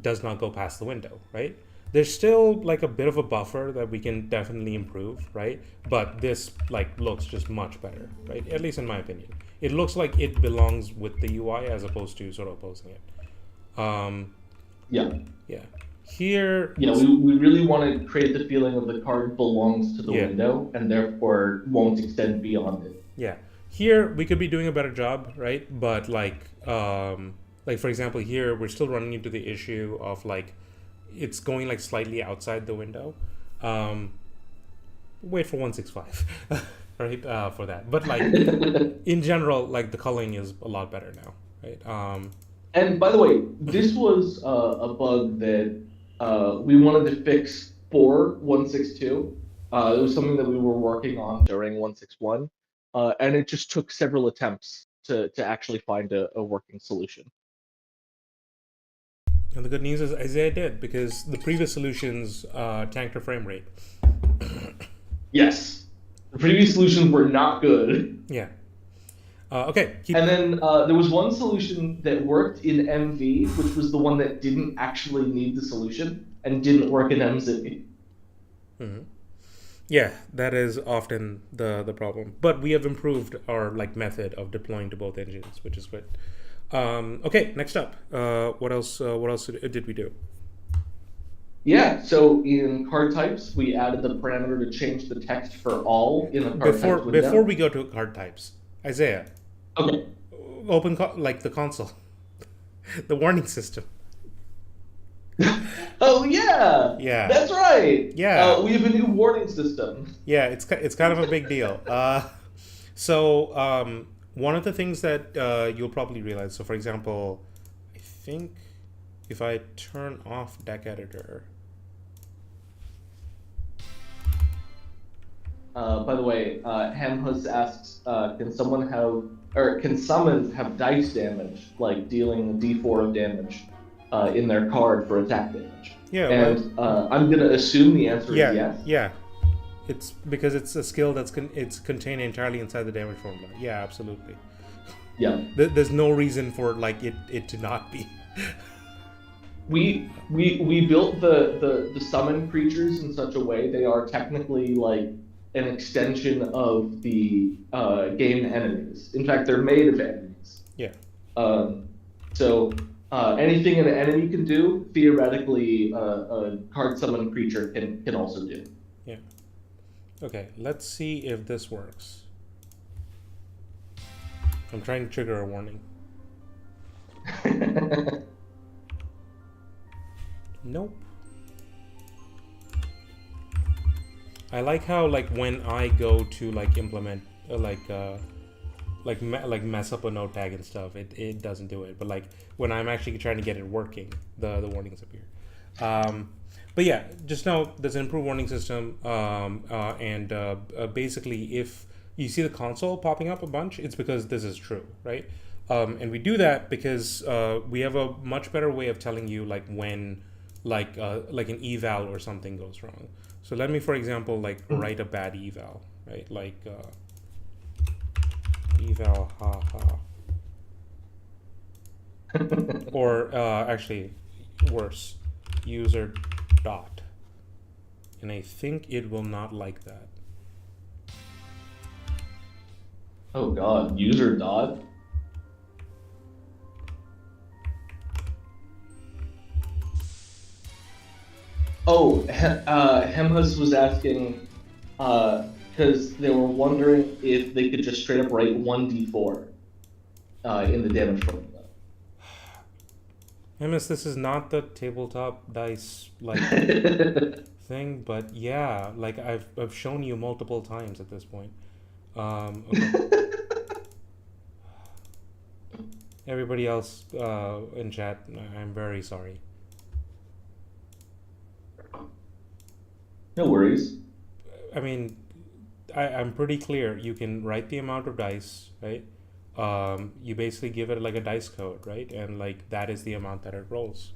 [SPEAKER 1] Does not go past the window, right? There's still like a bit of a buffer that we can definitely improve, right? But this like looks just much better, right? At least in my opinion. It looks like it belongs with the UI as opposed to sort of opposing it.
[SPEAKER 2] Yeah.
[SPEAKER 1] Yeah. Here.
[SPEAKER 2] Yeah, we really want to create the feeling of the card belongs to the
[SPEAKER 1] Yeah.
[SPEAKER 2] window and therefore won't extend beyond it.
[SPEAKER 1] Yeah. Here we could be doing a better job, right? But like for example, here we're still running into the issue of like it's going like slightly outside the window. Wait for 165, right? For that. But like in general, like the coloring is a lot better now, right?
[SPEAKER 2] And by the way, this was a bug that we wanted to fix for 162. It was something that we were working on during 161, and it just took several attempts to actually find a working solution.
[SPEAKER 1] And the good news is Isaiah did, because the previous solutions tanked her frame rate.
[SPEAKER 2] Yes, the previous solutions were not good.
[SPEAKER 1] Yeah. Okay.
[SPEAKER 2] And then there was one solution that worked in MV, which was the one that didn't actually need the solution and didn't work in MZ.
[SPEAKER 1] Mm-hmm. Yeah, that is often the problem. But we have improved our like method of deploying to both engines, which is good. Okay, next up, what else did we do?
[SPEAKER 2] Yeah, so in card types, we added the parameter to change the text for all in the card types window.
[SPEAKER 1] Before we go to card types, Isaiah.
[SPEAKER 2] Okay.
[SPEAKER 1] Open like the console, the warning system.
[SPEAKER 2] Oh yeah.
[SPEAKER 1] Yeah.
[SPEAKER 2] That's right.
[SPEAKER 1] Yeah.
[SPEAKER 2] We have a new warning system.
[SPEAKER 1] Yeah, it's kind of a big deal. So one of the things that you'll probably realize. So for example, I think if I turn off deck editor.
[SPEAKER 2] By the way, Hamhus asks, can summons have dice damage, like dealing D4 of damage in their card for attack damage?
[SPEAKER 1] Yeah.
[SPEAKER 2] And I'm gonna assume the answer is yes.
[SPEAKER 1] Yeah. It's because it's a skill that's it's contained entirely inside the damage formula. Yeah, absolutely.
[SPEAKER 2] Yeah.
[SPEAKER 1] There's no reason for like it to not be.
[SPEAKER 2] We built the summon creatures in such a way they are technically like an extension of the game enemies. In fact, they're made of enemies.
[SPEAKER 1] Yeah.
[SPEAKER 2] So anything an enemy can do, theoretically, a card summon creature can also do.
[SPEAKER 1] Yeah. Okay, let's see if this works. I'm trying to trigger a warning. Nope. I like how like when I go to like implement mess up a node tag and stuff, it doesn't do it. But like when I'm actually trying to get it working, the warnings appear. But yeah, just know there's an improved warning system, and basically if you see the console popping up a bunch, it's because this is true, right? And we do that because we have a much better way of telling you like when like an eval or something goes wrong. So let me, for example, like write a bad eval, right? Like eval haha. Or actually worse, user dot. And I think it will not like that.
[SPEAKER 2] Oh god, user dot? Oh, Hemhus was asking, because they were wondering if they could just straight up write 1d4 in the damage formula.
[SPEAKER 1] Hemhus, this is not the tabletop dice like thing, but yeah, like I've shown you multiple times at this point. Okay. Everybody else in chat, I'm very sorry.
[SPEAKER 2] No worries.
[SPEAKER 1] I mean, I'm pretty clear. You can write the amount of dice, right? You basically give it like a dice code, right? And like that is the amount that it rolls.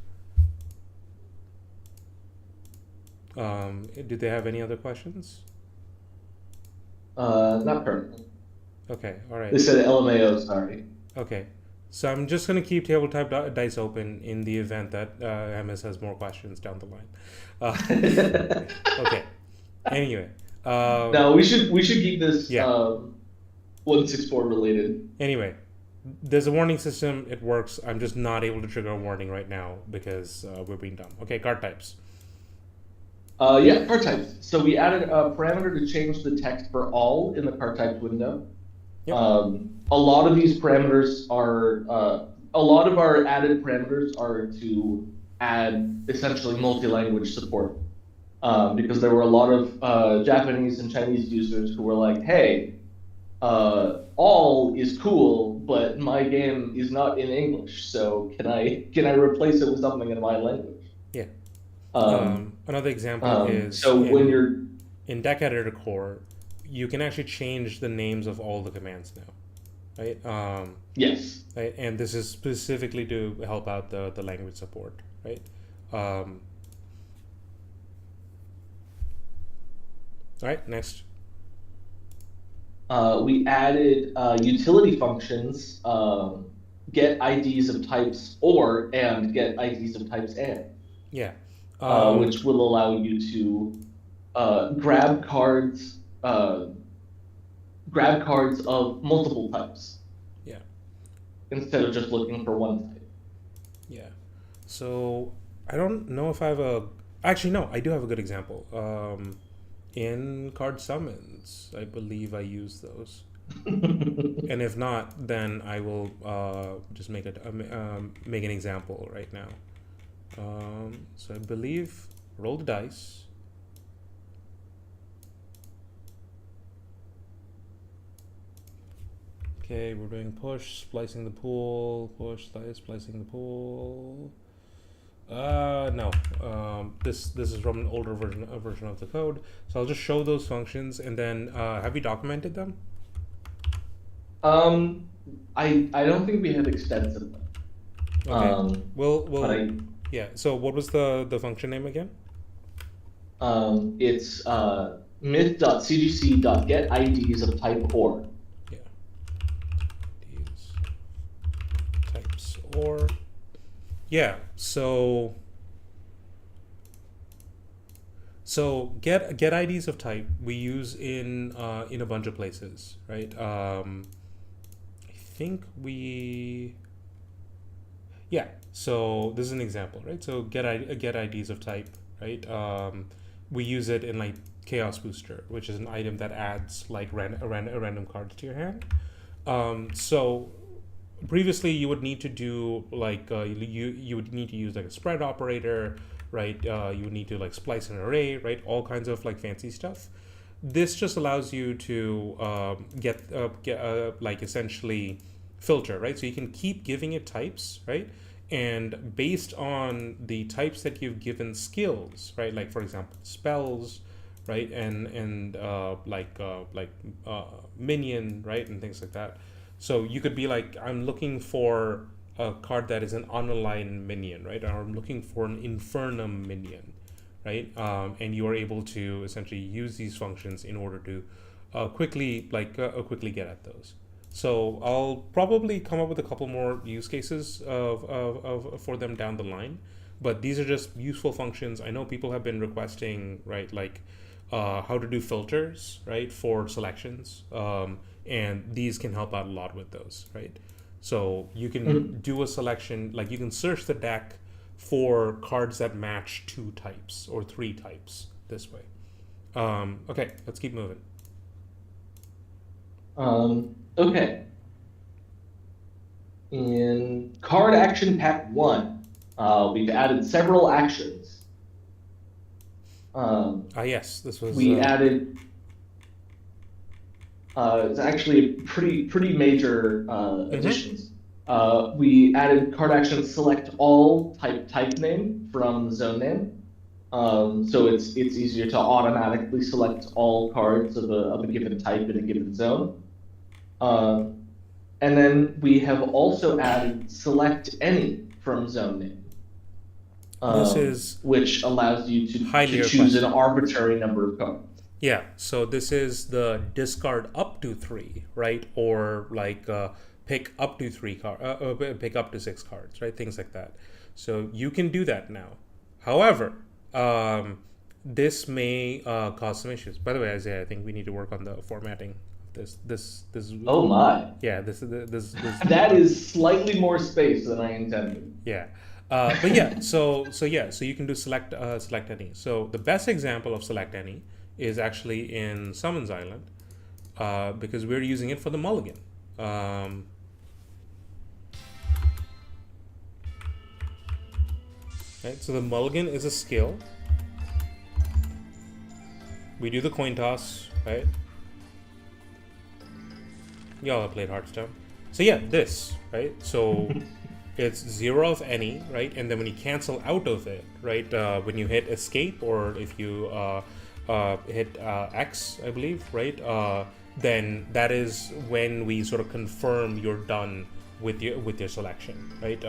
[SPEAKER 1] Do they have any other questions?
[SPEAKER 2] Not currently.
[SPEAKER 1] Okay, all right.
[SPEAKER 2] They said LMAO, sorry.
[SPEAKER 1] Okay. So I'm just going to keep tabletop dice open in the event that MS has more questions down the line. Okay. Anyway.
[SPEAKER 2] No, we should keep this
[SPEAKER 1] Yeah.
[SPEAKER 2] 164 related.
[SPEAKER 1] Anyway, there's a warning system. It works. I'm just not able to trigger a warning right now because we're being dumb. Okay, card types.
[SPEAKER 2] Yeah, card types. So we added a parameter to change the text for all in the card types window.
[SPEAKER 1] Yep.
[SPEAKER 2] A lot of these parameters are, a lot of our added parameters are to add essentially multi-language support. Because there were a lot of Japanese and Chinese users who were like, hey, all is cool, but my game is not in English, so can I replace it with something in my language?
[SPEAKER 1] Yeah.
[SPEAKER 2] Um,
[SPEAKER 1] Another example is
[SPEAKER 2] so when you're
[SPEAKER 1] in Deck Editor Core, you can actually change the names of all the commands now, right?
[SPEAKER 2] Yes.
[SPEAKER 1] Right, and this is specifically to help out the language support, right? All right, next.
[SPEAKER 2] We added utility functions, get IDs of types or and get IDs of types and.
[SPEAKER 1] Yeah.
[SPEAKER 2] Which will allow you to grab cards of multiple types.
[SPEAKER 1] Yeah.
[SPEAKER 2] Instead of just looking for one type.
[SPEAKER 1] Yeah. So I don't know if I have a. Actually, no, I do have a good example. In card summons, I believe I use those. And if not, then I will just make an example right now. So I believe roll the dice. Okay, we're doing push, splicing the pool, push, slice, splicing the pool. No. This is from an older version of the code. So I'll just show those functions, and then have you documented them?
[SPEAKER 2] I don't think we have extensive.
[SPEAKER 1] Okay. Yeah. So what was the function name again?
[SPEAKER 2] It's myth.cgc.get IDs of type or.
[SPEAKER 1] Yeah. IDs types or. Yeah. So get IDs of type we use in a bunch of places, right? I think we. Yeah, so this is an example, right? So get IDs of type, right? We use it in like Chaos Booster, which is an item that adds like a random card to your hand. So previously you would need to do like you would need to use like a spread operator, right? You would need to like splice an array, right? All kinds of like fancy stuff. This just allows you to get like essentially filter, right? So you can keep giving it types, right? And based on the types that you've given skills, right? Like for example, spells, right? And minion, right? And things like that. So you could be like, I'm looking for a card that is an unaligned minion, right? Or I'm looking for an infernum minion, right? And you are able to essentially use these functions in order to quickly get at those. So I'll probably come up with a couple more use cases for them down the line, but these are just useful functions. I know people have been requesting, right, like how to do filters, right, for selections, and these can help out a lot with those, right? So you can do a selection, like you can search the deck for cards that match 2 types or 3 types this way. Okay, let's keep moving.
[SPEAKER 2] Okay. In card action pack 1, we've added several actions.
[SPEAKER 1] Yes, this was.
[SPEAKER 2] We added. It's actually pretty major additions. We added card action select all type name from zone name. So it's easier to automatically select all cards of a given type in a given zone. And then we have also added select any from zone name.
[SPEAKER 1] This is
[SPEAKER 2] which allows you to choose an arbitrary number of cards.
[SPEAKER 1] Yeah, so this is the discard up to 3, right? Or like pick up to pick up to 6 cards, right? Things like that. So you can do that now. However, this may cause some issues. By the way, Isaiah, I think we need to work on the formatting of this.
[SPEAKER 3] Oh my.
[SPEAKER 1] Yeah, this.
[SPEAKER 3] That is slightly more space than I intended.
[SPEAKER 1] Yeah. But yeah, so you can do select any. So the best example of select any is actually in Summons Island, because we're using it for the mulligan. Right, so the mulligan is a skill. We do the coin toss, right? Y'all have played Hearthstone. So yeah, this, right? So it's 0 of any, right? And then when you cancel out of it, right? When you hit escape, or if you hit X, I believe, right? Then that is when we sort of confirm you're done with your selection, right?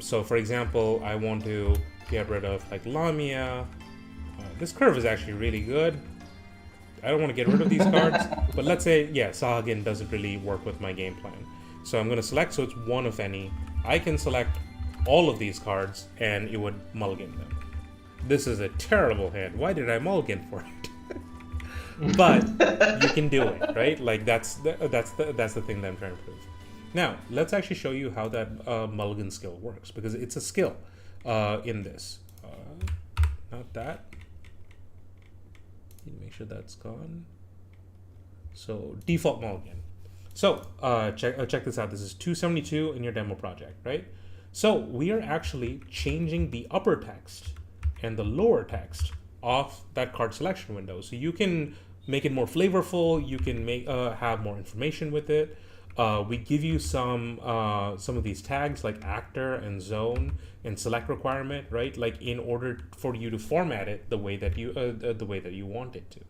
[SPEAKER 1] So for example, I want to get rid of like Lamia. This curve is actually really good. I don't want to get rid of these cards, but let's say, yeah, Sahagin doesn't really work with my game plan. So I'm going to select, so it's 1 of any. I can select all of these cards, and it would mulligan them. This is a terrible hand. Why did I mulligan for it? But you can do it, right? Like that's the thing that I'm trying to prove. Now let's actually show you how that mulligan skill works, because it's a skill in this. Not that. Make sure that's gone. So default mulligan. So check this out. This is 272 in your demo project, right? So we are actually changing the upper text and the lower text of that card selection window. So you can make it more flavorful. You can make have more information with it. We give you some of these tags like actor and zone and select requirement, right? Like in order for you to format it the way that you want it to,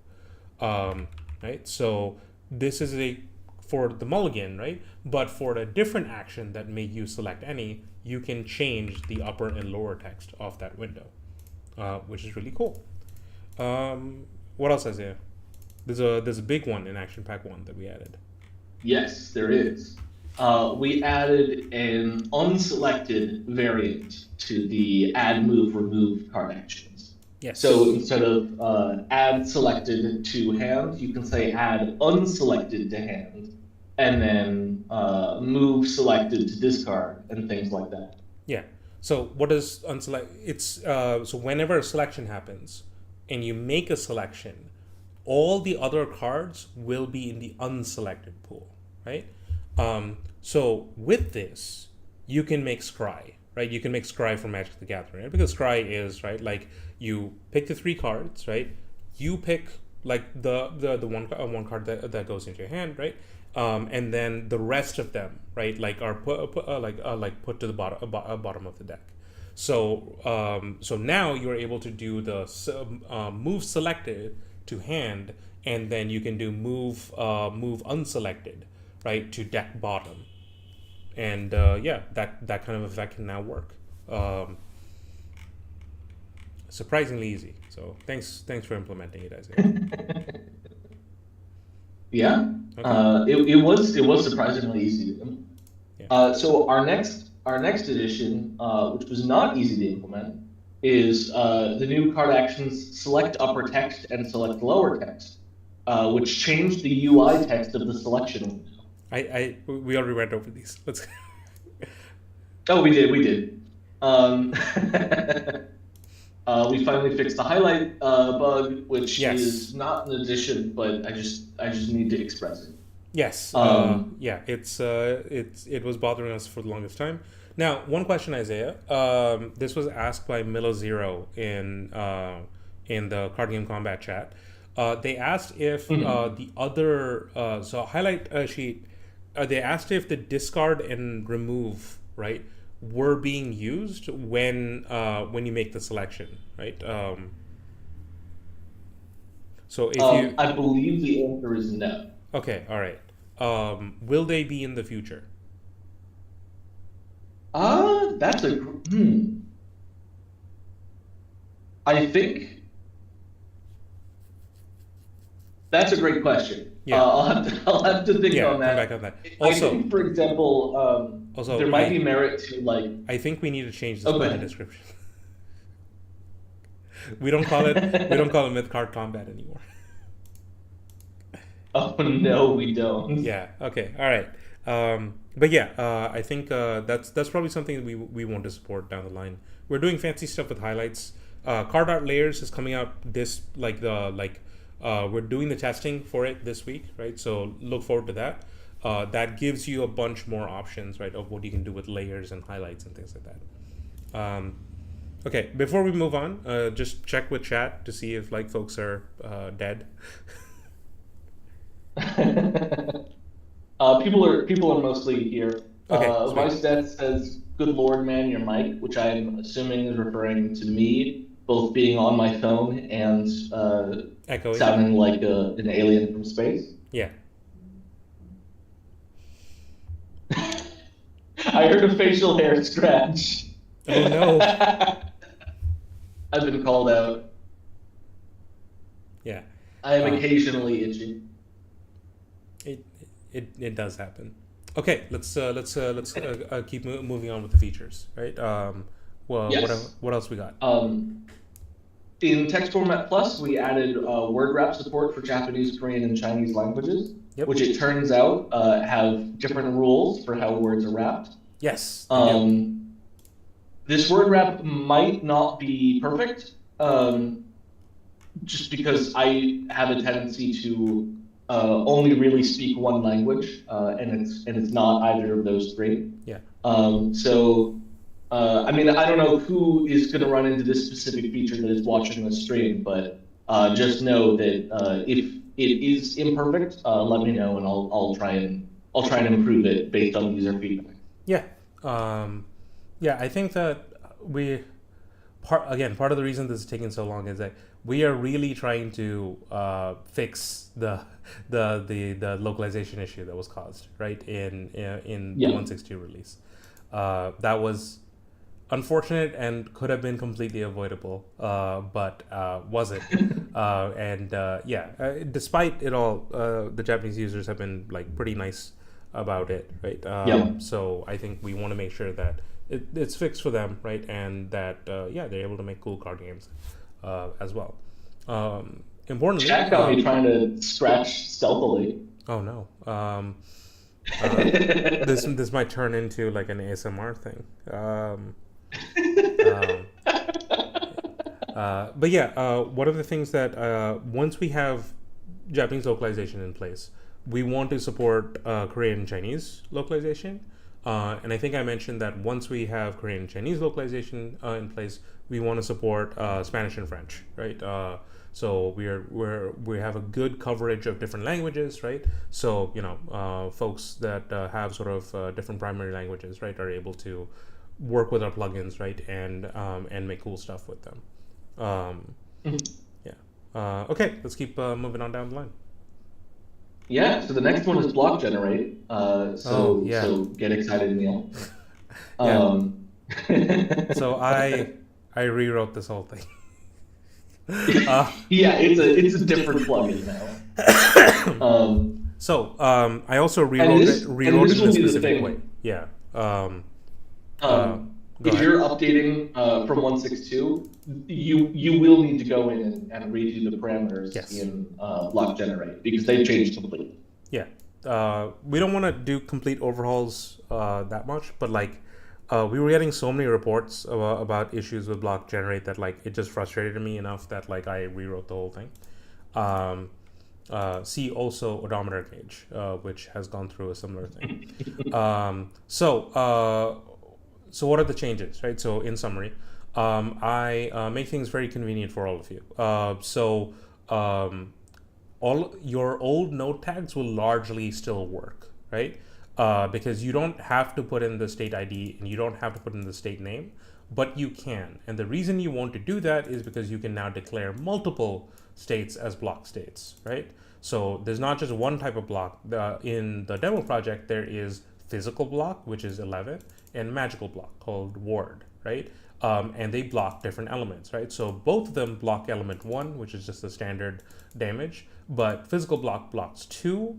[SPEAKER 1] right? So this is for the mulligan, right? But for a different action that may you select any, you can change the upper and lower text of that window, which is really cool. What else is there? There's a big one in Action Pack 1 that we added.
[SPEAKER 3] Yes, there is. We added an unselected variant to the add, move, remove card actions.
[SPEAKER 1] Yes.
[SPEAKER 3] So instead of add selected to hand, you can say add unselected to hand, and then move selected to discard and things like that.
[SPEAKER 1] Yeah. So what does unselect? It's so whenever a selection happens, and you make a selection, all the other cards will be in the unselected pool, right? So with this, you can make scry, right? You can make scry from Magic the Gathering, right? Because scry is, right, like you pick the 3 cards, right? You pick like the one card that goes into your hand, right? And then the rest of them, right, like are put to the bottom of the deck. So so now you're able to do the move selected to hand, and then you can do move unselected, right, to deck bottom, and yeah, that kind of effect can now work. Surprisingly easy. So thanks for implementing it, Isaiah.
[SPEAKER 3] Yeah,
[SPEAKER 1] Okay.
[SPEAKER 3] it was surprisingly easy to implement.
[SPEAKER 1] Yeah.
[SPEAKER 3] So our next edition, which was not easy to implement, is the new card actions select upper text and select lower text, which changed the UI text of the selection window.
[SPEAKER 1] We already went over these. Let's.
[SPEAKER 3] Oh, we did. We finally fixed the highlight bug, which
[SPEAKER 1] Yes.
[SPEAKER 3] is not an addition, but I just need to express it.
[SPEAKER 1] Yes. Yeah. It was bothering us for the longest time. Now, one question, Isaiah. This was asked by Milo Zero in the Card Game Combat chat. They asked if the other highlight sheet. They asked if the discard and remove, right, were being used when you make the selection, right? So if you,
[SPEAKER 3] I believe the answer is no.
[SPEAKER 1] okay, all right. Will they be in the future?
[SPEAKER 3] That's a I think that's a great question.
[SPEAKER 1] Yeah.
[SPEAKER 3] I'll have to think
[SPEAKER 1] Yeah,
[SPEAKER 3] on
[SPEAKER 1] come
[SPEAKER 3] that.
[SPEAKER 1] back on that.
[SPEAKER 3] I
[SPEAKER 1] Also,
[SPEAKER 3] think, for example,
[SPEAKER 1] also,
[SPEAKER 3] there might be merit to like.
[SPEAKER 1] I think we need to change this
[SPEAKER 3] Oh, go
[SPEAKER 1] party
[SPEAKER 3] ahead.
[SPEAKER 1] description. We don't call it myth card combat anymore.
[SPEAKER 3] Oh no, we don't.
[SPEAKER 1] Yeah. Okay. All right. But yeah, I think that's probably something we want to support down the line. We're doing fancy stuff with highlights. Card art layers is coming out this we're doing the testing for it this week, right? So look forward to that. That gives you a bunch more options, right, of what you can do with layers and highlights and things like that. Okay, before we move on, just check with chat to see if like folks are dead.
[SPEAKER 3] People are mostly here.
[SPEAKER 1] Okay, sweet.
[SPEAKER 3] Vicedeth says, "Good Lord, man, your mic," which I'm assuming is referring to me, both being on my phone and
[SPEAKER 1] Echoing.
[SPEAKER 3] sounding like an alien from space.
[SPEAKER 1] Yeah.
[SPEAKER 3] I heard a facial hair scratch.
[SPEAKER 1] Oh no.
[SPEAKER 3] I've been called out.
[SPEAKER 1] Yeah.
[SPEAKER 3] I am occasionally itchy.
[SPEAKER 1] It does happen. Okay, let's keep moving on with the features, right? Well,
[SPEAKER 3] Yes.
[SPEAKER 1] what else we got?
[SPEAKER 3] In Text Format Plus, we added word wrap support for Japanese, Korean, and Chinese languages,
[SPEAKER 1] Yep.
[SPEAKER 3] which it turns out have different rules for how words are wrapped.
[SPEAKER 1] Yes. they do.
[SPEAKER 3] This word wrap might not be perfect, just because I have a tendency to only really speak one language, and it's not either of those three.
[SPEAKER 1] Yeah.
[SPEAKER 3] I mean, I don't know who is going to run into this specific feature that is watching the stream, but just know that if it is imperfect, let me know, and I'll try and improve it based on user feedback.
[SPEAKER 1] Yeah. Yeah, I think that part of the reason this is taking so long is that we are really trying to fix the localization issue that was caused, right, in the 1.6.2 release. That was unfortunate and could have been completely avoidable, but wasn't. Despite it all, the Japanese users have been like pretty nice about it, right? So I think we want to make sure that it's fixed for them, right? And that they're able to make cool card games as well. Importantly,
[SPEAKER 3] Chat got me trying to scratch stealthily.
[SPEAKER 1] Oh no. This might turn into like an ASMR thing. But yeah, one of the things that once we have Japanese localization in place, we want to support Korean and Chinese localization. And I think I mentioned that once we have Korean and Chinese localization in place, we want to support Spanish and French, right? So we have a good coverage of different languages, right? So folks that have sort of different primary languages, right, are able to work with our plugins, right, and make cool stuff with them. Okay, let's keep moving on down the line.
[SPEAKER 3] Yeah, so the next one is block generate. So get excited, Neil.
[SPEAKER 1] So I rewrote this whole thing.
[SPEAKER 3] It's a different plugin now.
[SPEAKER 1] I also rewrote it in a specific way. Yeah.
[SPEAKER 3] If you're updating from 1.6.2, you will need to go in and redo the parameters in block generate because they've changed completely.
[SPEAKER 1] Yeah. We don't want to do complete overhauls that much, but like we were getting so many reports about issues with block generate that like it just frustrated me enough that like I rewrote the whole thing. See also odometer gauge, which has gone through a similar thing. So what are the changes, right? So in summary, I make things very convenient for all of you. All your old node tags will largely still work, right? Because you don't have to put in the state ID and you don't have to put in the state name, but you can. And the reason you want to do that is because you can now declare multiple states as block states, right? So there's not just one type of block. In the demo project, there is physical block, which is 11, and magical block called ward, right? And they block different elements, right? So both of them block element 1, which is just the standard damage, but physical block blocks 2,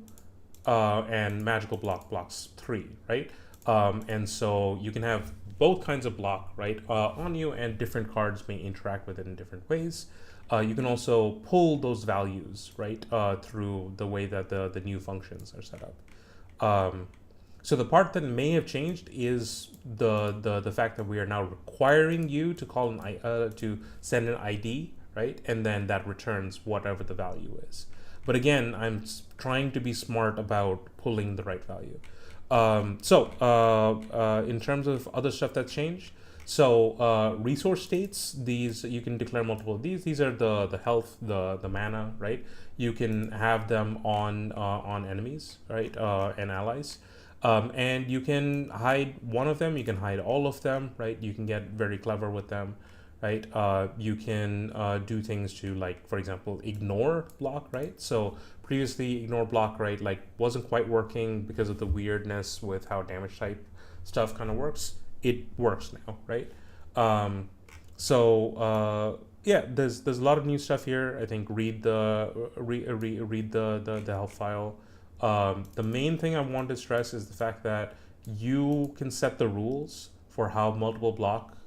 [SPEAKER 1] and magical block blocks 3, right? And so you can have both kinds of block, right, on you, and different cards may interact with it in different ways. You can also pull those values, right, through the way that the new functions are set up. So the part that may have changed is the fact that we are now requiring you to call to send an ID, right, and then that returns whatever the value is. But again, I'm trying to be smart about pulling the right value. In terms of other stuff that's changed, so resource states, these you can declare multiple of these. These are the health, the mana, right? You can have them on enemies, right, and allies. And you can hide one of them, you can hide all of them, right? You can get very clever with them, right? You can do things to, like, for example, ignore block, right? So previously ignore block, right, like wasn't quite working because of the weirdness with how damage type stuff kind of works. It works now, right? Yeah, there's a lot of new stuff here. I think read the help file. The main thing I want to stress is the fact that you can set the rules for how multiple block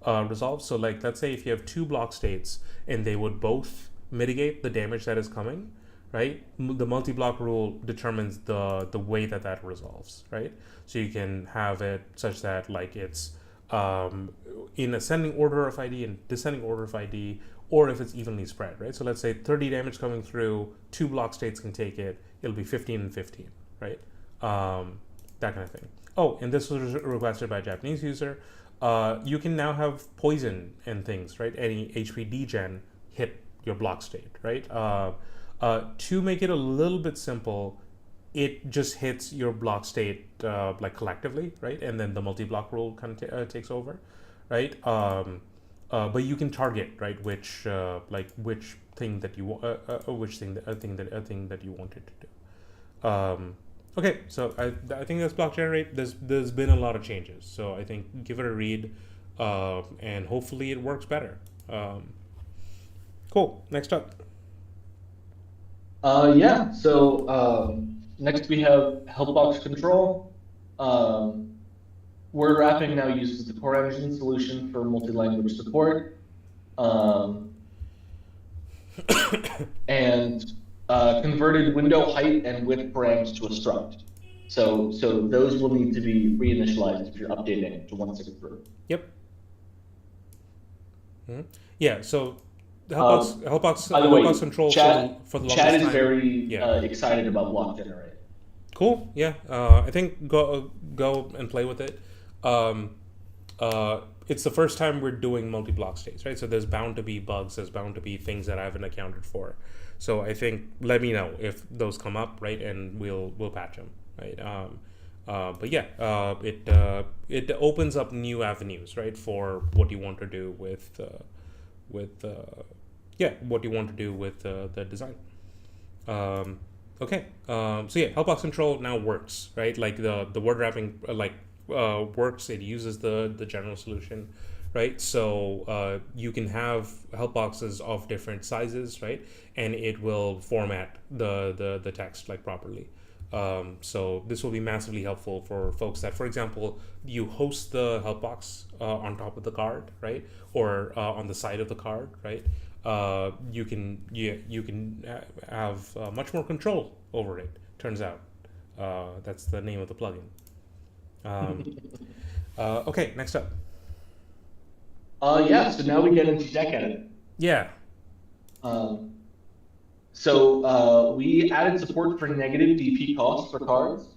[SPEAKER 1] resolves. So, like, let's say if you have 2 block states and they would both mitigate the damage that is coming, right? The multi-block rule determines the way that resolves, right? So you can have it such that, like, it's in ascending order of ID and descending order of ID, or if it's evenly spread, right? So let's say 30 damage coming through, 2 block states can take it, it'll be 15 and 15, right? That kind of thing. Oh, and this was requested by a Japanese user. You can now have poison and things, right? Any HP degen hit your block state, right? To make it a little bit simple, it just hits your block state like collectively, right? And then the multi-block rule kind of takes over, right? But you can target, right, which thing that you want, which thing that you wanted to do. Okay, so I think that's block generate. There's been a lot of changes, so I think give it a read, and hopefully it works better. Cool. Next up.
[SPEAKER 3] Yeah. So next we have helpbox control. Word wrapping now uses the core engine solution for multi-language support, and converted window height and width params to a struct. So those will need to be reinitialized if you're updating to 1.6.3.
[SPEAKER 1] Yep. Mm-hmm. Yeah. So helpbox
[SPEAKER 3] by the way,
[SPEAKER 1] control for the longest
[SPEAKER 3] Chad is
[SPEAKER 1] time.
[SPEAKER 3] very excited about block generate.
[SPEAKER 1] Cool. Yeah. I think go and play with it. It's the first time we're doing multi-block states, right? So there's bound to be bugs. There's bound to be things that I haven't accounted for. So I think let me know if those come up, right? And we'll patch them, right? But yeah, it opens up new avenues, right, for what you want to do with what you want to do with the design. Okay. So yeah, helpbox control now works, right? Like the word wrapping works. It uses the general solution, right? So you can have helpboxes of different sizes, right? And it will format the text like properly. So this will be massively helpful for folks that, for example, you host the helpbox on top of the card, right? Or on the side of the card, right? You can have much more control over it. Turns out, that's the name of the plugin. Okay, next up.
[SPEAKER 3] Yeah. So now we get into deck edit.
[SPEAKER 1] Yeah.
[SPEAKER 3] So we added support for negative DP costs for cards.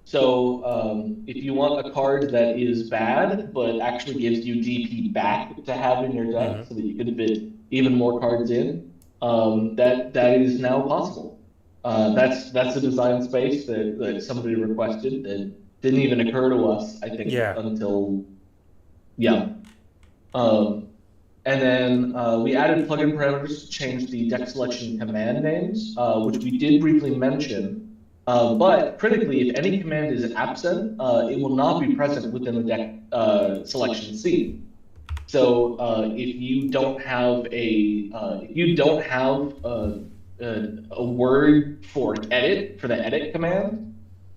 [SPEAKER 3] So if you want a card that is bad but actually gives you DP back to have in your deck, so that you could fit even more cards in, that is now possible. That's a design space that somebody requested that didn't even occur to us, I think, until and then we added plugin parameters to change the deck selection command names, which we did briefly mention. But critically, if any command is absent, it will not be present within the deck selection scene. So if you don't have a word for edit for the edit command,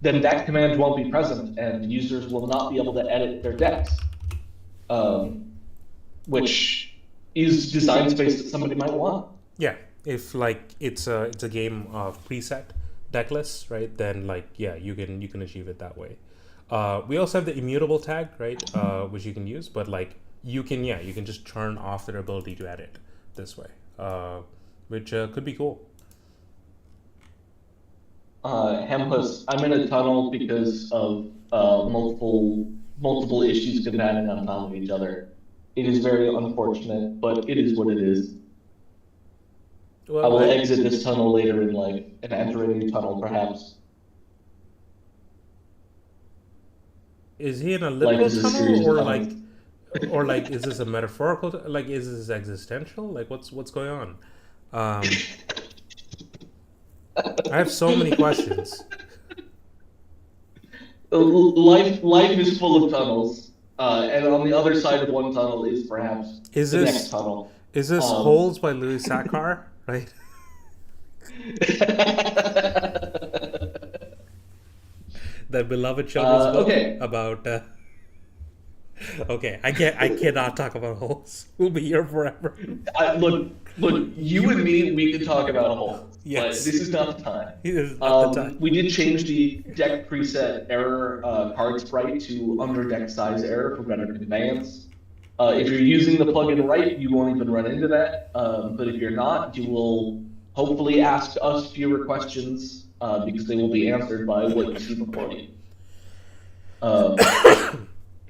[SPEAKER 3] then that command won't be present, and users will not be able to edit their decks, which is design space that somebody might want.
[SPEAKER 1] Yeah, if like it's a game of preset deck lists, right? Then like yeah, you can achieve it that way. We also have the immutable tag, right? Which you can use, but like you can just turn off their ability to edit this way, which could be cool.
[SPEAKER 3] Hempus, I'm in a tunnel because of multiple issues combating on top of each other. It is very unfortunate, but it is what it is.
[SPEAKER 1] Well,
[SPEAKER 3] I will exit this tunnel later in life and enter a new tunnel, perhaps.
[SPEAKER 1] Is he in a literal
[SPEAKER 3] Life is a series
[SPEAKER 1] tunnel,
[SPEAKER 3] of
[SPEAKER 1] or
[SPEAKER 3] tunnels.
[SPEAKER 1] like is this a metaphorical? Like, is this existential? Like, what's going on? I have so many questions.
[SPEAKER 3] Life is full of tunnels, and on the other side of one tunnel is perhaps
[SPEAKER 1] Is
[SPEAKER 3] the
[SPEAKER 1] this
[SPEAKER 3] next tunnel.
[SPEAKER 1] is this Holes by Louis Sachar, right? That beloved children's book
[SPEAKER 3] okay.
[SPEAKER 1] about. Okay, I cannot talk about Holes. We'll be here forever.
[SPEAKER 3] Look, you and me, we could talk about holes.
[SPEAKER 1] Yes.
[SPEAKER 3] But this is not the time.
[SPEAKER 1] This is not the time.
[SPEAKER 3] We did change the deck preset error card sprite to under deck size error for better conveyance. If you're using the plugin right, you won't even run into that. But if you're not, you will hopefully ask us fewer questions because they will be answered by what you see before you.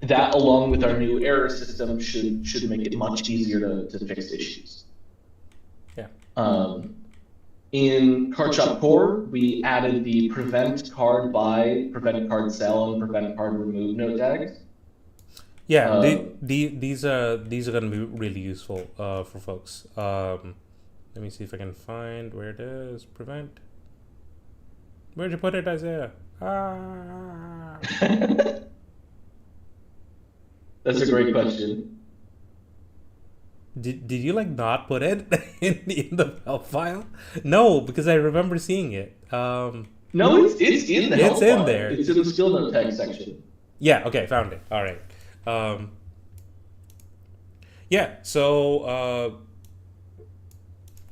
[SPEAKER 3] That, along with our new error system, should make it much easier to fix issues.
[SPEAKER 1] Yeah.
[SPEAKER 3] In Card Shop Core, we added the prevent card buy, prevent card sell, and prevent card remove note tags.
[SPEAKER 1] Yeah, these are going to be really useful for folks. Let me see if I can find where it is. Prevent. Where'd you put it, Isaiah?
[SPEAKER 3] That's a great question.
[SPEAKER 1] Did you like not put it in the help file? No, because I remember seeing it.
[SPEAKER 3] No, it's in the help
[SPEAKER 1] It's in
[SPEAKER 3] file.
[SPEAKER 1] there.
[SPEAKER 3] It's in the skill note tag section.
[SPEAKER 1] Yeah. Okay. Found it. All right. Yeah. So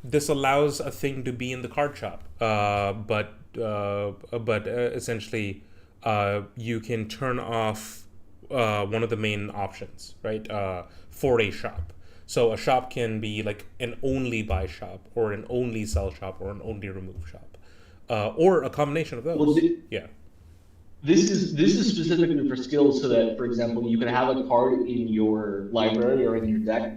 [SPEAKER 1] this allows a thing to be in the card shop, but essentially, you can turn off one of the main options, right? For a shop. So a shop can be like an only buy shop, or an only sell shop, or an only remove shop, or a combination of those.
[SPEAKER 3] Well,
[SPEAKER 1] yeah.
[SPEAKER 3] This is specifically for skills, so that, for example, you can have a card in your library or in your deck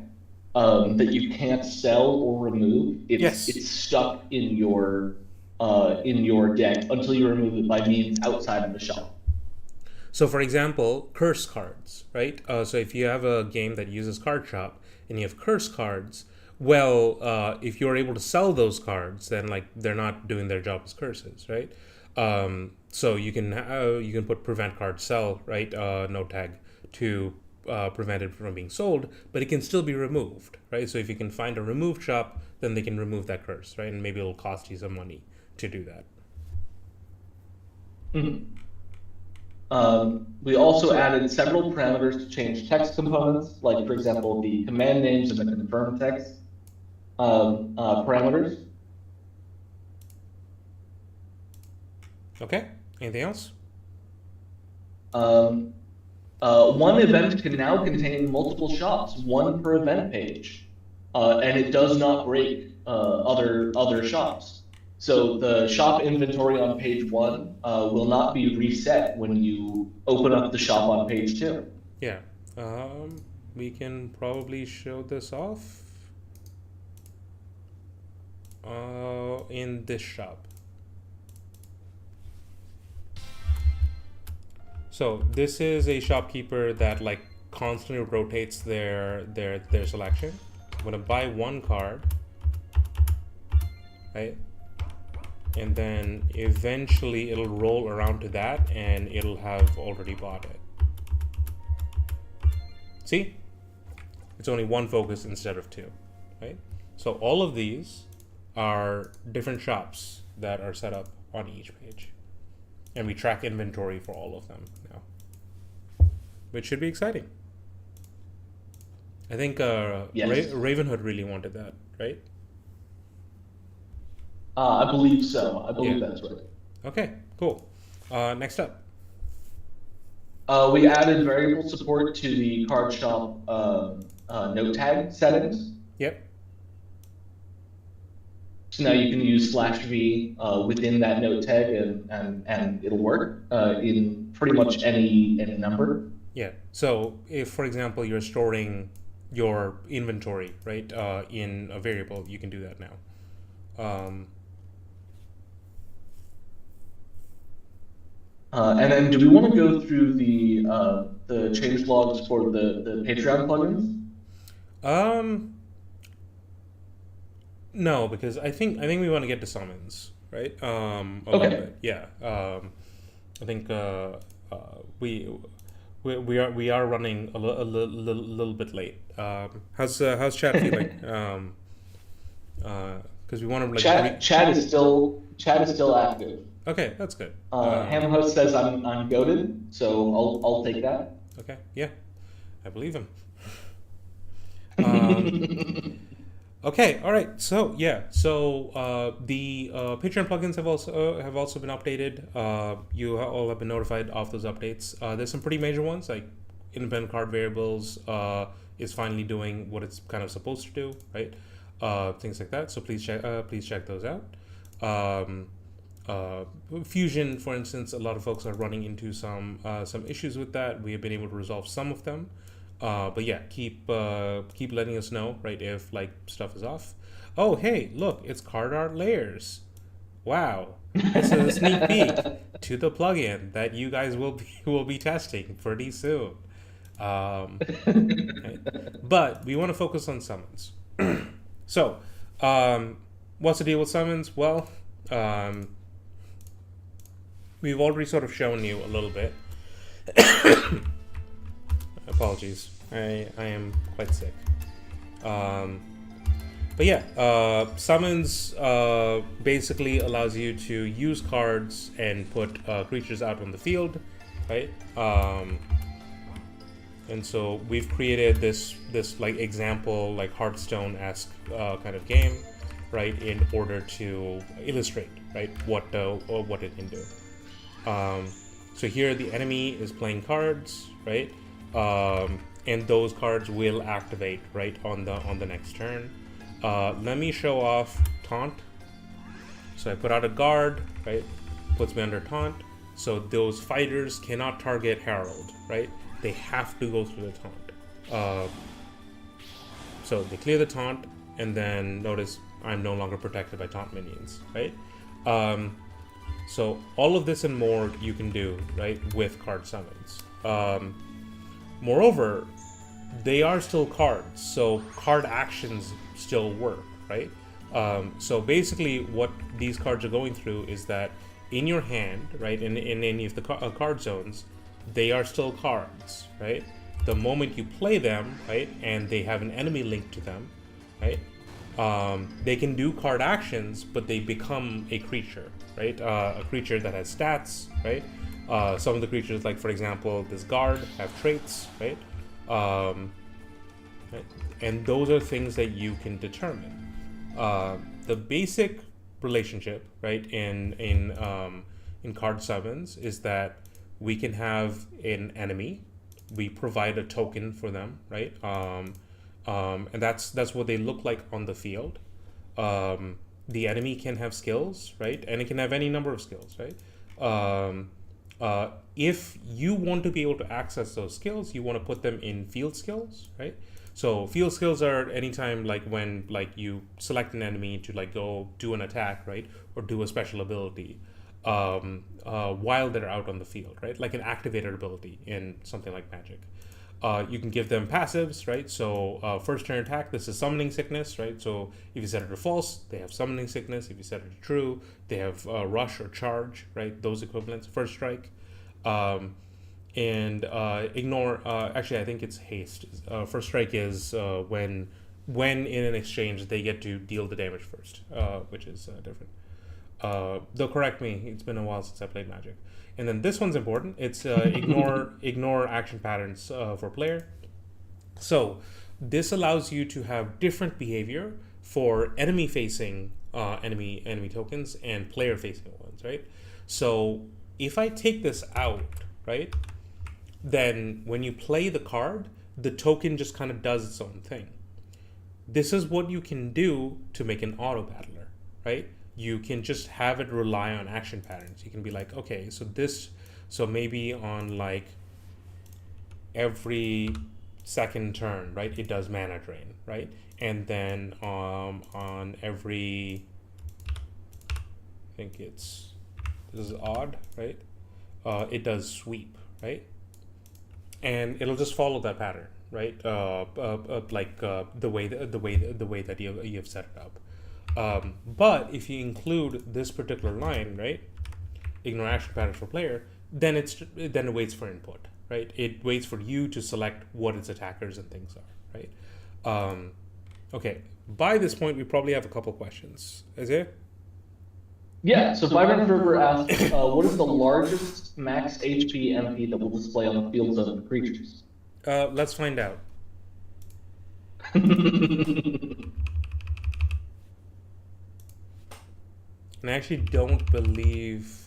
[SPEAKER 3] that you can't sell or remove. It's stuck in your deck until you remove it by means outside of the shop.
[SPEAKER 1] So, for example, curse cards, right? So if you have a game that uses Card Shop and you have curse cards, well, if you're able to sell those cards, then like they're not doing their job as curses, right? So you can put prevent card sell, right? No tag to prevent it from being sold, but it can still be removed, right? So if you can find a removed shop, then they can remove that curse, right? And maybe it'll cost you some money to do that.
[SPEAKER 3] Mm-hmm. We also added several parameters to change text components, like, for example, the command names and the confirm text parameters.
[SPEAKER 1] Okay. Anything else?
[SPEAKER 3] One event can now contain multiple shops, one per event page, and it does not break other shops. So the shop inventory on page 1 will not be reset when you open up the shop on page 2.
[SPEAKER 1] Yeah. We can probably show this off in this shop. So this is a shopkeeper that like constantly rotates their selection. I'm gonna buy one card, right? And then eventually it'll roll around to that and it'll have already bought it. See? it's only one focus instead of two, right? So all of these are different shops that are set up on each page. And we track inventory for all of them now, which should be exciting. I think
[SPEAKER 3] Yes.
[SPEAKER 1] Ravenhood really wanted that, right?
[SPEAKER 3] I believe so. I believe
[SPEAKER 1] Yeah.
[SPEAKER 3] that's right.
[SPEAKER 1] Okay, cool. Next up.
[SPEAKER 3] We added variable support to the card shop note tag settings.
[SPEAKER 1] Yep.
[SPEAKER 3] So now you can use /v within that note tag, and it'll work in pretty much any number.
[SPEAKER 1] Yeah. So if, for example, you're storing your inventory, right, in a variable, you can do that now.
[SPEAKER 3] And then, do we want to go through the change logs for the Patreon plugins?
[SPEAKER 1] No, because I think we want to get to summons, right? A
[SPEAKER 3] Okay.
[SPEAKER 1] little bit. Yeah. I think we are running a little bit late. How's chat feeling? Because we want to like
[SPEAKER 3] Chat is still active.
[SPEAKER 1] Okay, that's good.
[SPEAKER 3] Hamhost says I'm goated, so I'll take that.
[SPEAKER 1] Okay, yeah, I believe him. Okay, all right. So yeah, so the Patreon plugins have also been updated. You all have been notified of those updates. There's some pretty major ones, like independent card variables is finally doing what it's kind of supposed to do, right? Things like that. So please check those out. Fusion, for instance, a lot of folks are running into some issues with that. We have been able to resolve some of them. But yeah, keep letting us know, right, if like stuff is off. Oh, hey, look, it's card art layers. Wow, this is a sneak peek to the plugin that you guys will be testing pretty soon. Right? But we want to focus on summons. So, what's the deal with summons? Well, we've already sort of shown you a little bit. Apologies, I am quite sick. But yeah, summons basically allows you to use cards and put creatures out on the field, right? And so we've created this like example, like Hearthstone-esque kind of game, right, in order to illustrate, right, what it can do. So here the enemy is playing cards, right? And those cards will activate right on the next turn. Let me show off taunt. So I put out a guard, right? Puts me under taunt. So those fighters cannot target Herald, right? They have to go through the taunt. So they clear the taunt, and then notice I'm no longer protected by taunt minions, right? So all of this and more you can do, right, with card summons. Moreover, they are still cards, so card actions still work, right? So basically what these cards are going through is that in your hand, right, in any of the card zones, they are still cards, right? The moment you play them, right, and they have an enemy linked to them, right, they can do card actions, but they become a creature, right? A creature that has stats, right? Some of the creatures, like for example, this guard, have traits, right? Right? And those are things that you can determine. The basic relationship, right, in card summons is that we can have an enemy, we provide a token for them, right? And that's what they look like on the field. The enemy can have skills, right? And it can have any number of skills, right? If you want to be able to access those skills, you want to put them in field skills, right? So field skills are anytime like when like you select an enemy to like go do an attack, right? Or do a special ability while they're out on the field, right? Like an activated ability in something like Magic. You can give them passives, right? So first turn attack, this is Summoning Sickness, right? So if you set it to false, they have Summoning Sickness. If you set it to true, they have Rush or Charge, right? Those equivalents. First strike. and ignore. Actually, I think it's haste. First strike is when in an exchange they get to deal the damage first, which is different. They'll correct me. It's been a while since I played Magic. And then this one's important. It's ignore action patterns for player. So this allows you to have different behavior for enemy facing enemy tokens and player facing ones, right? So if I take this out, right, then when you play the card, the token just kind of does its own thing. This is what you can do to make an auto battler, right? You can just have it rely on action patterns. You can be like, okay, so maybe on like every second turn, right, it does mana drain, right? And then on every, I think this is odd, right? It does sweep, right? And it'll just follow that pattern, right? The way that you've set it up. But if you include this particular line, right, ignore action patterns for player, then it waits for input, right? It waits for you to select what its attackers and things are, right? Okay. By this point, we probably have a couple questions. Isaiah?
[SPEAKER 3] Yeah, so Vibrant Fervor asks, what is the largest max HP MP that will display on the field of creatures?
[SPEAKER 1] Let's find out. And I actually don't believe...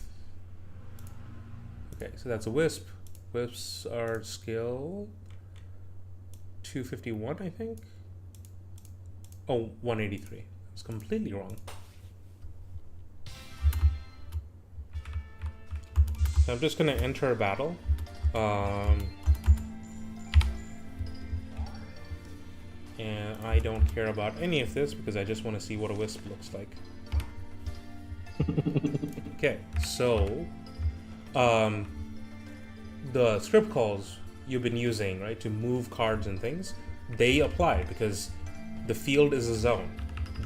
[SPEAKER 1] Okay, so that's a Wisp. Wisps are skill 251, I think? Oh, 183. I was completely wrong. So I'm just going to enter a battle. And I don't care about any of this because I just want to see what a Wisp looks like. Okay, so the script calls you've been using, right, to move cards and things, they apply because the field is a zone,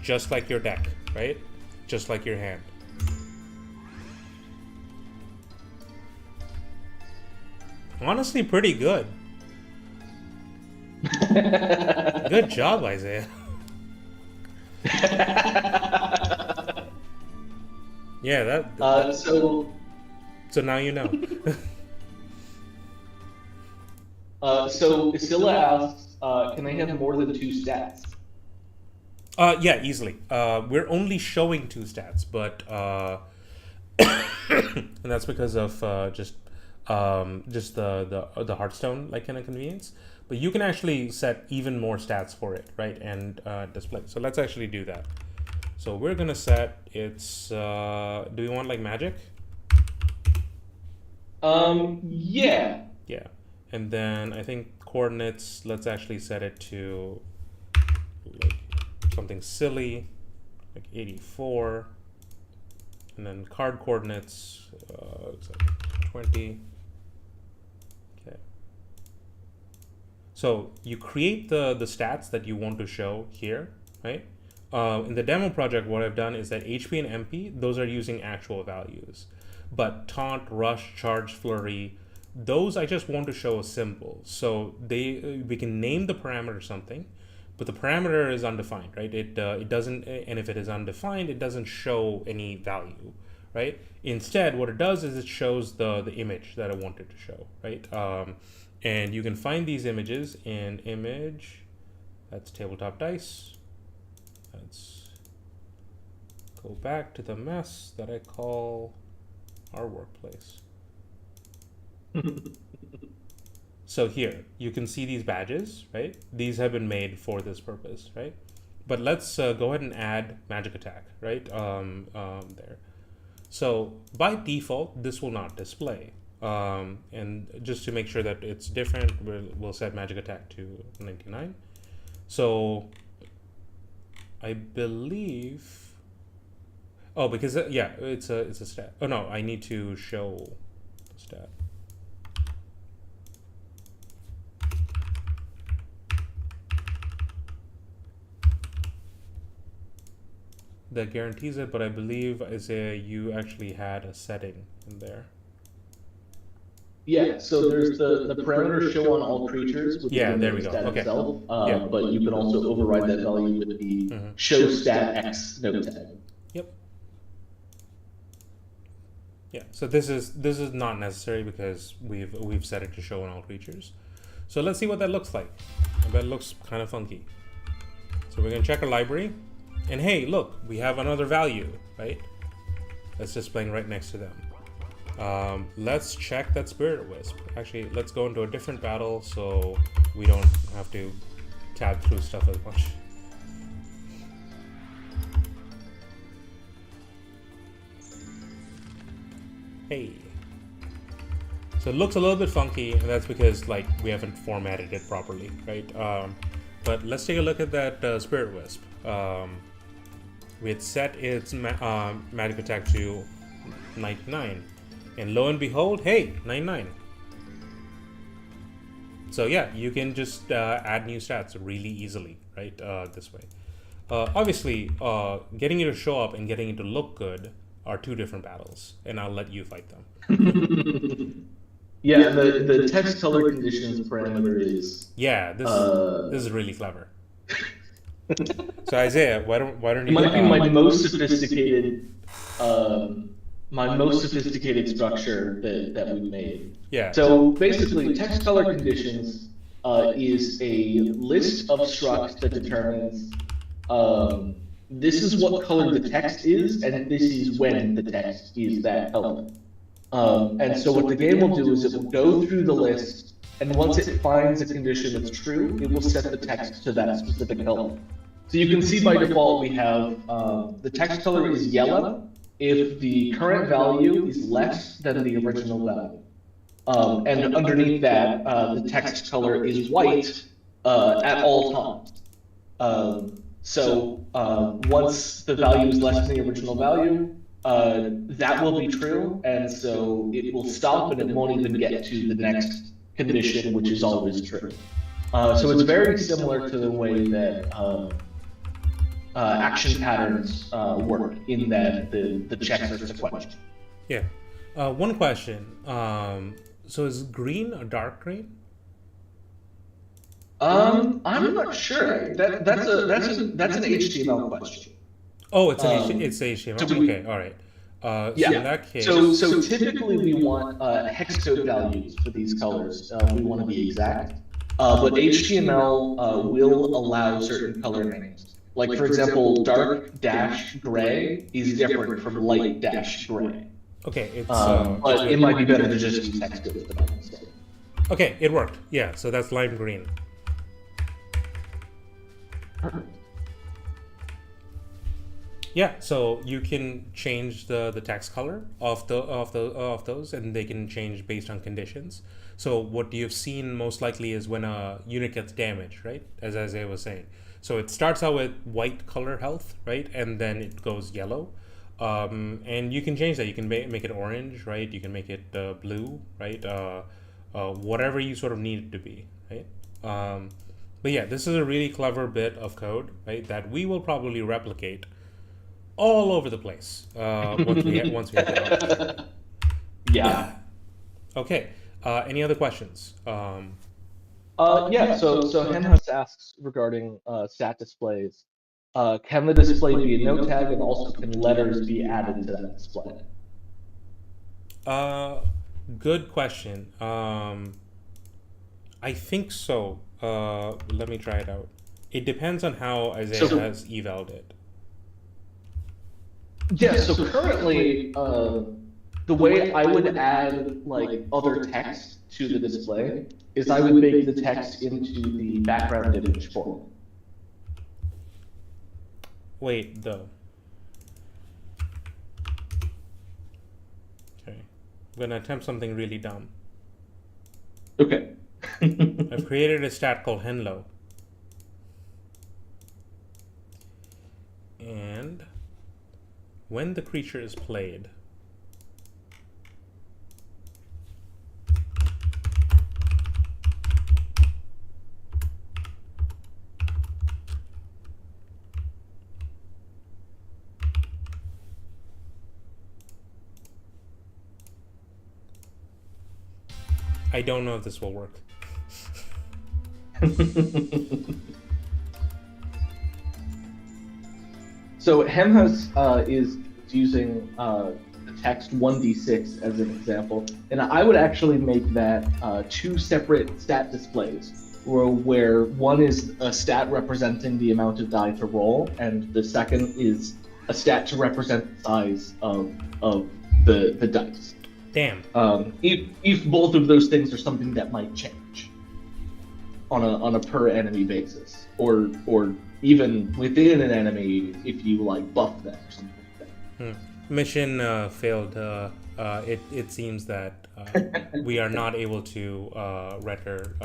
[SPEAKER 1] just like your deck, right? Just like your hand. Honestly, pretty good. Good job, Isaiah. Yeah, so now you know.
[SPEAKER 3] So Isilla asks, can they have more than 2 stats?
[SPEAKER 1] Yeah, easily. We're only showing 2 stats, but and that's because of just the Hearthstone like kind of convenience. But you can actually set even more stats for it, right? And display. So let's actually do that. So we're gonna set its. Do we want like magic?
[SPEAKER 3] Yeah.
[SPEAKER 1] Yeah, and then I think coordinates. Let's actually set it to like something silly, like 84, and then card coordinates. Looks like 20. Okay. So you create the stats that you want to show here, right? In the demo project, what I've done is that HP and MP, those are using actual values. But taunt, rush, charge, flurry, those I just want to show a symbol. So we can name the parameter something, but the parameter is undefined, right? It doesn't, and if it is undefined, it doesn't show any value, right? Instead, what it does is it shows the image that I wanted to show, right? And you can find these images in image, that's tabletop dice. Let's go back to the mess that I call our workplace. So here, you can see these badges, right? These have been made for this purpose, right? But let's go ahead and add magic attack, right? There. So by default, this will not display. And just to make sure that it's different, we'll set magic attack to 99. So I believe, oh, because yeah, it's a stat. Oh no, I need to show the stat. That guarantees it, but I believe, Isaiah, you actually had a setting in there.
[SPEAKER 3] Yeah, so there's the parameter show on all creatures with
[SPEAKER 1] Yeah,
[SPEAKER 3] the
[SPEAKER 1] there we go.
[SPEAKER 3] stat
[SPEAKER 1] Okay.
[SPEAKER 3] itself,
[SPEAKER 1] Yeah.
[SPEAKER 3] but you can also override that value with the show stat X note tag.
[SPEAKER 1] Yep. Yeah. So this is not necessary because we've set it to show on all creatures. So let's see what that looks like. I bet it looks kind of funky. So we're gonna check our library, and hey, look, we have another value, right? That's displaying right next to them. Let's check that Spirit Wisp. Actually, let's go into a different battle so we don't have to tab through stuff as much. Hey. So it looks a little bit funky, and that's because like we haven't formatted it properly, right? But let's take a look at that Spirit Wisp. We had set its magic attack to 99. And lo and behold, hey, 99. So yeah, you can just add new stats really easily, right? This way. Obviously, getting it to show up and getting it to look good are two different battles, and I'll let you fight them.
[SPEAKER 3] Yeah, the text color conditions parameter is.
[SPEAKER 1] Yeah, this is really clever. So Isaiah, why don't you?
[SPEAKER 3] It might be my most sophisticated. My most sophisticated structure that we've made.
[SPEAKER 1] Yeah.
[SPEAKER 3] So basically, text color conditions is a list of structs that determines this is what color the text is, and this is when the text is that color. And so what the game will do is it will go through the list, and once it finds a condition that's true, it will set the text to that specific color. So you can see by default we have the text color is yellow if the current value is less than the original value. And underneath that, the text color is white at all times. So once the value is less than the original value, that will be true, and so it will stop and it won't even get to the next condition, which is always true. So it's very similar to the way that action patterns work, in that the checks are sequential.
[SPEAKER 1] Yeah. One question. So is green a dark green?
[SPEAKER 3] I'm not sure. That's an HTML question.
[SPEAKER 1] Oh, it's HTML. Okay, all right. So
[SPEAKER 3] Yeah.
[SPEAKER 1] in that case,
[SPEAKER 3] So typically we want hex code values for these colors. We want to be exact. But HTML will allow certain color names. Like, for example, dark dash gray is different from light dash gray.
[SPEAKER 1] okay, it's
[SPEAKER 3] but it might be better to just use hex code for that instead.
[SPEAKER 1] okay. It worked. Yeah. So that's lime green.
[SPEAKER 3] Perfect.
[SPEAKER 1] Yeah. So you can change the text color of those, and they can change based on conditions. So what you've seen most likely is when a unit gets damaged, right? As Isaiah was saying. So it starts out with white color health, right? And then it goes yellow. And you can change that. You can make it orange, right? You can make it blue, right? Whatever you sort of need it to be, right? But yeah, this is a really clever bit of code, right? That we will probably replicate all over the place once we have it out.
[SPEAKER 3] Yeah.
[SPEAKER 1] Okay. Any other questions?
[SPEAKER 3] Yeah. So Henhouse asks regarding stat displays. Can the display be a note tag, and also can letters be added to that display?
[SPEAKER 1] Good question. I think so. Let me try it out. It depends on how Isaiah has evaled it.
[SPEAKER 3] Yeah. So currently, the way I would add like other text to the display is I would bake the text into the background image form.
[SPEAKER 1] Wait, though. Okay. I'm gonna attempt something really dumb.
[SPEAKER 3] Okay.
[SPEAKER 1] I've created a stat called Henlo. And when the creature is played, I don't know if this will work.
[SPEAKER 3] So Helmhouse is using the text 1d6 as an example, and I would actually make that two separate stat displays, where one is a stat representing the amount of die to roll, and the second is a stat to represent the size of the dice.
[SPEAKER 1] Damn.
[SPEAKER 3] If both of those things are something that might change on a per enemy basis, or even within an enemy if you like buff them or something like that.
[SPEAKER 1] Mission failed. It seems that we are not able to render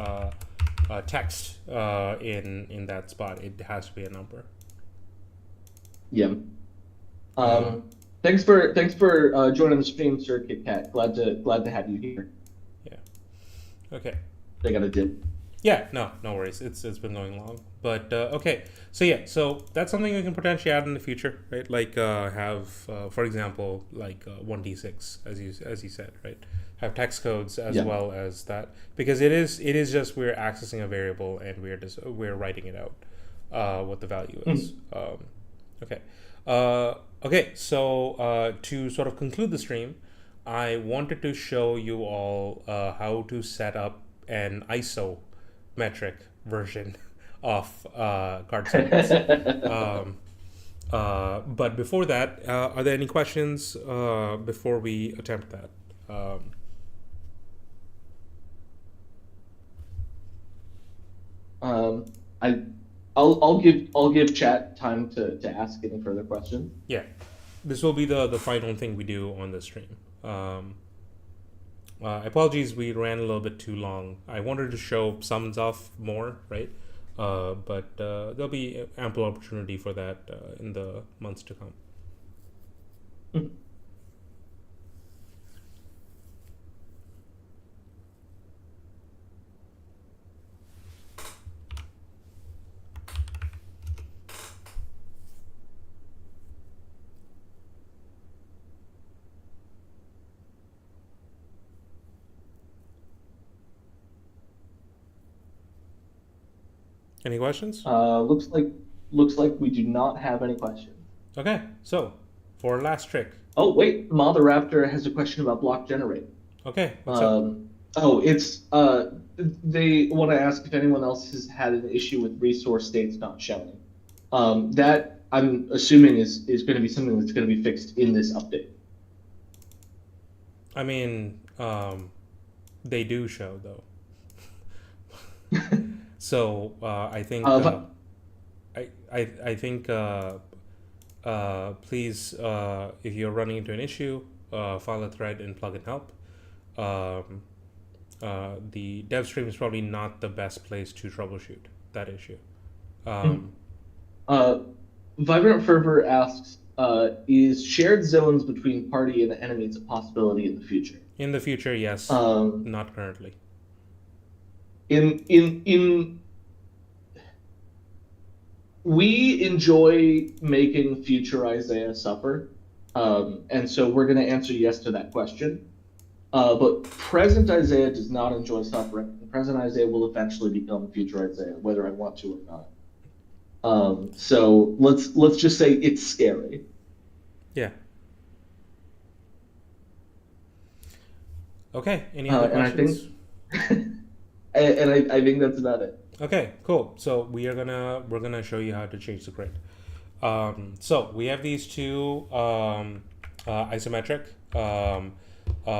[SPEAKER 1] text in that spot. It has to be a number.
[SPEAKER 3] Yeah. Thanks for joining the stream, Sir Kit Kat. Glad to have you here.
[SPEAKER 1] Yeah. Okay.
[SPEAKER 3] They got a dip.
[SPEAKER 1] Yeah, no worries. It's been going long, but okay. So yeah, so that's something we can potentially add in the future, right? Like have, for example, like 1d6, as you said, right? Have text codes as well as that, because it is just we're accessing a variable and we're writing it out, what the value is. Okay. Okay. So to sort of conclude the stream, I wanted to show you all how to set up an ISO metric version of card summons. But before that, are there any questions before we attempt that?
[SPEAKER 3] I'll give chat time to ask any further questions.
[SPEAKER 1] Yeah, this will be the final thing we do on the stream. Apologies, we ran a little bit too long. I wanted to show summons off more, right? But there'll be ample opportunity for that in the months to come. Any questions?
[SPEAKER 3] Looks like we do not have any questions.
[SPEAKER 1] Okay, so for our last trick.
[SPEAKER 3] Oh wait, Mother Raptor has a question about block generate.
[SPEAKER 1] Okay, what's up?
[SPEAKER 3] Oh, it's they want to ask if anyone else has had an issue with resource states not showing. That I'm assuming is going to be something that's going to be fixed in this update.
[SPEAKER 1] I mean, they do show though. So I think I think please, if you're running into an issue, file a thread in plugin help. The dev stream is probably not the best place to troubleshoot that issue.
[SPEAKER 3] Vibrant Fervor asks, is shared zones between party and enemies a possibility in the future?
[SPEAKER 1] In the future, yes. Not currently.
[SPEAKER 3] We enjoy making future Isaiah suffer, and so we're going to answer yes to that question. But present Isaiah does not enjoy suffering. Present Isaiah will eventually become future Isaiah, whether I want to or not. So let's just say it's scary.
[SPEAKER 1] Yeah. Okay. Any other questions?
[SPEAKER 3] I think that's about it.
[SPEAKER 1] Okay, cool. So we're gonna show you how to change the grid. So we have these two isometric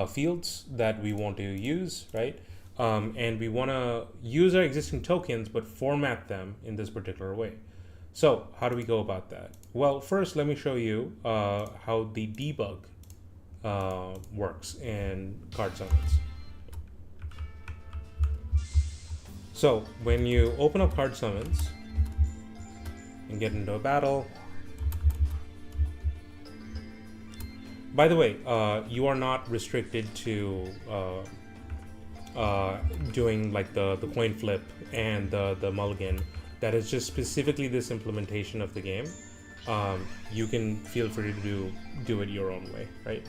[SPEAKER 1] fields that we want to use, right? And we want to use our existing tokens but format them in this particular way. So how do we go about that? Well, first let me show you how the debug works in card summons. So when you open up card summons and get into a battle, by the way, you are not restricted to doing like the coin flip and the mulligan. That is just specifically this implementation of the game. You can feel free to do it your own way, right?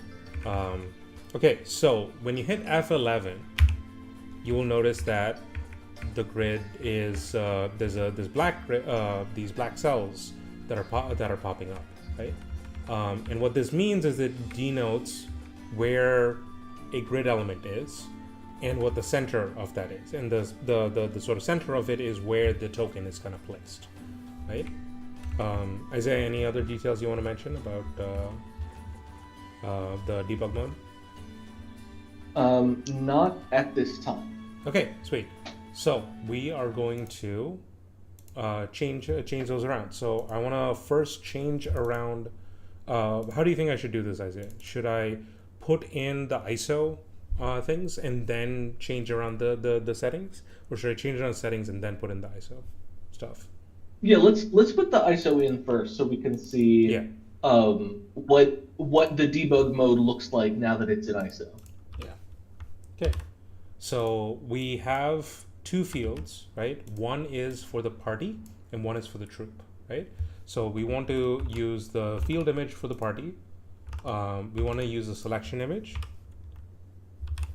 [SPEAKER 1] Okay, so when you hit F11, you will notice that the grid is there's these black cells that are popping up, right? And what this means is it denotes where a grid element is and what the center of that is, and the sort of center of it is where the token is kind of placed, right? Isaiah, any other details you want to mention about the debug mode?
[SPEAKER 3] Not at this time.
[SPEAKER 1] Okay, sweet. So we are going to change those around. So I want to first change around. How do you think I should do this, Isaiah? Should I put in the ISO things and then change around the settings, or should I change around settings and then put in the ISO stuff?
[SPEAKER 3] Yeah, let's put the ISO in first so we can see what the debug mode looks like now that it's in ISO.
[SPEAKER 1] Yeah. Okay. So we have two fields, right? One is for the party and one is for the troop, right? So we want to use the field image for the party. We want to use a selection image.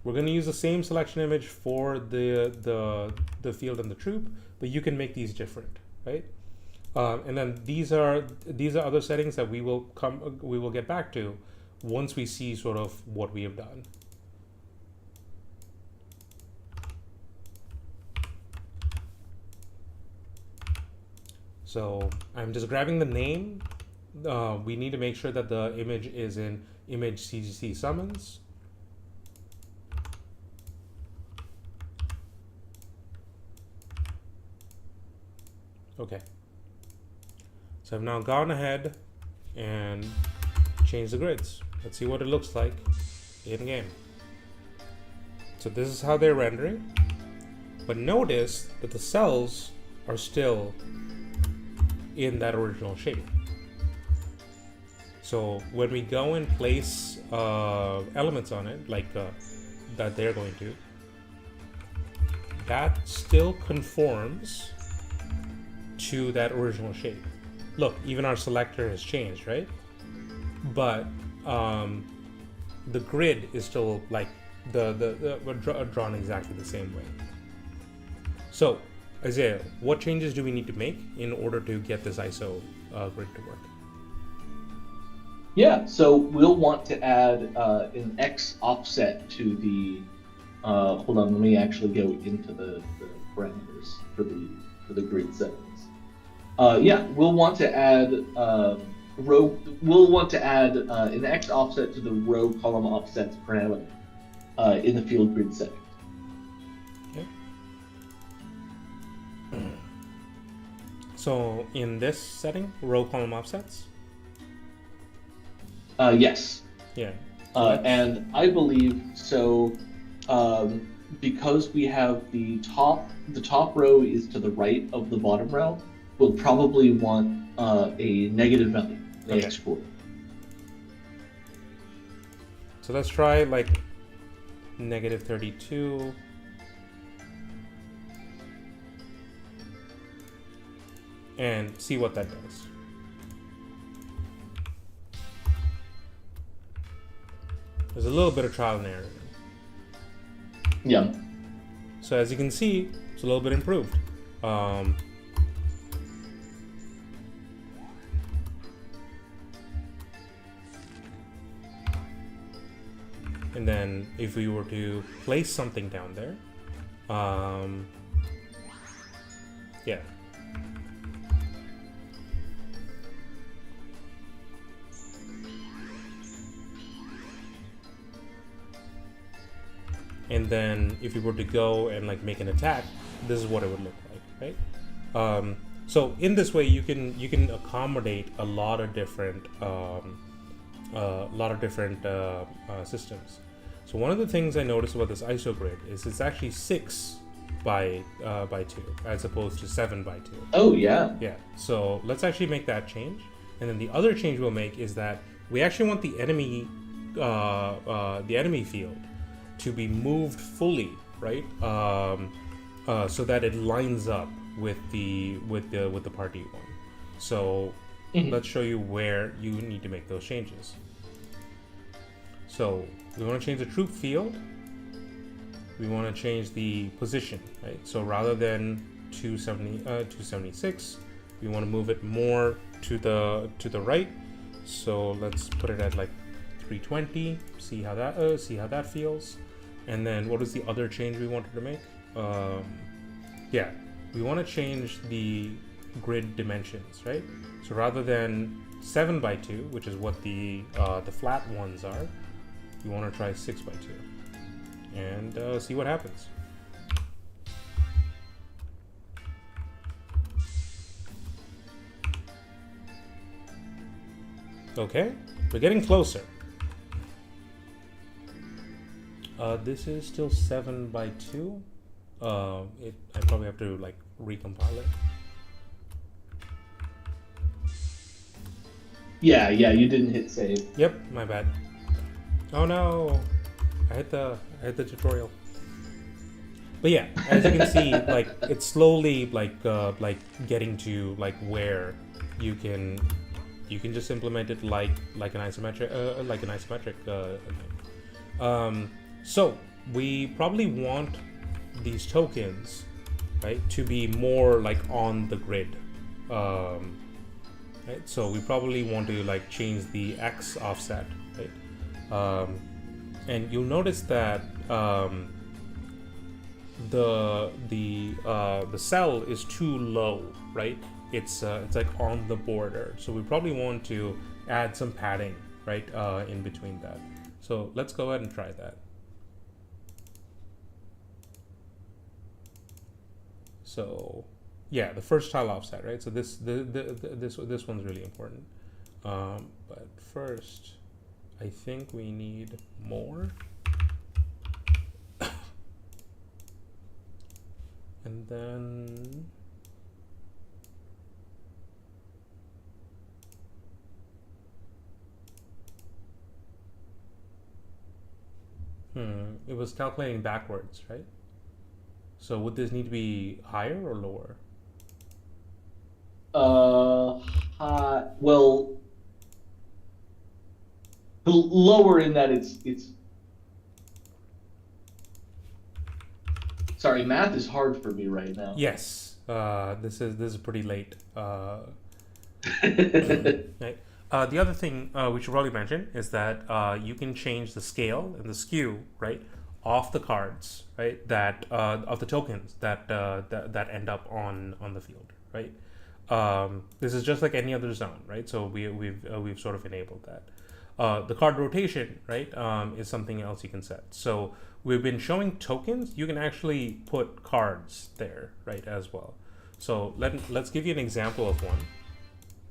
[SPEAKER 1] We're going to use the same selection image for the field and the troop, but you can make these different, right? And then these are other settings that we will get back to once we see sort of what we have done. So I'm just grabbing the name. We need to make sure that the image is in image CGC summons. Okay. So I've now gone ahead and changed the grids. Let's see what it looks like in game. So this is how they're rendering. But notice that the cells are still in that original shape. So when we go and place elements on it, like that they're going to, that still conforms to that original shape. Look, even our selector has changed, right? But the grid is still like drawn exactly the same way. So, Isaiah, what changes do we need to make in order to get this ISO grid to work?
[SPEAKER 3] Yeah, so we'll want to add an X offset to the. Hold on, let me actually go into the parameters for the grid settings. Yeah, we'll want to add row. We'll want to add an X offset to the row column offsets parameter in the field grid setting.
[SPEAKER 1] Okay. So in this setting, row column offsets.
[SPEAKER 3] Yes.
[SPEAKER 1] Yeah.
[SPEAKER 3] And I believe so. Because we have the top row is to the right of the bottom row, we'll probably want a negative value
[SPEAKER 1] Okay.
[SPEAKER 3] export.
[SPEAKER 1] So let's try like negative 32. And see what that does. There's a little bit of trial and error.
[SPEAKER 3] Yeah.
[SPEAKER 1] So as you can see, it's a little bit improved. And then if we were to place something down there, yeah. And then if we were to go and like make an attack, this is what it would look like, right? So in this way, you can accommodate a lot of different systems. So one of the things I noticed about this ISO grid is it's actually 6 by 2 as opposed to 7 by 2.
[SPEAKER 3] Oh yeah.
[SPEAKER 1] Yeah. So let's actually make that change, and then the other change we'll make is that we actually want the enemy field to be moved fully, right? So that it lines up with the party one. So let's show you where you need to make those changes. So we want to change the troop field. we want to change the position, right? So rather than 276, we want to move it more to the right. So let's put it at like 320. See how that feels. And then what is the other change we wanted to make? Yeah, we want to change the grid dimensions, right? So rather than 7x2, which is what the flat ones are, we want to try 6x2 and see what happens. Okay, we're getting closer. This is still 7x2. I probably have to like recompile it.
[SPEAKER 3] Yeah, you didn't hit save.
[SPEAKER 1] Yep, my bad. Oh no, I hit the tutorial. But yeah, as you can see, like it's slowly like getting to like where you can just implement it like an isometric thing. So we probably want these tokens, right, to be more like on the grid. Right? So we probably want to like change the X offset, right? And you'll notice that the cell is too low, right? It's like on the border. So we probably want to add some padding, right, in between that. So let's go ahead and try that. So yeah, the first tile offset, right? So this one's really important. But first, I think we need more. And then it was calculating backwards, right? So would this need to be higher or lower?
[SPEAKER 3] Well, lower in that it's. Sorry, math is hard for me right now.
[SPEAKER 1] Yes, this is pretty late. Right. The other thing we should probably mention is that you can change the scale and the skew, right, off the cards, right, that of the tokens that end up on the field, right. This is just like any other zone, right? So we've sort of enabled that. The card rotation, right, is something else you can set. So we've been showing tokens. You can actually put cards there, right, as well. So let's give you an example of one.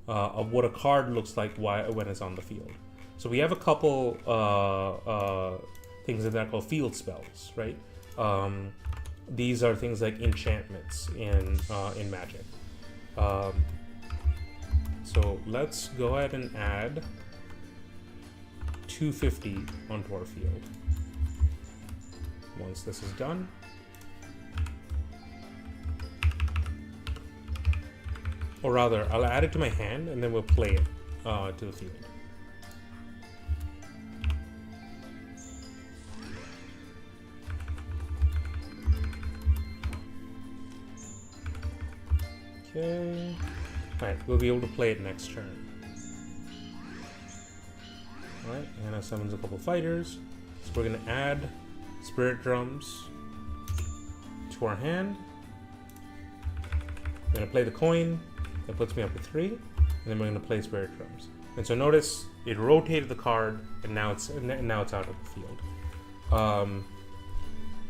[SPEAKER 1] Of what a card looks like when it's on the field. So we have a couple things in there called field spells, right? These are things like enchantments in Magic. So let's go ahead and add 250 onto our field. Once this is done, or rather, I'll add it to my hand and then we'll play it to the field. Okay. Alright, we'll be able to play it next turn. Alright, Anna summons a couple fighters. So we're going to add Spirit Drums to our hand. I'm going to play the coin. That puts me up to 3, and then we're going to play Spirit Drums. And so notice it rotated the card, and now it's out of the field.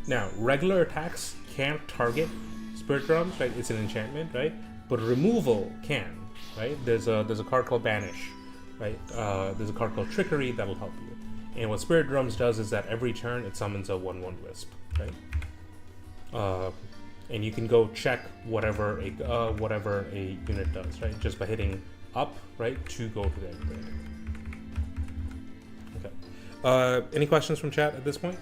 [SPEAKER 1] Now regular attacks can't target Spirit Drums, right? It's an enchantment, right? But removal can, right? There's a card called Banish, right? There's a card called Trickery that'll help you. And what Spirit Drums does is that every turn it summons a 1/1 Wisp, right? And you can go check whatever a unit does, right? Just by hitting up, right, to go to that grid. Okay. Any questions from chat at this point?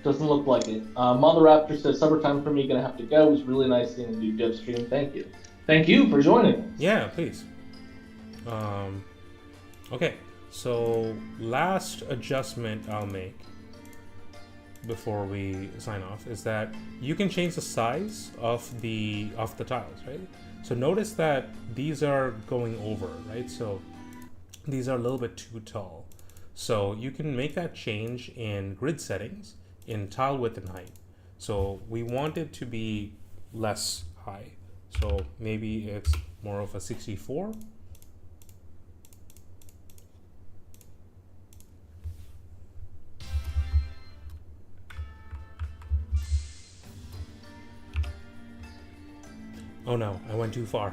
[SPEAKER 3] Doesn't look like it. Mother Raptor says, "Summertime for me, gonna have to go. It was really nice seeing the new dev stream. Thank you. Thank you for joining us."
[SPEAKER 1] Yeah, please. Okay. So last adjustment I'll make before we sign off is that you can change the size of the tiles, right? So notice that these are going over, right? So these are a little bit too tall. So you can make that change in grid settings in tile width and height. So we want it to be less high. So maybe it's more of a 64. Oh no, I went too far.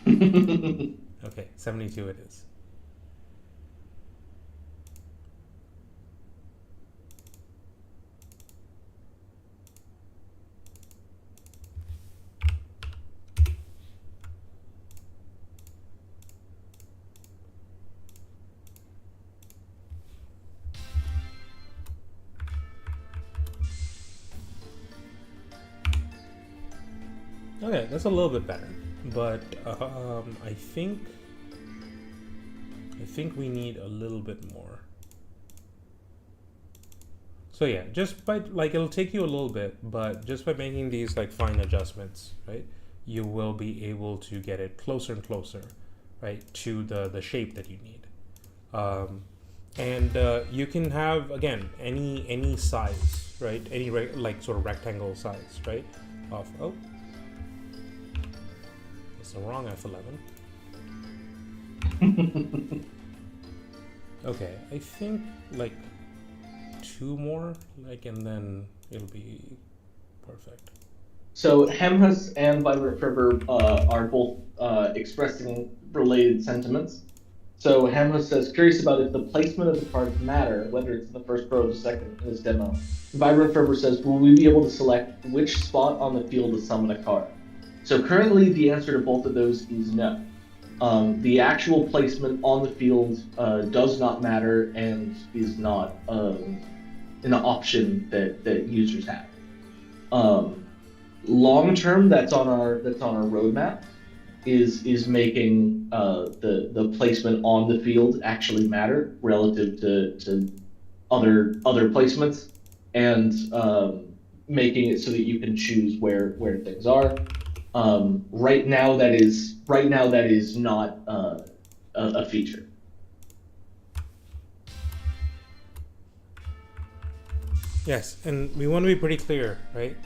[SPEAKER 1] Okay, 72 it is. Okay, that's a little bit better, but I think we need a little bit more. So yeah, just by like it'll take you a little bit, but just by making these like fine adjustments, right, you will be able to get it closer and closer, right, to the shape that you need. And you can have again any size, right, any like sort of rectangle size, right, of the wrong F11. Okay, I think like 2 more, like, and then it'll be perfect.
[SPEAKER 3] So Hemhus and Vibrant River are both expressing related sentiments. So Hemhus says, curious about if the placement of the cards matter, whether it's in the first row or the second in this demo. Vibrant River says, will we be able to select which spot on the field to summon a card? So currently the answer to both of those is no. The actual placement on the field does not matter and is not an option that users have. Long term, that's on our roadmap, is making the placement on the field actually matter relative to other placements, and making it so that you can choose where things are. Right now that is not a feature.
[SPEAKER 1] Yes, and we want to be pretty clear, right?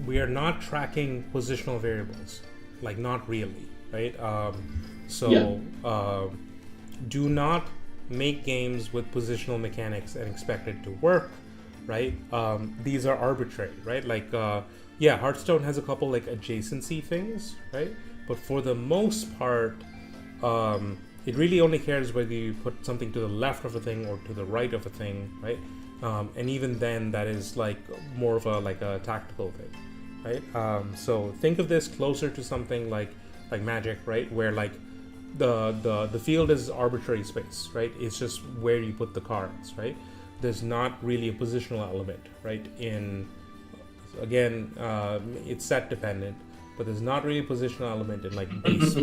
[SPEAKER 1] We are not tracking positional variables, like not really, right? Do not make games with positional mechanics and expect it to work, right? These are arbitrary, right? Like, yeah, Hearthstone has a couple like adjacency things, right? But for the most part, it really only cares whether you put something to the left of a thing or to the right of a thing, right? And even then, that is like more of a tactical thing, right? So think of this closer to something like Magic, right? Where like the field is arbitrary space, right? It's just where you put the cards, right? There's not really a positional element, right? Again, it's set dependent, but there's not really a positional element in like base,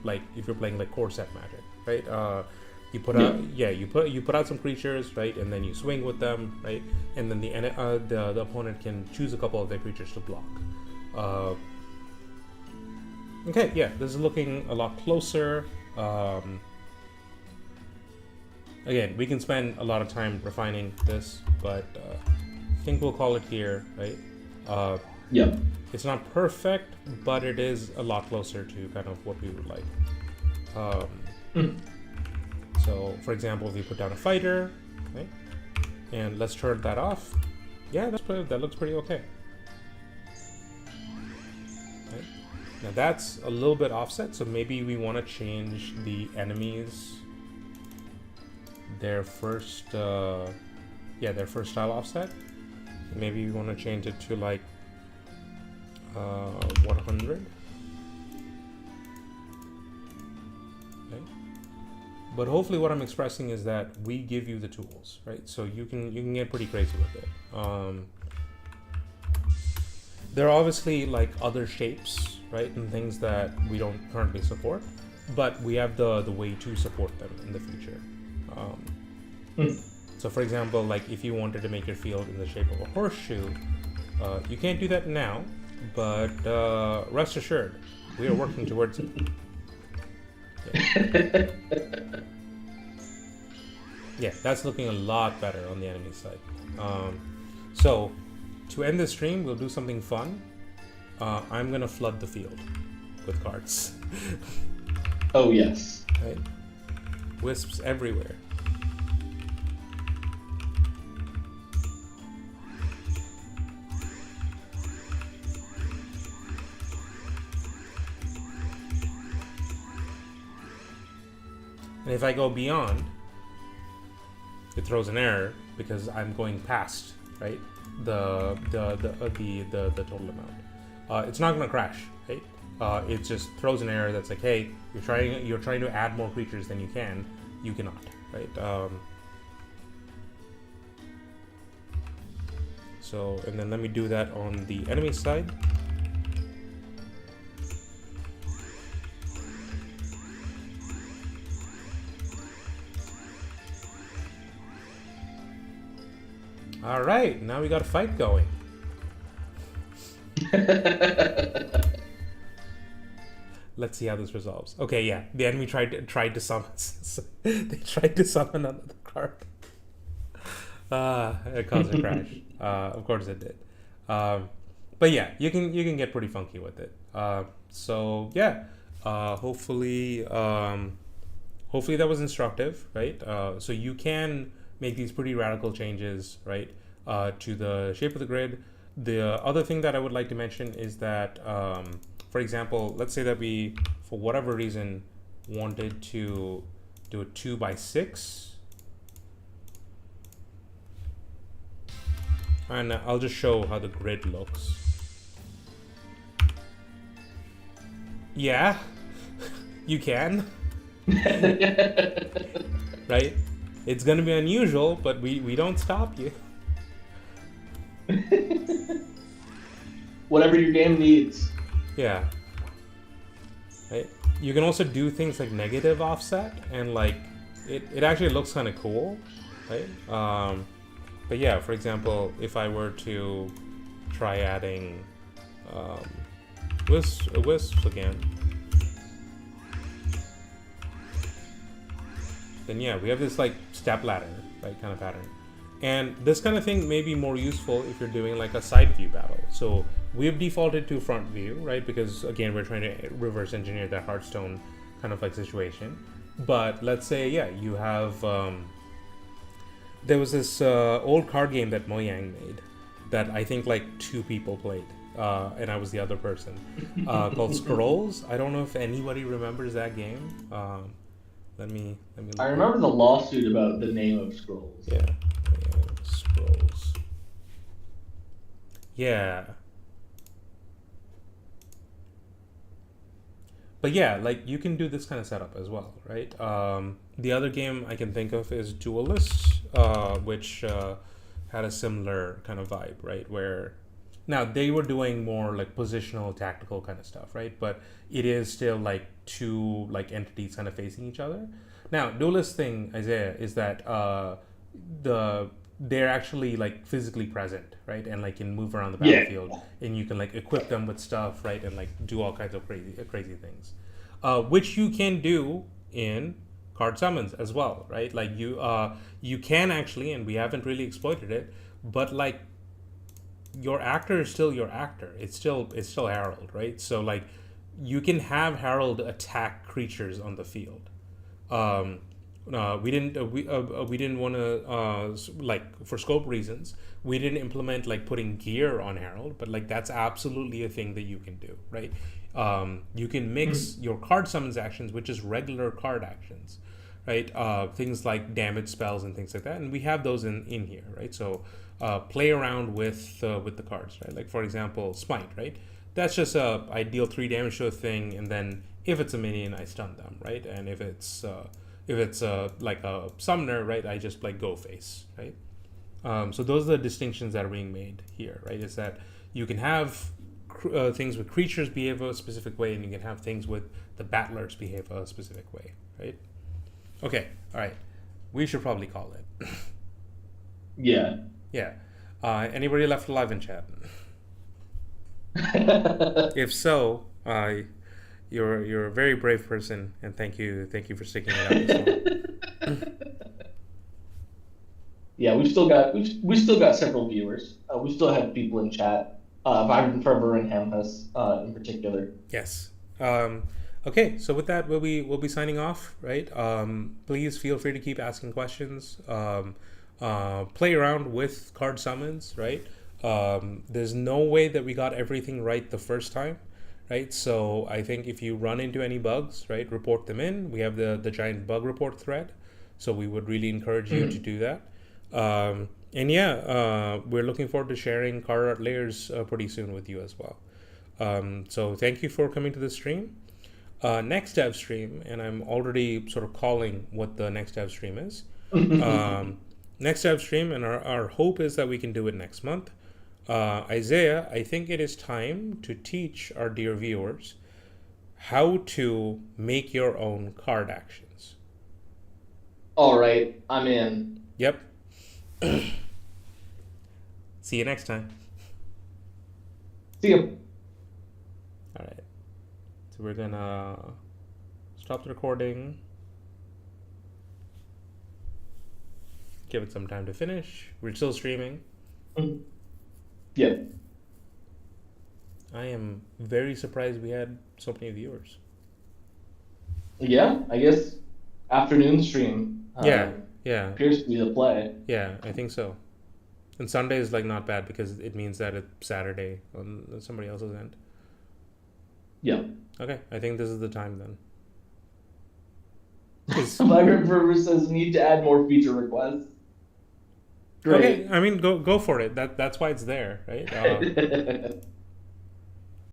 [SPEAKER 1] like if you're playing like core set Magic, right? You put out you put out some creatures, right, and then you swing with them, right, and then the opponent can choose a couple of their creatures to block. Okay, yeah, this is looking a lot closer. Again, we can spend a lot of time refining this, but I think we'll call it here, right?
[SPEAKER 3] Yeah.
[SPEAKER 1] It's not perfect, but it is a lot closer to kind of what we would like. So, for example, if we put down a fighter, right, and let's turn that off. Yeah, that looks pretty okay. Right. Now that's a little bit offset, so maybe we want to change the enemies, their first tile offset. Maybe we want to change it to like 100. Okay. But hopefully what I'm expressing is that we give you the tools, right? So you can get pretty crazy with it. There are obviously like other shapes, right, and things that we don't currently support. but we have the way to support them in the future. So for example, like if you wanted to make your field in the shape of a horseshoe, you can't do that now, but rest assured, we are working towards it. Yeah. Yeah, that's looking a lot better on the enemy side. So to end the stream, we'll do something fun. I'm gonna flood the field with cards.
[SPEAKER 3] Oh yes.
[SPEAKER 1] Right? Wisps everywhere. And if I go beyond, it throws an error because I'm going past, right? The total amount. It's not gonna crash, right? It just throws an error that's like, hey, you're trying to add more creatures than you cannot, right? So, and then let me do that on the enemy side. All right, now we got a fight going. Let's see how this resolves. Okay, yeah, the enemy tried to summon. They tried to summon another card. It caused a crash. Of course it did. But yeah, you can get pretty funky with it. So yeah, hopefully that was instructive, right? So you can make these pretty radical changes, right, to the shape of the grid. The other thing that I would like to mention is that, for example, let's say that we, for whatever reason, wanted to do a 2x6. And I'll just show how the grid looks. Yeah, you can. Right? It's gonna be unusual, but we don't stop you.
[SPEAKER 3] Whatever your game needs.
[SPEAKER 1] Yeah. Right? You can also do things like negative offset, and like it actually looks kind of cool, right? But yeah, for example, if I were to try adding wisps again, then yeah, we have this like step ladder, right, kind of pattern. And this kind of thing may be more useful if you're doing like a side view battle. So we have defaulted to front view, right? Because again, we're trying to reverse engineer that Hearthstone kind of like situation. But let's say, yeah, you have, there was this old card game that Mojang made that I think like 2 people played. And I was the other person, called Scrolls. I don't know if anybody remembers that game. Let me look
[SPEAKER 3] I remember the lawsuit about the name of Scrolls.
[SPEAKER 1] Yeah, Scrolls. Yeah. But yeah, like you can do this kind of setup as well, right? The other game I can think of is Duelist, which had a similar kind of vibe, right? Where now they were doing more like positional, tactical kind of stuff, right? But it is still like 2 like entities kind of facing each other. Now, Duelist thing, Isaiah, is that they're actually like physically present, right? And like can move around the battlefield, and you can like equip them with stuff, right? And like do all kinds of crazy things, which you can do in card summons as well, right? Like you can actually, and we haven't really exploited it, but like your actor is still your actor. It's still Harold, right? So like you can have Harold attack creatures on the field. We didn't want to like for scope reasons we didn't implement like putting gear on Harold, but like that's absolutely a thing that you can do, right? You can mix your card summons actions with just regular card actions, right? Things like damage spells and things like that, and we have those in here, right? So play around with the cards, right? Like for example, Smite, right? That's just I deal 3 damage to a thing, and then if it's a minion, I stun them, right? And if it's like a summoner, right, I just like go face, right? So those are the distinctions that are being made here, right? Is that you can have things with creatures behave a specific way, and you can have things with the battlers behave a specific way, right? Okay, all right. We should probably call it.
[SPEAKER 3] Yeah.
[SPEAKER 1] Yeah. Anybody left alive in chat? If so, you're a very brave person, and thank you for sticking it out this long.
[SPEAKER 3] Yeah, we still got several viewers. We still have people in chat. Vibrant Fervor and Hampus, in particular.
[SPEAKER 1] Yes. Okay, so with that, we'll be signing off, right? Please feel free to keep asking questions. Play around with card summons, right? There's no way that we got everything right the first time, right? So I think if you run into any bugs, right, report them in. We have the giant bug report thread, so we would really encourage you to do that. And yeah, we're looking forward to sharing card art layers pretty soon with you as well. So thank you for coming to the stream. Next dev stream, and I'm already sort of calling what the next dev stream is. Next dev stream, and our hope is that we can do it next month. Isaiah, I think it is time to teach our dear viewers how to make your own card actions.
[SPEAKER 3] All right, I'm in.
[SPEAKER 1] Yep. See you next time.
[SPEAKER 3] See ya.
[SPEAKER 1] All right. So we're gonna stop the recording. Give it some time to finish. We're still streaming.
[SPEAKER 3] Yeah.
[SPEAKER 1] I am very surprised we had so many viewers.
[SPEAKER 3] Yeah, I guess afternoon stream.
[SPEAKER 1] Yeah.
[SPEAKER 3] Appears to be the play.
[SPEAKER 1] Yeah, I think so. And Sunday is like not bad because it means that it's Saturday on somebody else's end.
[SPEAKER 3] Yeah.
[SPEAKER 1] Okay, I think this is the time then.
[SPEAKER 3] Vibrant Fervor says need to add more feature requests. Great.
[SPEAKER 1] Okay, I mean go for it. That's why it's there, right?